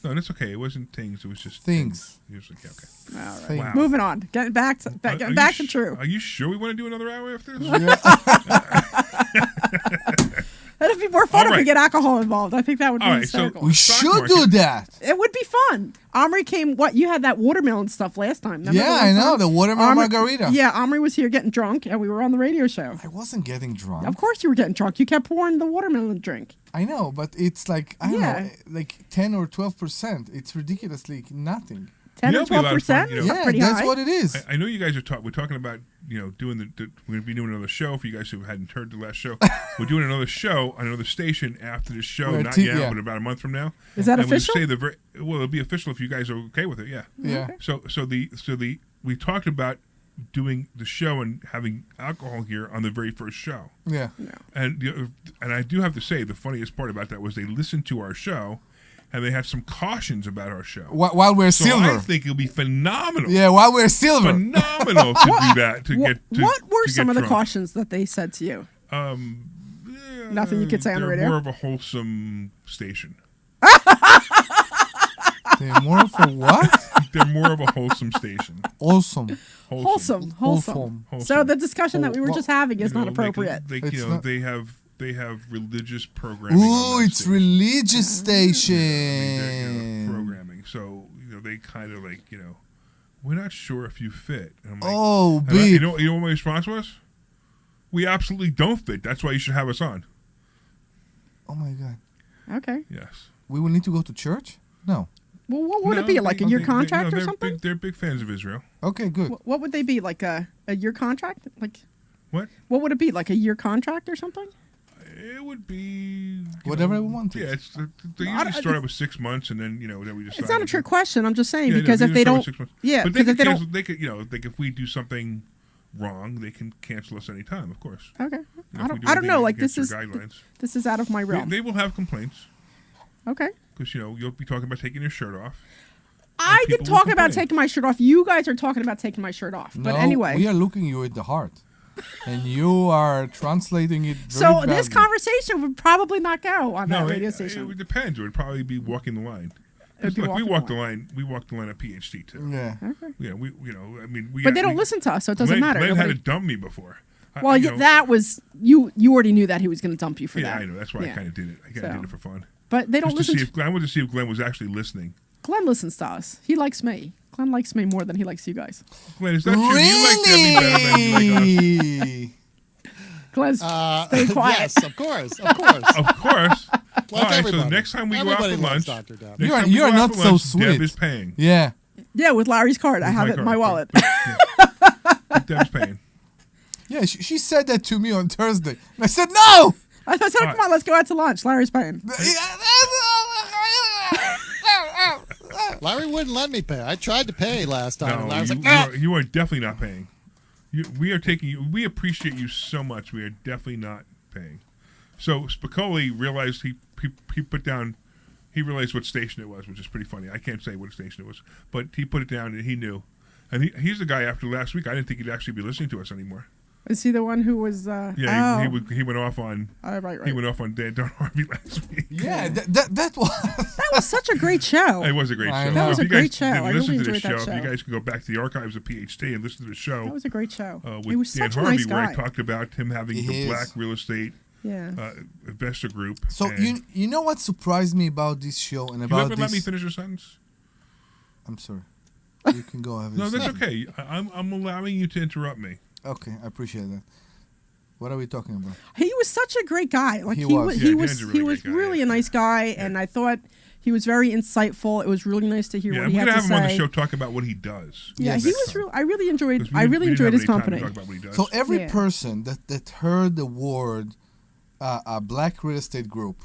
No, that's okay. It wasn't things. It was just things. Okay. All right. Wow. Moving on. Getting back to true. Are you sure we want to do another hour after this? It'd be more fun if we get alcohol involved. I think that would be hysterical. So we should do that. It would be fun. Omri came. You had that watermelon stuff last time. Remember I know the watermelon margarita. Yeah, Omri was here getting drunk, and we were on the radio show. I wasn't getting drunk. Of course, you were getting drunk. You kept pouring the watermelon drink. I know, but it's like I don't know, like 10 or 12%. It's ridiculously nothing. 10 or 12%? Yeah, that's what it is. I know you guys are we're talking about, doing we're going to be doing another show for you guys who hadn't heard the last show. We're doing another show on another station after the show, not now, but about a month from now. Is that official? It'll be official if you guys are okay with it, yeah. Yeah. Okay. We talked about doing the show and having alcohol here on the very first show. Yeah. And I do have to say, the funniest part about that was they listened to our show and they had some cautions about our show. While we're silver. I think it'll be phenomenal. Yeah, while we're silver. Phenomenal to do that. What were some of the cautions that they said to you? Nothing you could say on the radio? More of a wholesome station. They're more of a what? They're more of a wholesome station. Wholesome. Wholesome. So the discussion that we were just having is not appropriate. They have religious programming. Ooh, it's religious station. Programming. So they kind of we're not sure if you fit. And I'm like, oh, and babe. You know what my response was? We absolutely don't fit. That's why you should have us on. Oh my God. Okay. Yes. We will need to go to church? No. Well, what would it be? Like a year contract or something? They're big fans of Israel. Okay, good. What would they be? Like a year contract? Like what? What would it be? Like a year contract or something? It would be whatever we want. Yeah, they usually start out with 6 months, and then then we decide. It's not a trick question. I'm just saying because if they don't, but because if they don't, they could like if we do something wrong, they can cancel us anytime. Of course. Okay. I don't know. Like this is out of my realm. They will have complaints. Okay. Because you'll be talking about taking your shirt off. I did talk about taking my shirt off. You guys are talking about taking my shirt off. But anyway, we are looking you at the heart, and you are translating it. Very badly. This conversation would probably not go on that radio station. It depends. It would probably be walking the line. We walk the line. We walk the line at PhD too. Yeah. Okay. Yeah. But they don't listen to us, so it doesn't matter. Glenn had to dump me before. Well, that was you. You already knew that he was going to dump you for that. Yeah, I know. That's why I kind of did it. I kind of did it for fun. But they don't listen. I wanted to see if Glenn was actually listening. Glenn listens to us. He likes me. Glenn likes me more than he likes you guys. Glenn, is that true? Do you like Debbie better than you like us? Glenn's stay quiet. Yes, of course. Of course. All right, so the next time we go out for lunch, you're not so sweet. Deb is paying. Yeah. Yeah, with Larry's card. I have it in my wallet. Deb's paying. Yeah, she said that to me on Thursday. And I said, no! I said, come on, let's go out to lunch. Larry's paying. Larry wouldn't let me pay. I tried to pay last time. No, and Larry's like, you are definitely not paying. We are taking you. We appreciate you so much. We are definitely not paying. So Spicoli realized he put down. He realized what station it was, which is pretty funny. I can't say what station it was, but he put it down and he knew. And he's the guy. After last week, I didn't think he'd actually be listening to us anymore. Is he the one who was? He went off on. Right. He went off on Dan Harvey last week. Yeah, that was such a great show. It was a great show. That was a great show. I Listen really to enjoyed this that show. If you guys can go back to the archives of PhD and listen to the show. That was a great show. With he was Dan such a Harvey, nice guy. where I talked about him having the black real estate investor group. So you know what surprised me about this show and about this? Let me finish your sentence. I'm sorry. You can go ahead. No, that's okay. I'm allowing you to interrupt me. Okay, I appreciate that. What are we talking about? He was such a great guy. Like he was really a nice guy, and I thought he was very insightful. It was really nice to hear what he had to say. We're gonna have him on the show talk about what he does. Yeah, he was real. I really enjoyed his company. So every person that heard the word a black real estate group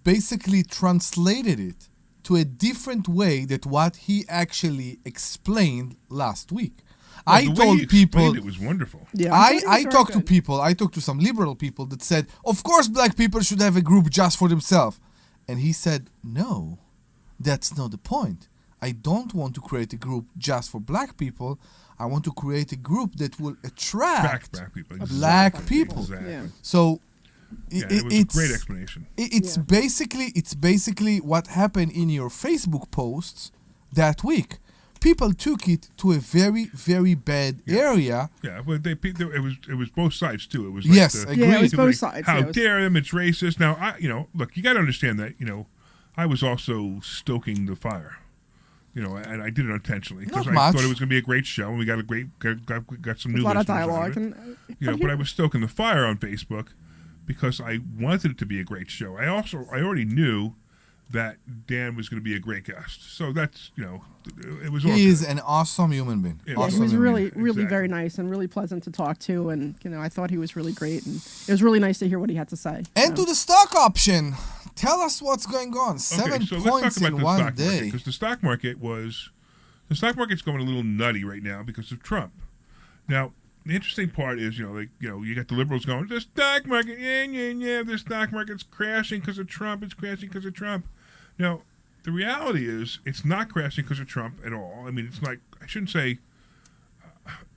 basically translated it to a different way than what he actually explained last week. I told people it was wonderful. Yeah, I talked to people. I talked to some liberal people that said, "Of course, black people should have a group just for themselves," and he said, "No, that's not the point. I don't want to create a group just for black people. I want to create a group that will attract black people. Black people." Exactly. Yeah. So it was a great explanation. It's basically what happened in your Facebook posts that week. People took it to a very, very bad area. Yeah, but it was both sides too. It was like agreed. Yeah, it was both sides. How dare them? It's racist. Now, look, you got to understand that. I was also stoking the fire. And I did it intentionally because I thought it was going to be a great show, and we got got some new a lot of listeners dialogue. But I was stoking the fire on Facebook because I wanted it to be a great show. I already knew that Dan was going to be a great guest. So that's, it was all He is good. an awesome human being. Yeah, he was really very nice and really pleasant to talk to. And, I thought he was really great. And it was really nice to hear what he had to say. And to the stock option. Tell us what's going on. So 7 let's points talk about in the one stock day. market, because the stock market's going a little nutty right now because of Trump. Now, the interesting part is, you got the liberals going, the stock market, the stock market's crashing because of Trump. It's crashing because of Trump. Now, the reality is it's not crashing because of Trump at all. I mean, it's like, I shouldn't say,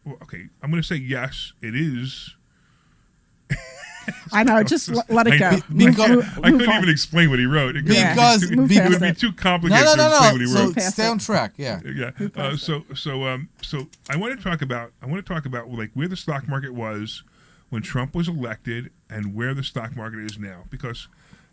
I'm going to say yes, it is. I know. Just let it go. I couldn't even explain what he wrote. It would be too complicated to explain what he wrote. So stay on track. Yeah. Yeah. So I want to talk about like where the stock market was when Trump was elected and where the stock market is now, because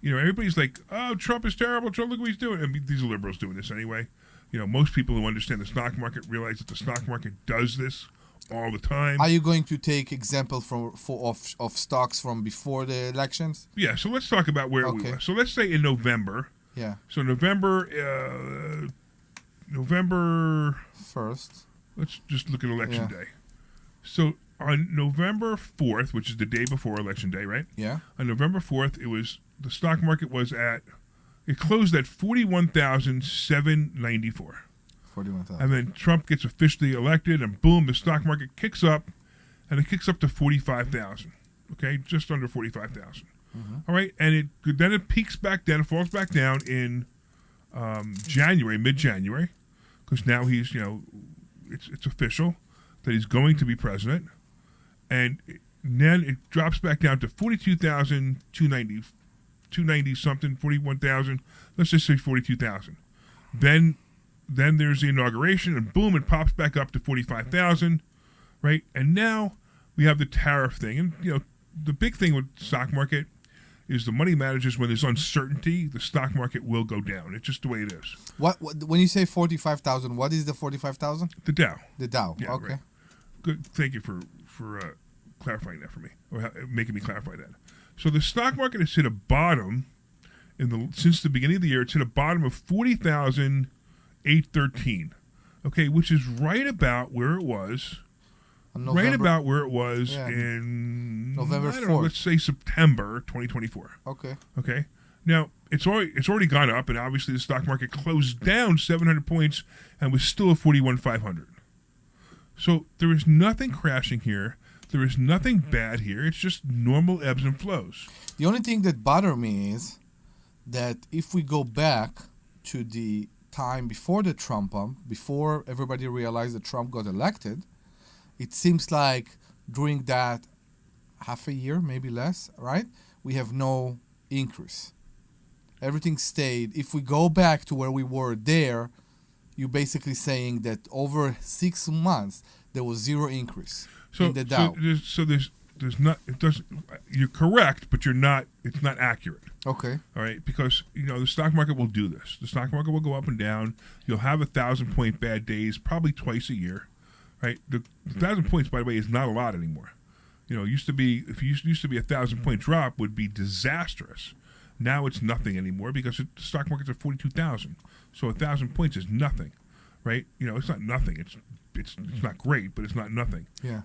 everybody's like, oh, Trump is terrible. Trump, look what he's doing. I mean, these are liberals doing this anyway. Most people who understand the stock market realize that the stock market does this all the time. Are you going to take example of stocks from before the elections? Yeah, so let's talk about where we were. So let's say in November. Yeah. So November 1st. Let's just look at election day. So on November 4th, which is the day before election day, right? Yeah. On November 4th, the stock market it closed at 41,794. 41,000. And then Trump gets officially elected, and boom, the stock market kicks up, and it kicks up to 45,000. Okay, just under 45,000. Mm-hmm. All right, and then it peaks back down, it falls back down in January, mid-January, because now he's it's official that he's going to be president, and then it drops back down to 42,290 something, 41,000. Let's just say 42,000. Then there's the inauguration, and boom, it pops back up to 45,000, right? And now we have the tariff thing, and the big thing with the stock market is the money managers. When there's uncertainty, the stock market will go down. It's just the way it is. What when you say 45,000? What is the 45,000? The Dow. The Dow. Yeah, okay. Right. Good. Thank you for clarifying that for me, or making me clarify that. So the stock market has hit a bottom since the beginning of the year. It's hit a bottom of 40,813. Okay, which is right about where it was. In November 4th. Let's say September 2024. Okay. Okay. Now it's already gone up, and obviously the stock market closed down 700 points and was still at 41,500. So there is nothing crashing here. There is nothing bad here. It's just normal ebbs and flows. The only thing that bothers me is that if we go back to the time before the Trump bump, before everybody realized that Trump got elected, it seems like during that half a year, maybe less, right? We have no increase. Everything stayed. If we go back to where we were there, you're basically saying that over 6 months there was zero increase in the Dow. There's not. It doesn't. You're correct, but you're not. It's not accurate. Okay. All right, because the stock market will do this. The stock market will go up and down. You'll have 1,000-point bad days, probably twice a year. Right. The 1,000 points, by the way, is not a lot anymore. It used to be 1,000-point drop would be disastrous. Now it's nothing anymore because the stock market's at 42,000. So 1,000 points is nothing, right? It's not nothing. It's not great, but it's not nothing. Yeah.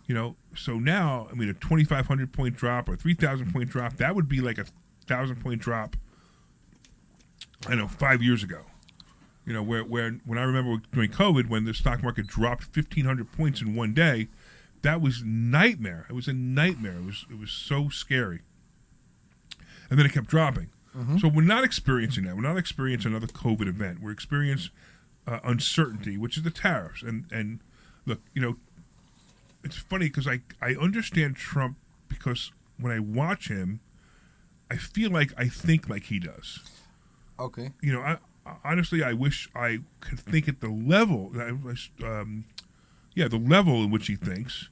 So now, a 2,500-point drop or 3,000-point drop, that would be like 1,000-point drop. 5 years ago. Where when I remember during COVID, when the stock market dropped 1,500 points in one day, that was nightmare. It was a nightmare. It was so scary. And then it kept dropping. Mm-hmm. So we're not experiencing that. We're not experiencing another COVID event. We're experiencing uncertainty, which is the tariffs. And look, it's funny because I understand Trump, because when I watch him, I feel like I think like he does. Okay. Honestly, I wish I could think at the level, the level in which he thinks,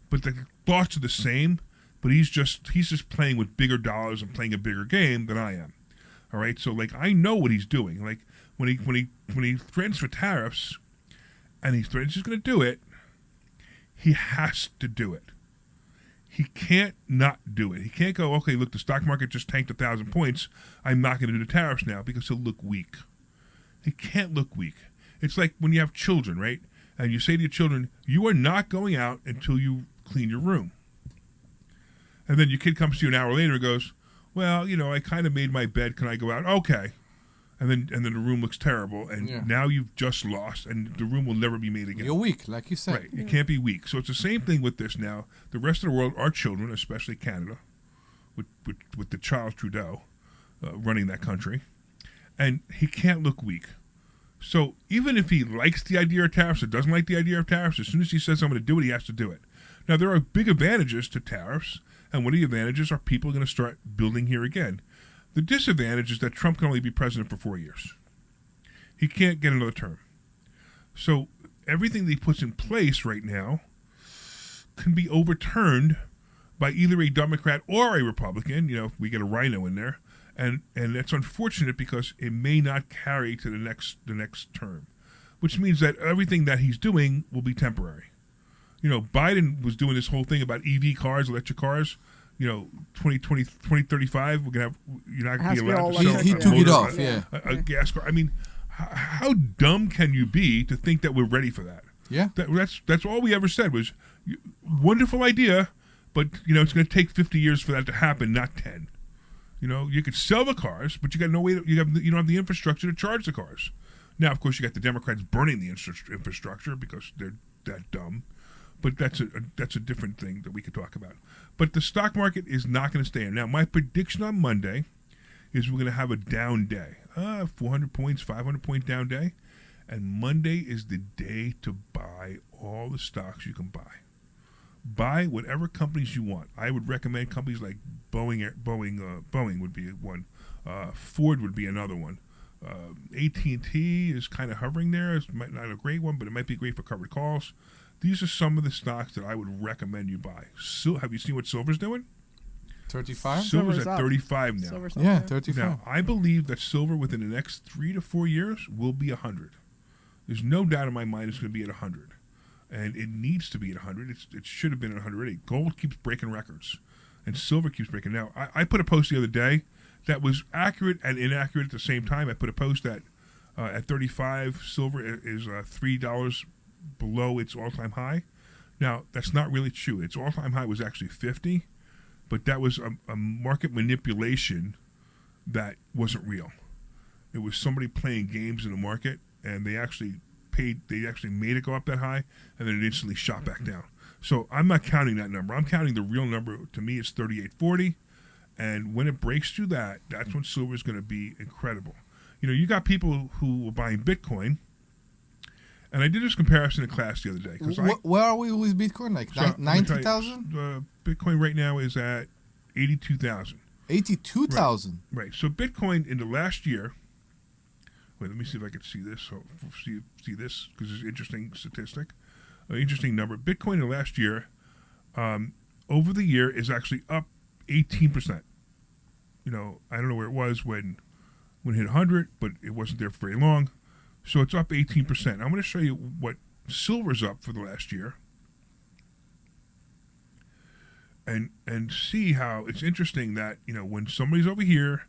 but the thoughts are the same. But he's just playing with bigger dollars and playing a bigger game than I am. All right, so I know what he's doing. Like when he threatens for tariffs, and he threatens he's going to do it, he has to do it. He can't not do it. He can't go, okay, look, the stock market just tanked 1,000 points. I'm not going to do the tariffs now because he'll look weak. He can't look weak. It's like when you have children, right? And you say to your children, you are not going out until you clean your room. And then your kid comes to you an hour later and goes, well, I kind of made my bed. Can I go out? Okay. And then the room looks terrible. And now you've just lost, and the room will never be made again. You're weak, like you said. Right. You can't be weak. So it's the same thing with this now. The rest of the world, our children, especially Canada, with the Charles Trudeau running that country. And he can't look weak. So even if he likes the idea of tariffs or doesn't like the idea of tariffs, as soon as he says I'm going to do it, he has to do it. Now, there are big advantages to tariffs, And one of the advantages are people are going to start building here again. The disadvantage is that Trump can only be president for 4 years. He can't get another term. So everything that he puts in place right now can be overturned by either a Democrat or a Republican. You know, if we get a rhino in there. And that's unfortunate because it may not carry to the next term, which means that everything that he's doing will be temporary. You know, Biden was doing this whole thing about EV cars, electric cars. You know, 2035, we're gonna have you're not gonna be allowed to sell he took it off, a gas car. I mean, how dumb can you be to think that we're ready for that? Yeah, that's all we ever said was wonderful idea, but you know it's going to take 50 years for that to happen, not 10. You know, you could sell the cars, but you got no way. You don't have the infrastructure to charge the cars. Now, of course, you got the Democrats burning the infrastructure because they're that dumb. But that's a different thing that we could talk about. But the stock market is not going to stay in. Now, my prediction on Monday is we're going to have a down day. 400 points, 500-point down day. And Monday is the day to buy all the stocks you can buy. Buy whatever companies you want. I would recommend companies like Boeing would be one. Ford would be another one. AT&T is kind of hovering there. It's not a great one, but it might be great for covered calls. These are some of the stocks that I would recommend you buy. Have you seen what silver's doing? 35? Silver's at 35 now. Yeah, 35. Now, I believe that silver within the next 3 to 4 years will be 100. There's no doubt in my mind it's going to be at 100. And it needs to be at 100. It should have been at 108. Gold keeps breaking records. And silver keeps breaking. Now, I put a post the other day that was accurate and inaccurate at the same time. I put a post that at 35, silver is $3 below its all-time high. Now, that's not really true. Its all-time high was actually 50, but that was a market manipulation that wasn't real. It was somebody playing games in the market, and they actually made it go up that high, and then it instantly shot back down. So I'm not counting that number. I'm counting the real number. To me, it's 38.40, and when it breaks through that, that's when silver is going to be incredible. You know, you got people who were buying Bitcoin, and I did this comparison in class the other day. Where are we with Bitcoin? Like 90,000? Bitcoin right now is at 82,000. 82,000? Right. So Bitcoin in the last year. Wait, let me see if I can see this. So see this because it's an interesting statistic, an interesting number. Bitcoin in the last year, over the year, is actually up 18%. You know, I don't know where it was when it hit 100, but it wasn't there for very long. So it's up 18%. I'm going to show you what silver's up for the last year, and see how it's interesting that, you know, when somebody's over here,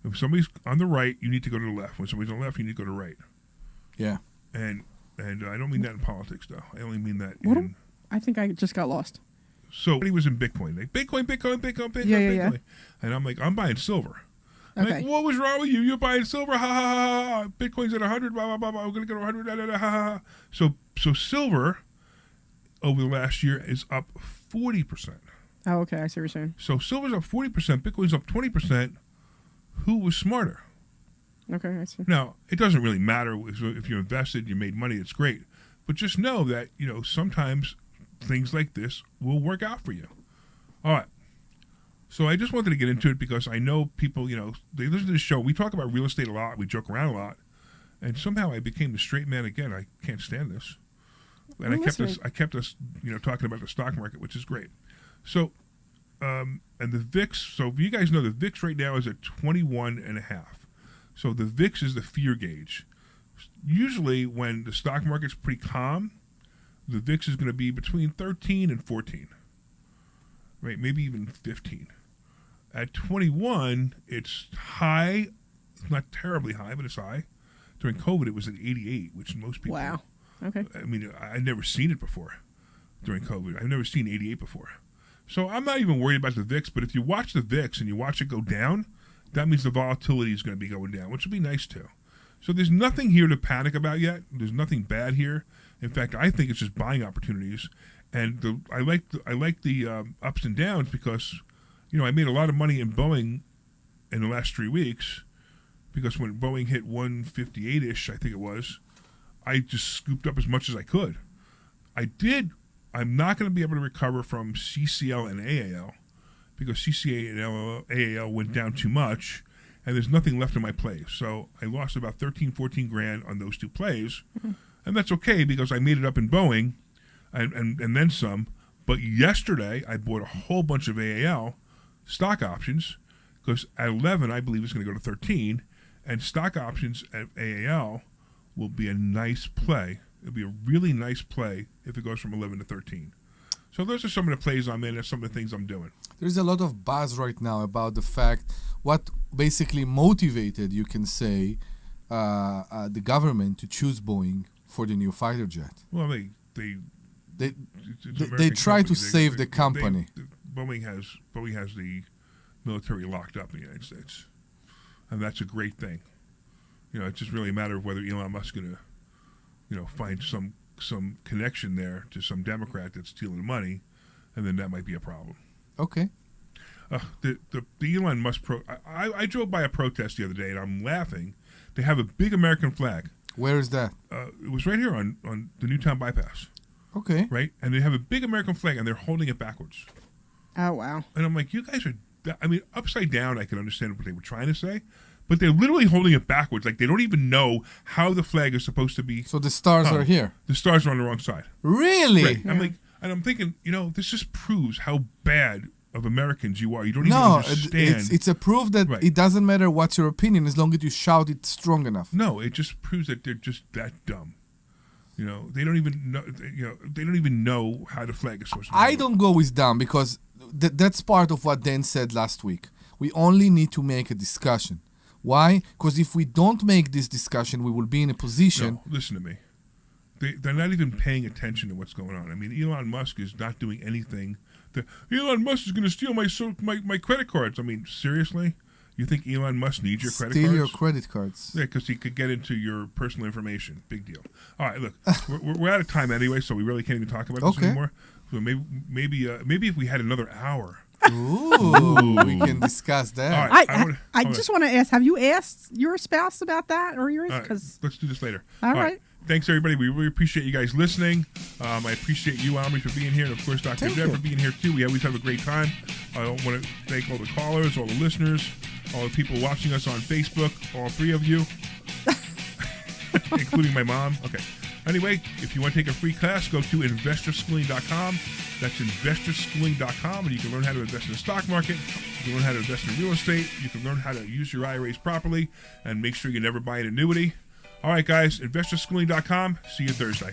if somebody's on the right, you need to go to the left. When somebody's on the left, you need to go to the right. Yeah. And I don't mean that in politics, though. I only mean that I think I just got lost. So he was in Bitcoin. Like, Bitcoin. Yeah. And I'm like, I'm buying silver. Okay. Like, what was wrong with you? You're buying silver. Ha, ha, ha, ha. Bitcoin's at 100. Blah, blah, blah, blah. We're going to go to 100. Da, da, da, ha, ha, ha. So silver over the last year is up 40%. Oh, okay. I see what you're saying. So silver's up 40%. Bitcoin's up 20%. Who was smarter? Okay, I see. Now, it doesn't really matter if you invested, you made money, it's great. But just know that, you know, sometimes things like this will work out for you. All right. So I just wanted to get into it because I know people, you know, they listen to the show. We talk about real estate a lot. We joke around a lot. And somehow I became the straight man again. I can't stand this. And I kept us, you know, talking about the stock market, which is great. So, and the VIX, so you guys know the VIX right now is at 21.5. So the VIX is the fear gauge. Usually when the stock market's pretty calm, the VIX is going to be between 13 and 14. Right, maybe even 15. At 21, it's high. It's not terribly high, but it's high. During COVID, it was at 88, which most people... Wow. Okay. I mean, I've never seen it before during COVID. I've never seen 88 before. So I'm not even worried about the VIX, but if you watch the VIX and you watch it go down, that means the volatility is going to be going down, which will be nice too. So there's nothing here to panic about yet. There's nothing bad here. In fact, I think it's just buying opportunities. And I like the ups and downs because, you know, I made a lot of money in Boeing in the last 3 weeks because when Boeing hit 158-ish, I think it was, I just scooped up as much as I could. I'm not going to be able to recover from CCL and AAL, because CCA and AAL went down too much, and there's nothing left in my plays. So I lost about 13, 14 grand on those two plays, and that's okay because I made it up in Boeing and then some. But yesterday I bought a whole bunch of AAL stock options because at 11 I believe it's going to go to 13, and stock options at AAL will be a nice play. It'll be a really nice play if it goes from 11 to 13. So those are some of the plays I'm in and some of the things I'm doing. There's a lot of buzz right now about the fact what basically motivated, you can say, the government to choose Boeing for the new fighter jet. Well, they try to save the company. Boeing has the military locked up in the United States, and that's a great thing. It's just really a matter of whether Elon Musk's going to, find some connection there to some Democrat that's stealing the money, and then that might be a problem. Okay. The Elon Musk I drove by a protest the other day, and I'm laughing. They have a big American flag. Where is that? It was right here on the Newtown bypass. Okay. Right? And they have a big American flag, and they're holding it backwards. Oh, wow. And I'm like, you guys are... upside down, I can understand what they were trying to say, but they're literally holding it backwards. Like, they don't even know how the flag is supposed to be. So the stars are here? The stars are on the wrong side. Really? Right. Yeah. I'm thinking, this just proves how bad of Americans you are. You don't even understand. It's a proof that it doesn't matter what's your opinion as long as you shout it strong enough. No, it just proves that they're just that dumb. They don't even know. They don't even know how the flag is supposed to be. I don't go with dumb because that's part of what Dan said last week. We only need to make a discussion. Why? Because if we don't make this discussion, we will be in a position. No, listen to me. They're not even paying attention to what's going on. Elon Musk is not doing anything. Elon Musk is going to steal my credit cards. Seriously? You think Elon Musk needs your credit cards? Steal your credit cards. Yeah, because he could get into your personal information. Big deal. All right, look, we're out of time anyway, so we really can't even talk about this anymore. So maybe if we had another hour. Ooh, we can discuss that. All right, I just want to ask, have you asked your spouse about that or yours? Right, let's do this later. All right. Thanks, everybody. We really appreciate you guys listening. I appreciate you, Omri, for being here, and, of course, Dr. Deb for being here, too. We always have a great time. I want to thank all the callers, all the listeners, all the people watching us on Facebook, all three of you, including my mom. Okay. Anyway, if you want to take a free class, go to investorschooling.com. That's investorschooling.com, and you can learn how to invest in the stock market. You can learn how to invest in real estate. You can learn how to use your IRAs properly and make sure you never buy an annuity. All right, guys, investorschooling.com. See you Thursday.